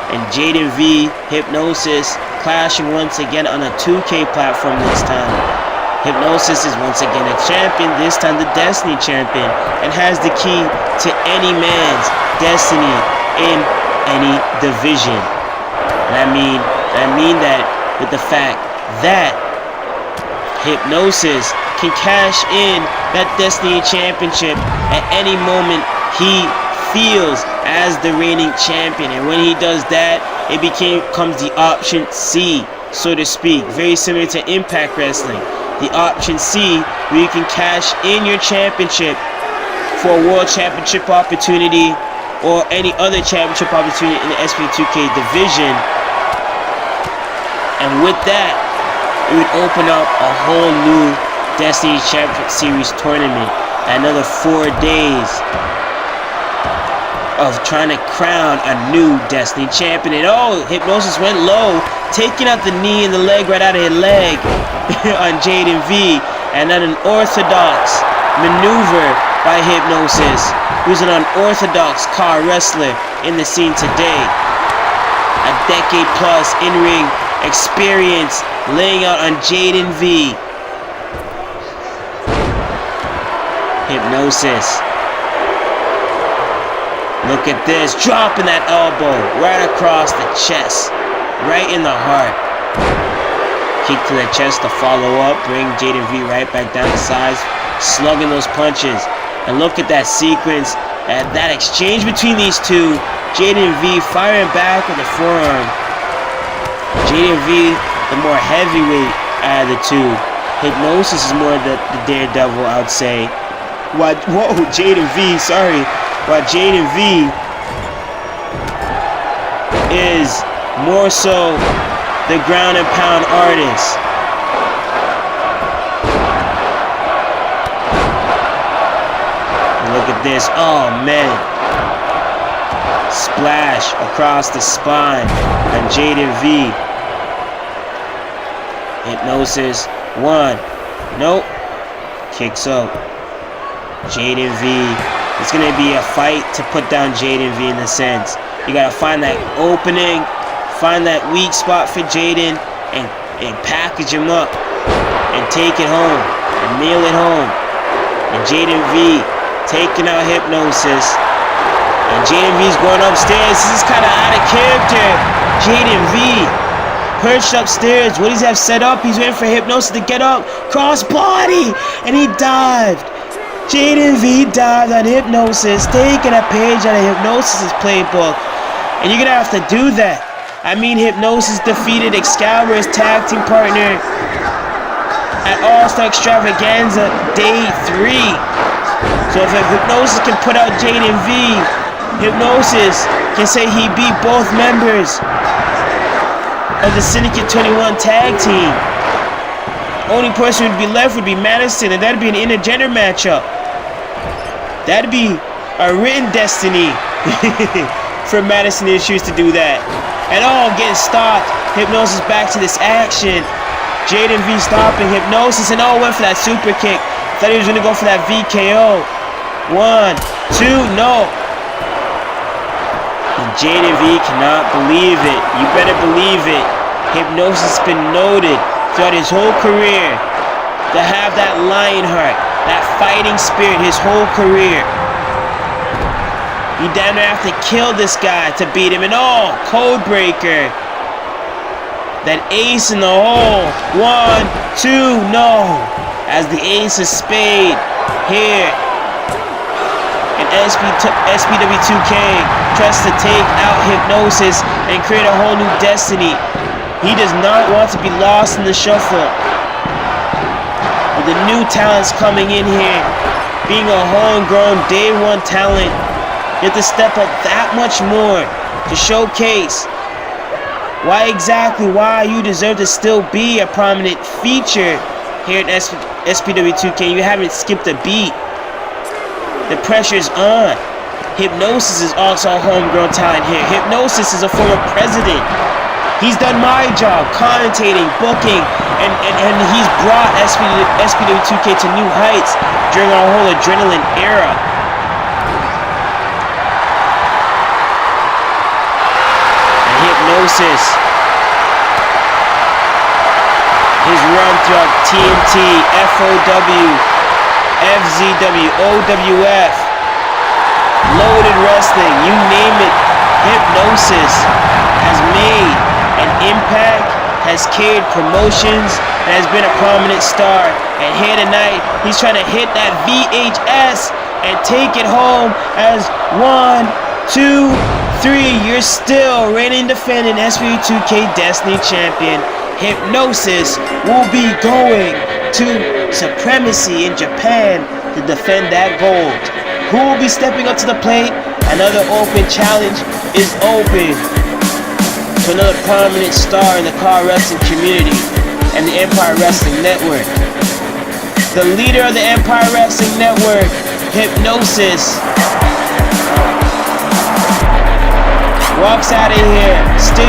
And Jayden V, Hipnosys, clashing once again on a 2K platform this time. Hipnosys is once again a champion, this time the Destiny Champion, and has the key to any man's destiny in any division. And I mean that with the fact that Hipnosys can cash in that Destiny Championship at any moment he feels as the reigning champion. And when he does that, it becomes the option C, so to speak, very similar to Impact Wrestling. The option C, where you can cash in your championship for a world championship opportunity or any other championship opportunity in the SPW2K division. And with that, it would open up a whole new Destiny Championship Series tournament. Another 4 days of trying to crown a new Destiny Champion. And oh, Hipnosys went low, taking out the knee and the leg right out of his leg on Jayden V. And then an unorthodox maneuver by Hipnosys, who's an unorthodox car wrestler in the scene today. A decade plus in-ring experience laying out on Jayden V. Hipnosys. Look at this, dropping that elbow right across the chest, right in the heart. Kick to the chest to follow up, bring Jayden V right back down the sides, slugging those punches. And look at that sequence, that exchange between these two. Jayden V firing back with the forearm. Jayden V, the more heavyweight out of the two. Hipnosys is more the daredevil, I would say. Whoa, Jayden V, sorry. While Jayden V is more so the ground and pound artist. Look at this. Oh man. Splash across the spine on Jayden V. Hipnosys. One. Nope. Kicks up. Jayden V. It's going to be a fight to put down Jayden V in a sense. You got to find that opening, find that weak spot for Jayden, and package him up and take it home and nail it home. And Jayden V taking out Hipnosys. And Jayden V's going upstairs. This is kind of out of character. Jayden V perched upstairs. What does he have set up? He's waiting for Hipnosys to get up. Cross body. And he dived. Jayden V dived on Hipnosys, taking a page out of Hipnosys' playbook. And you're going to have to do that. I mean, Hipnosys defeated Excalibur's tag team partner at All-Star Extravaganza Day 3. So if Hipnosys can put out Jayden V, Hipnosys can say he beat both members of the Syndicate 21 tag team. Only person who'd be left would be Madison, and that'd be an intergender matchup. That'd be a written destiny for Madison to choose to do that. And oh, getting stopped. Hipnosys back to this action. Jayden V stopping Hipnosys, and oh, went for that super kick. Thought he was gonna go for that VKO. 1, 2, no. And Jayden V cannot believe it. You better believe it. Hipnosys has been noted throughout his whole career to have that lion heart, that fighting spirit his whole career. You damn near have to kill this guy to beat him. And oh, code breaker. That ace in the hole. 1, 2, no. As the ace of spade here. And SPW2K tries to take out Hipnosys and create a whole new destiny. He does not want to be lost in the shuffle. With the new talents coming in here, being a homegrown day one talent, you have to step up that much more to showcase why you deserve to still be a prominent feature here at SPW2K. You haven't skipped a beat. The pressure's on. Hipnosys is also a homegrown talent here. Hipnosys is a former president. He's done my job, commentating, booking, and he's brought SPW2K to new heights during our whole adrenaline era. And Hipnosys, his run throughout TNT, FOW, FZW, OWF, Loaded Wrestling, you name it, Hipnosys has made an impact, has carried promotions, and has been a prominent star. And here tonight, he's trying to hit that VHS and take it home as 1, 2, 3. You're still reigning defending SPW2K Destiny Champion. Hipnosys will be going to Supremacy in Japan to defend that gold. Who will be stepping up to the plate? Another open challenge is open to another prominent star in the car wrestling community and the Empire Wrestling Network. The leader of the Empire Wrestling Network, Hipnosys, walks out of here, still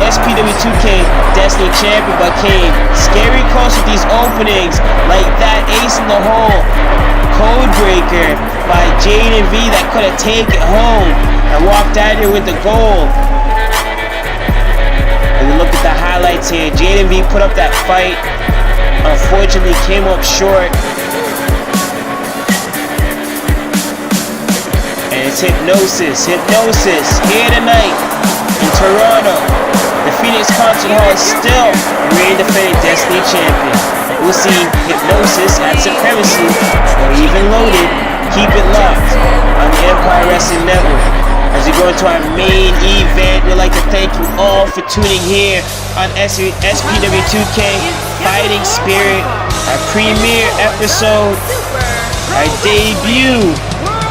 SPW2K Destiny Champion, but came scary close with these openings, like that ace in the hole, code breaker by Jayden V that could have taken it home and walked out here with the gold. And we look at the highlights here. Jayden V put up that fight, unfortunately came up short. And it's Hipnosys here tonight in Toronto. The Phoenix Concert Hall is still reigning defending Destiny Champion. We'll see Hipnosys at Supremacy or even Loaded. Keep it locked on the Empire Wrestling Network. As we go into our main event, we'd like to thank you all for tuning here on SPW2K Fighting Spirit, our premiere episode, our debut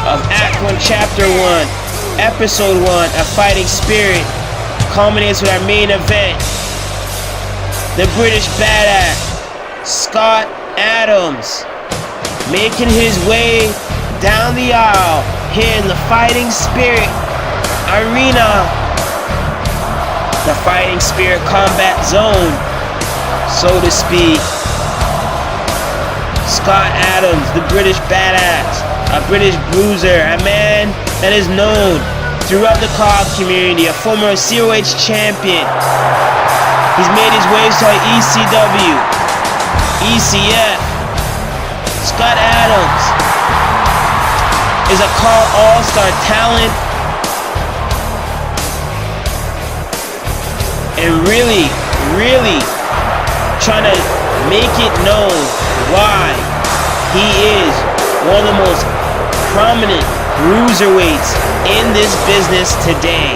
of Act 1, Chapter 1, Episode 1 of Fighting Spirit, culminates with our main event. The British Badass, Scott Adams, making his way down the aisle here in the Fighting Spirit Arena, the Fighting Spirit Combat Zone, so to speak. Scott Adams, the British Badass, a British bruiser, a man that is known throughout the COD community, a former COH champion. He's made his way to ECW, ECF. Scott Adams is a COD all-star talent and really trying to make it known why he is one of the most prominent cruiserweights in this business today.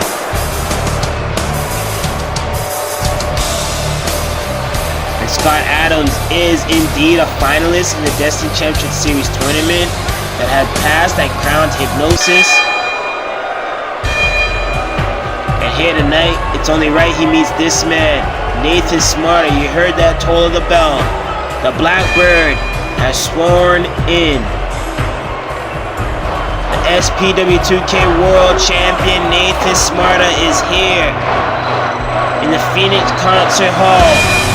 And Scott Adams is indeed a finalist in the Destiny Championship Series tournament that had passed that crowned Hipnosys. And here tonight, it's only right he meets this man, Nathan Smärta. You heard that toll of the bell. The Blackbird has sworn in. The SPW2K World Champion Nathan Smärta is here in the Phoenix Concert Hall.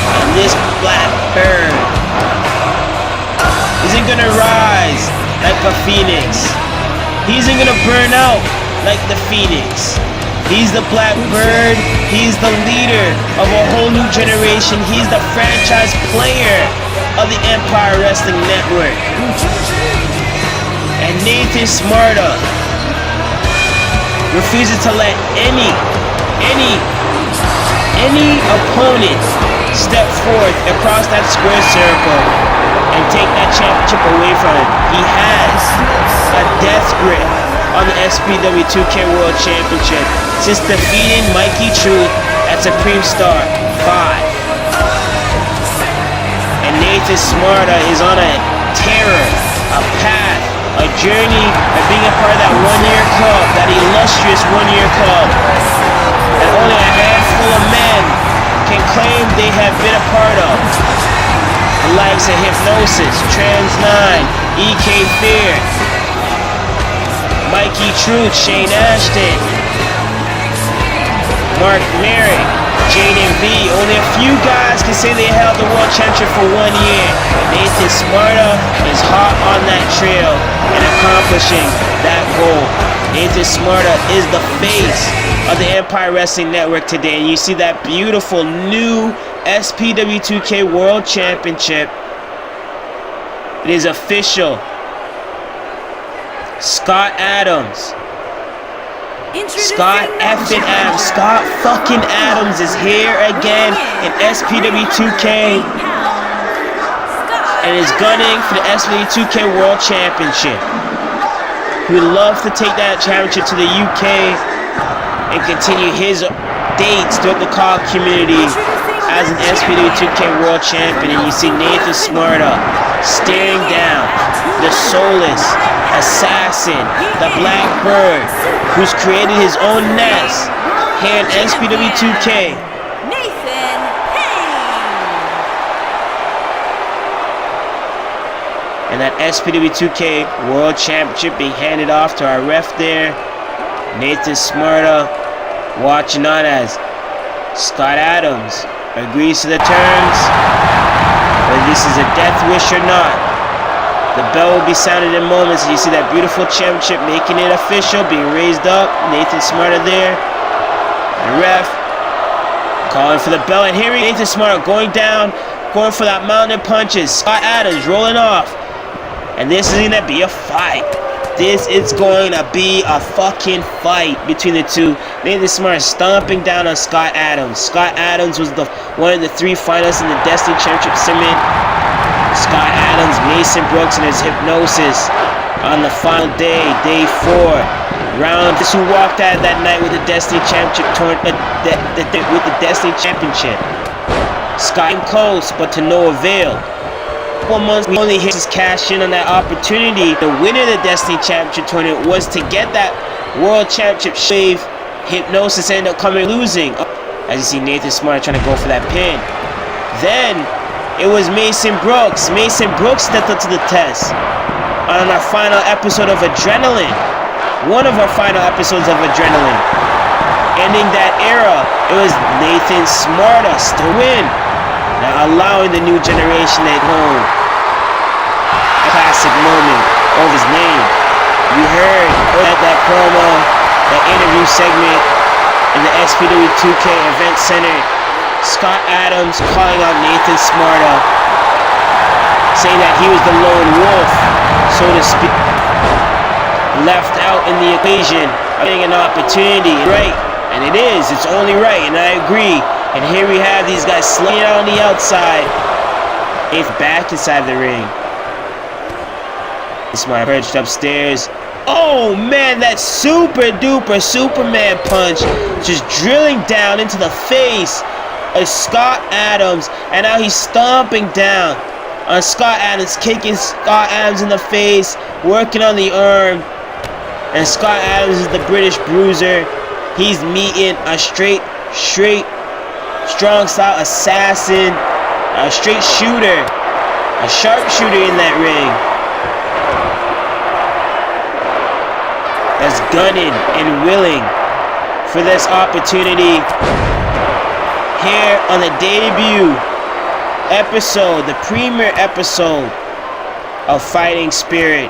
And this Blackbird isn't gonna rise like a phoenix. He isn't gonna burn out like the phoenix. He's the Blackbird. He's the leader of a whole new generation. He's the franchise player of the Empire Wrestling Network. And Nathan Smärta refuses to let any opponent step forth across that square circle and take that championship away from him. He has a death grip on the SPW2K World Championship since defeating Mikey Truth at Supreme Star 5. And Nathan Smärta is on a terror, a path, a journey of being a part of that one-year club, that illustrious one-year club that only a handful of men can claim they have been a part of. The likes of Hipnosys, Trans 9, EK Fear, Mikey Truth, Shane Ashton, Marc, Merric, Jayden V. Only a few guys can say they held the World Championship for 1 year. Nathan Smärta is hot on that trail and accomplishing that goal. Nathan Smärta is the face of the Empire Wrestling Network today. And you see that beautiful new SPW2K World Championship. It is official. Scott Adams. Scott effing Adams. Scott fucking Adams is here again in SPW2K and is gunning for the SPW2K World Championship. He would love to take that championship to the UK and continue his dates throughout the COG community as an SPW2K World Champion. And you see Nathan Smärta staring down the soulless assassin, the Blackbird, who's created his own nest here in SPW2K. Nathan Payne. And that SPW2K World Championship being handed off to our ref there, Nathan Smärta, watching on as Scott Adams agrees to the terms, whether this is a death wish or not. The bell will be sounded in moments. You see that beautiful championship making it official, being raised up. Nathan Smärta there. The ref calling for the bell. And here Nathan Smärta going down, going for that mountain of punches. Scott Adams rolling off. And this is going to be a fight. This is going to be a fucking fight between the two. Nathan Smärta stomping down on Scott Adams. Scott Adams was one of the 3 finalists in the Destiny Championship Summit. Scott Adams, Mason Brooks, and his Hipnosys on the final day, day 4. Round this who walked out that night with the Destiny Championship with the Destiny Championship. Scott came close, but to no avail. 1 month, we only hit his cash in on that opportunity. The winner of the Destiny Championship tournament was to get that World Championship shave. Hipnosys ended up coming losing. As you see Nathan Smärta trying to go for that pin. Then it was Mason Brooks. Mason Brooks stepped up to the test on our final episode of Adrenaline. One of our final episodes of Adrenaline. Ending that era, it was Nathan Smärta to win. Now allowing the new generation at home a classic moment of his name. You heard that promo, that interview segment in the SPW2K Event Center. Scott Adams calling out Nathan Smärta, saying that he was the lone wolf, so to speak, left out in the equation of getting an opportunity. Right, and it is, it's only right, and I agree. And here we have these guys slaying out on the outside. It's back inside the ring. Smärta perched upstairs. Oh man, that super duper Superman punch just drilling down into the face of Scott Adams, and now he's stomping down on Scott Adams, kicking Scott Adams in the face, working on the arm. And Scott Adams is the British Bruiser. He's meeting a strong style assassin, a straight shooter, a sharpshooter in that ring. That's gunning and willing for this opportunity here on the debut episode, the premiere episode of Fighting Spirit.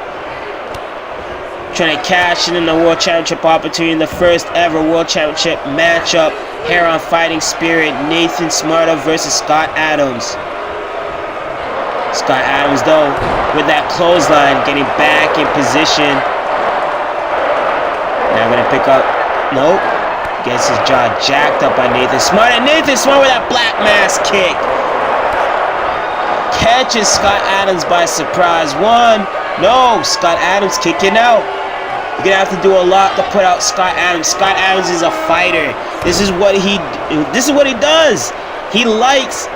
Trying to cash in the World Championship opportunity, the first ever World Championship matchup here on Fighting Spirit. Nathan Smärta versus Scott Adams. Scott Adams, though, with that clothesline, getting back in position. Now gonna pick up. Nope. Gets his jaw jacked up by Nathan Smärta. Nathan Smärta with that black mass kick. Catches Scott Adams by surprise. One. No, Scott Adams kicking out. You're gonna have to do a lot to put out Scott Adams. Scott Adams is a fighter. This is what he does. He likes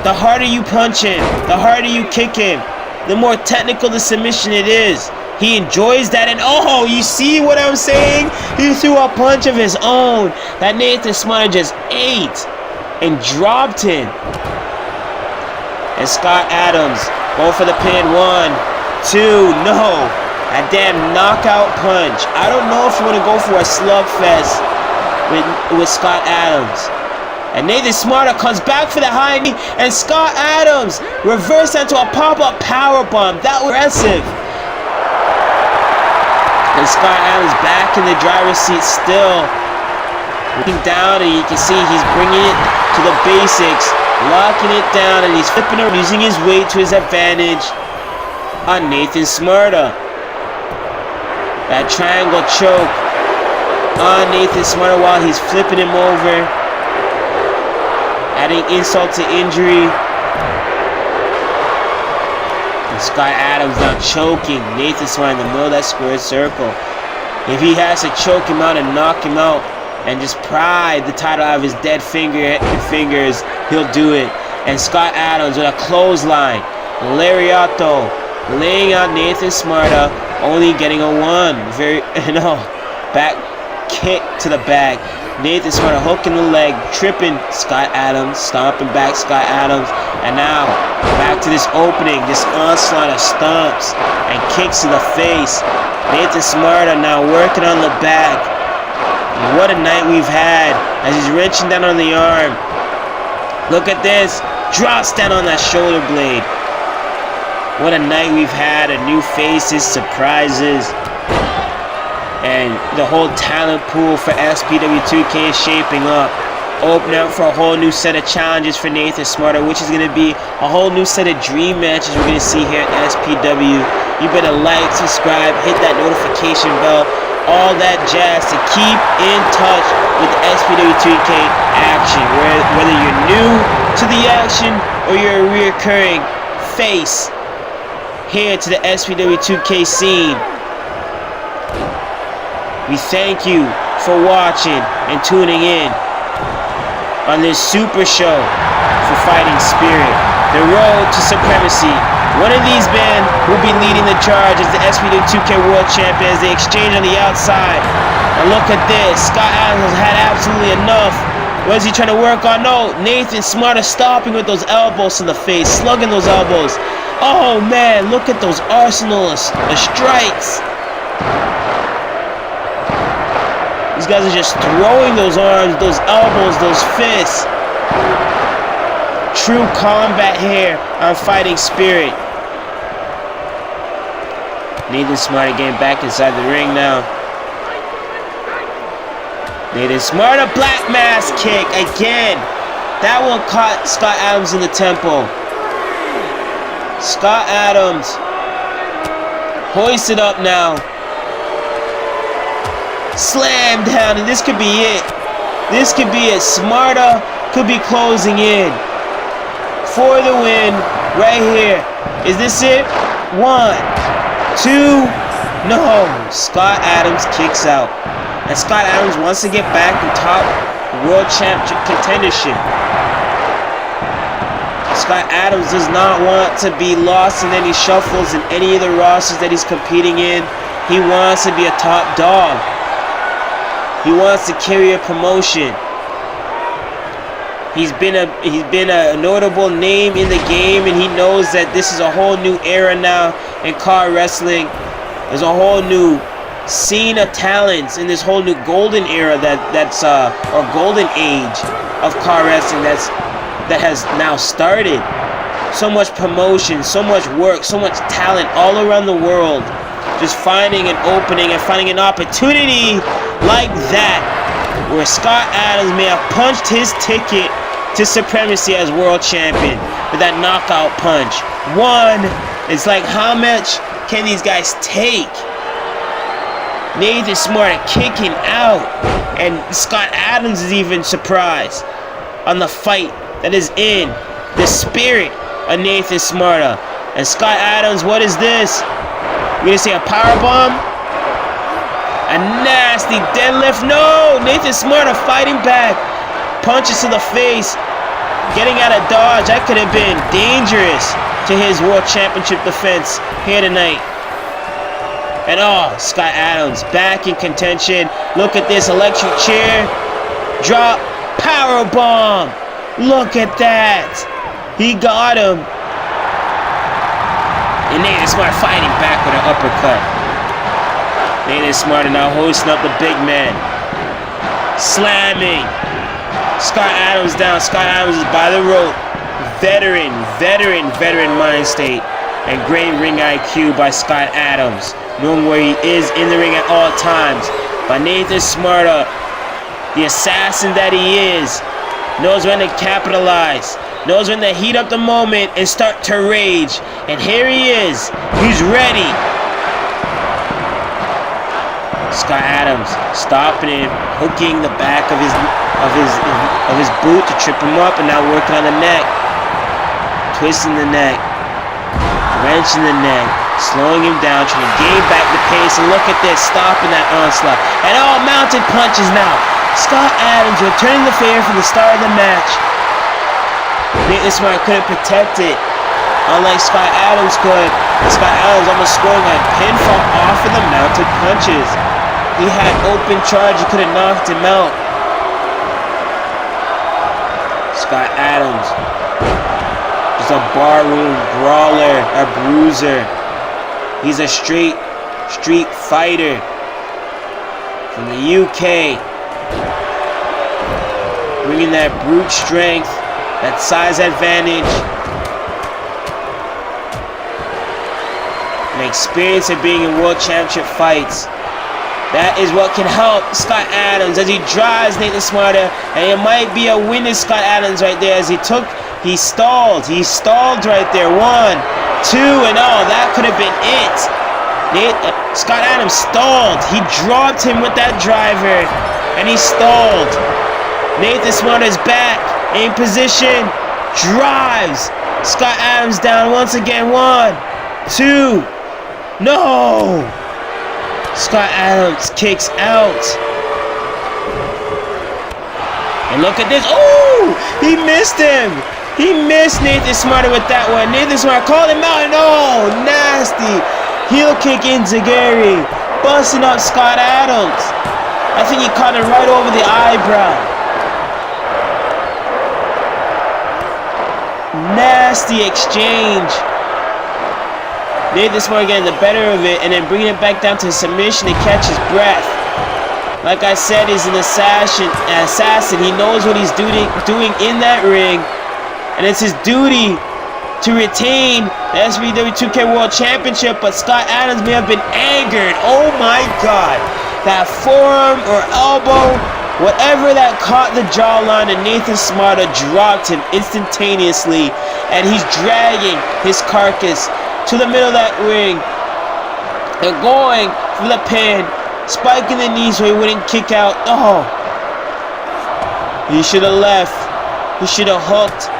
the harder you punch him, the harder you kick him, the more technical the submission it is. He enjoys that, and oh, you see what I'm saying? He threw a punch of his own that Nathan Smärta just ate and dropped him. And Scott Adams going for the pin. 1, 2, no. That damn knockout punch. I don't know if you want to go for a slugfest with Scott Adams. And Nathan Smärta comes back for the high knee, and Scott Adams reversed into a pop-up powerbomb. That was impressive. And Scott Adams back in the driver's seat still. Looking down, and you can see he's bringing it to the basics. Locking it down, and he's flipping it, using his weight to his advantage on Nathan Smärta. That triangle choke on Nathan Smärta while he's flipping him over. Adding insult to injury. And Scott Adams now choking Nathan Smärta in the middle of that square circle. If he has to choke him out and knock him out and just pry the title out of his dead fingers, he'll do it. And Scott Adams with a clothesline. Lariato. Laying out Nathan Smärta, only getting a 1. Back kick to the back. Nathan Smärta hooking the leg, tripping Scott Adams, stomping back Scott Adams, and now back to this opening, this onslaught of stomps and kicks to the face. Nathan Smärta now working on the back. What a night we've had as he's wrenching down on the arm. Look at this, drops down on that shoulder blade. What a night we've had, new faces, surprises, and the whole talent pool for SPW2K is shaping up. Open up for a whole new set of challenges for Nathan Smärta, which is going to be a whole new set of dream matches we're going to see here at SPW. You better like, subscribe, hit that notification bell, all that jazz to keep in touch with the SPW2K action. Whether you're new to the action or you're a reoccurring face here to the SPW2K scene, we thank you for watching and tuning in on this super show for Fighting Spirit, the road to supremacy. One of these men will be leading the charge as the SPW2K World Champion as they exchange on the outside. And look at this, Scott Adams has had absolutely enough. What is he trying to work on? No, Nathan Smärta stopping with those elbows to the face, slugging those elbows. Oh man, look at those arsenals of strikes. These guys are just throwing those arms, those elbows, those fists. True combat here on Fighting Spirit. Nathan Smärta getting back inside the ring now. Nathan Smärta, black mass kick again. That one caught Scott Adams in the temple. Scott Adams hoisted up now. Slam down, and this could be it. This could be it. Smärta could be closing in for the win right here. Is this it? 1, 2, no. Scott Adams kicks out. And Scott Adams wants to get back in top World Championship contendership. Scott Adams does not want to be lost in any shuffles in any of the rosters that he's competing in. He wants to be a top dog. He wants to carry a promotion. He's been a notable name in the game, and he knows that this is a whole new era now in car wrestling. There's a whole new scene of talents in this whole new golden era or golden age of car wrestling that has now started. So much promotion, so much work, so much talent all around the world. Just finding an opening and finding an opportunity like that, where Scott Adams may have punched his ticket to supremacy as world champion with that knockout punch. One, it's like, how much can these guys take? Nathan Smärta kicking out, and Scott Adams is even surprised on the fight that is in the spirit of Nathan Smärta. And Scott Adams, what is this? We're gonna see a powerbomb? A nasty deadlift. No! Nathan Smärta fighting back. Punches to the face. Getting out of dodge. That could have been dangerous to his world championship defense here tonight. And Scott Adams back in contention. Look at this electric chair. Drop. Powerbomb. Look at that. He got him. And Nathan Smärta fighting back with an uppercut. Nathan Smärta now hosting up the big man. Slamming. Scott Adams down. Scott Adams is by the rope. Veteran mind state. And great ring IQ by Scott Adams. Knowing where he is in the ring at all times. But Nathan Smärta, the assassin that he is, knows when to capitalize. Knows when to heat up the moment and start to rage. And here he is. He's ready. Scott Adams stopping him, hooking the back of his boot to trip him up, and now working on the neck. Twisting the neck. Wrenching the neck. Slowing him down, trying to gain back the pace. And look at this, stopping that onslaught. And mounted punches now. Scott Adams returning the favor from the start of the match. Nathan Smärta couldn't protect it, unlike Scott Adams could. Scott Adams almost scoring a pinfall off of the mounted punches. He had open charge, he could have knocked him out. Scott Adams, just a barroom brawler, a bruiser. He's a street fighter from the UK, bringing that brute strength, that size advantage, and experience of being in world championship fights. That is what can help Scott Adams as he drives Nathan Smärta, and it might be a win to Scott Adams right there as he stalled right there. 1, 2, and that could have been it. Scott Adams stalled. He dropped him with that driver, and he stalled. Nathan Smärta is back in position, drives Scott Adams down once again. 1, 2, no! Scott Adams kicks out. And look at this. Oh! He missed him. He missed Nathan Smärta with that one. Nathan Smärta called him out, and nasty heel kick enziguri, busting up Scott Adams. I think he caught him right over the eyebrow. Nasty exchange. Nathan Smärta getting the better of it and then bringing it back down to submission to catch his breath. Like I said, he's an assassin. He knows what he's doing in that ring. And it's his duty to retain the SPW2K World Championship. But Scott Adams may have been angered. Oh my God. That forearm or elbow, whatever that caught the jawline, and Nathan Smärta dropped him instantaneously. And he's dragging his carcass to the middle of that ring and going for the pin, spiking the knees so he wouldn't kick out. He should have left. He should have hooked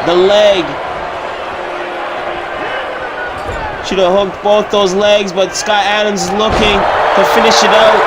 the leg. Should have hooked both those legs, but Scott Adams is looking to finish it out.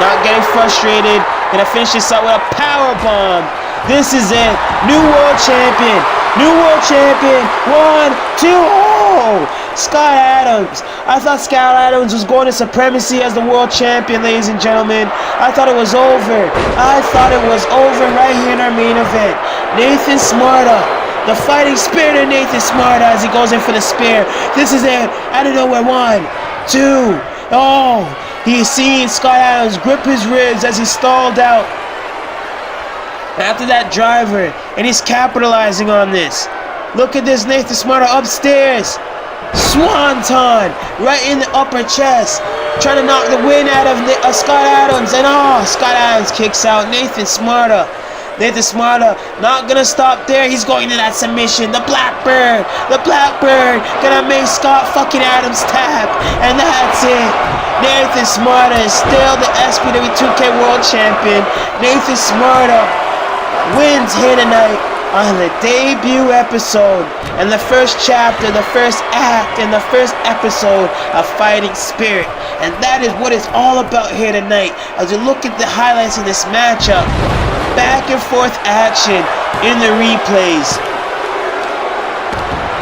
Not getting frustrated. Gonna finish this out with a power bomb. This is it. New world champion. New world champion. 1, 2. Oh, Scott Adams. I thought Scott Adams was going to Supremacy as the world champion, ladies and gentlemen. I thought it was over. I thought it was over right here in our main event. Nathan Smärta. The fighting spirit of Nathan Smärta as he goes in for the spear. This is it. Out of nowhere. 1, 2. Oh, he's seeing Scott Adams grip his ribs as he stalled out after that driver, and he's capitalizing on this. Look at this, Nathan Smärta upstairs. Swanton right in the upper chest, trying to knock the wind out of Scott Adams, and Scott Adams kicks out Nathan Smärta. Nathan Smärta not gonna stop there. He's going to that submission. The Blackbird gonna make Scott fucking Adams tap, and that's it. Nathan Smärta is still the SPW2K World Champion. Nathan Smärta wins here tonight on the debut episode and the first chapter, the first act, and the first episode of Fighting Spirit. And that is what it's all about here tonight as we look at the highlights of this matchup. Back and forth action in the replays.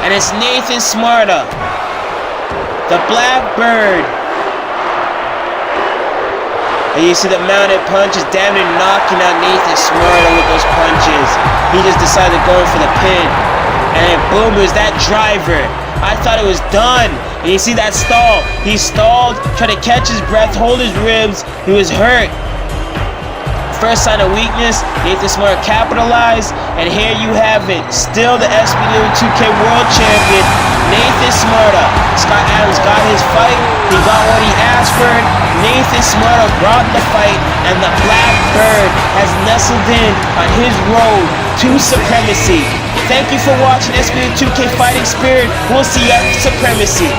And it's Nathan Smärta, the Blackbird. And you see the mounted punches damn near knocking out Nathan Smärta with those punches. He just decided to go in for the pin. And then boom, it was that driver. I thought it was done. And you see that stall. He stalled, tried to catch his breath, hold his ribs. He was hurt. First sign of weakness, Nathan Smärta capitalized, and here you have it. Still the SPW2K World Champion, Nathan Smärta. Scott Adams got his fight. He got what he asked for. Nathan Smärta brought the fight, and the Blackbird has nestled in on his road to Supremacy. Thank you for watching SPW2K Fighting Spirit. We'll see you at Supremacy.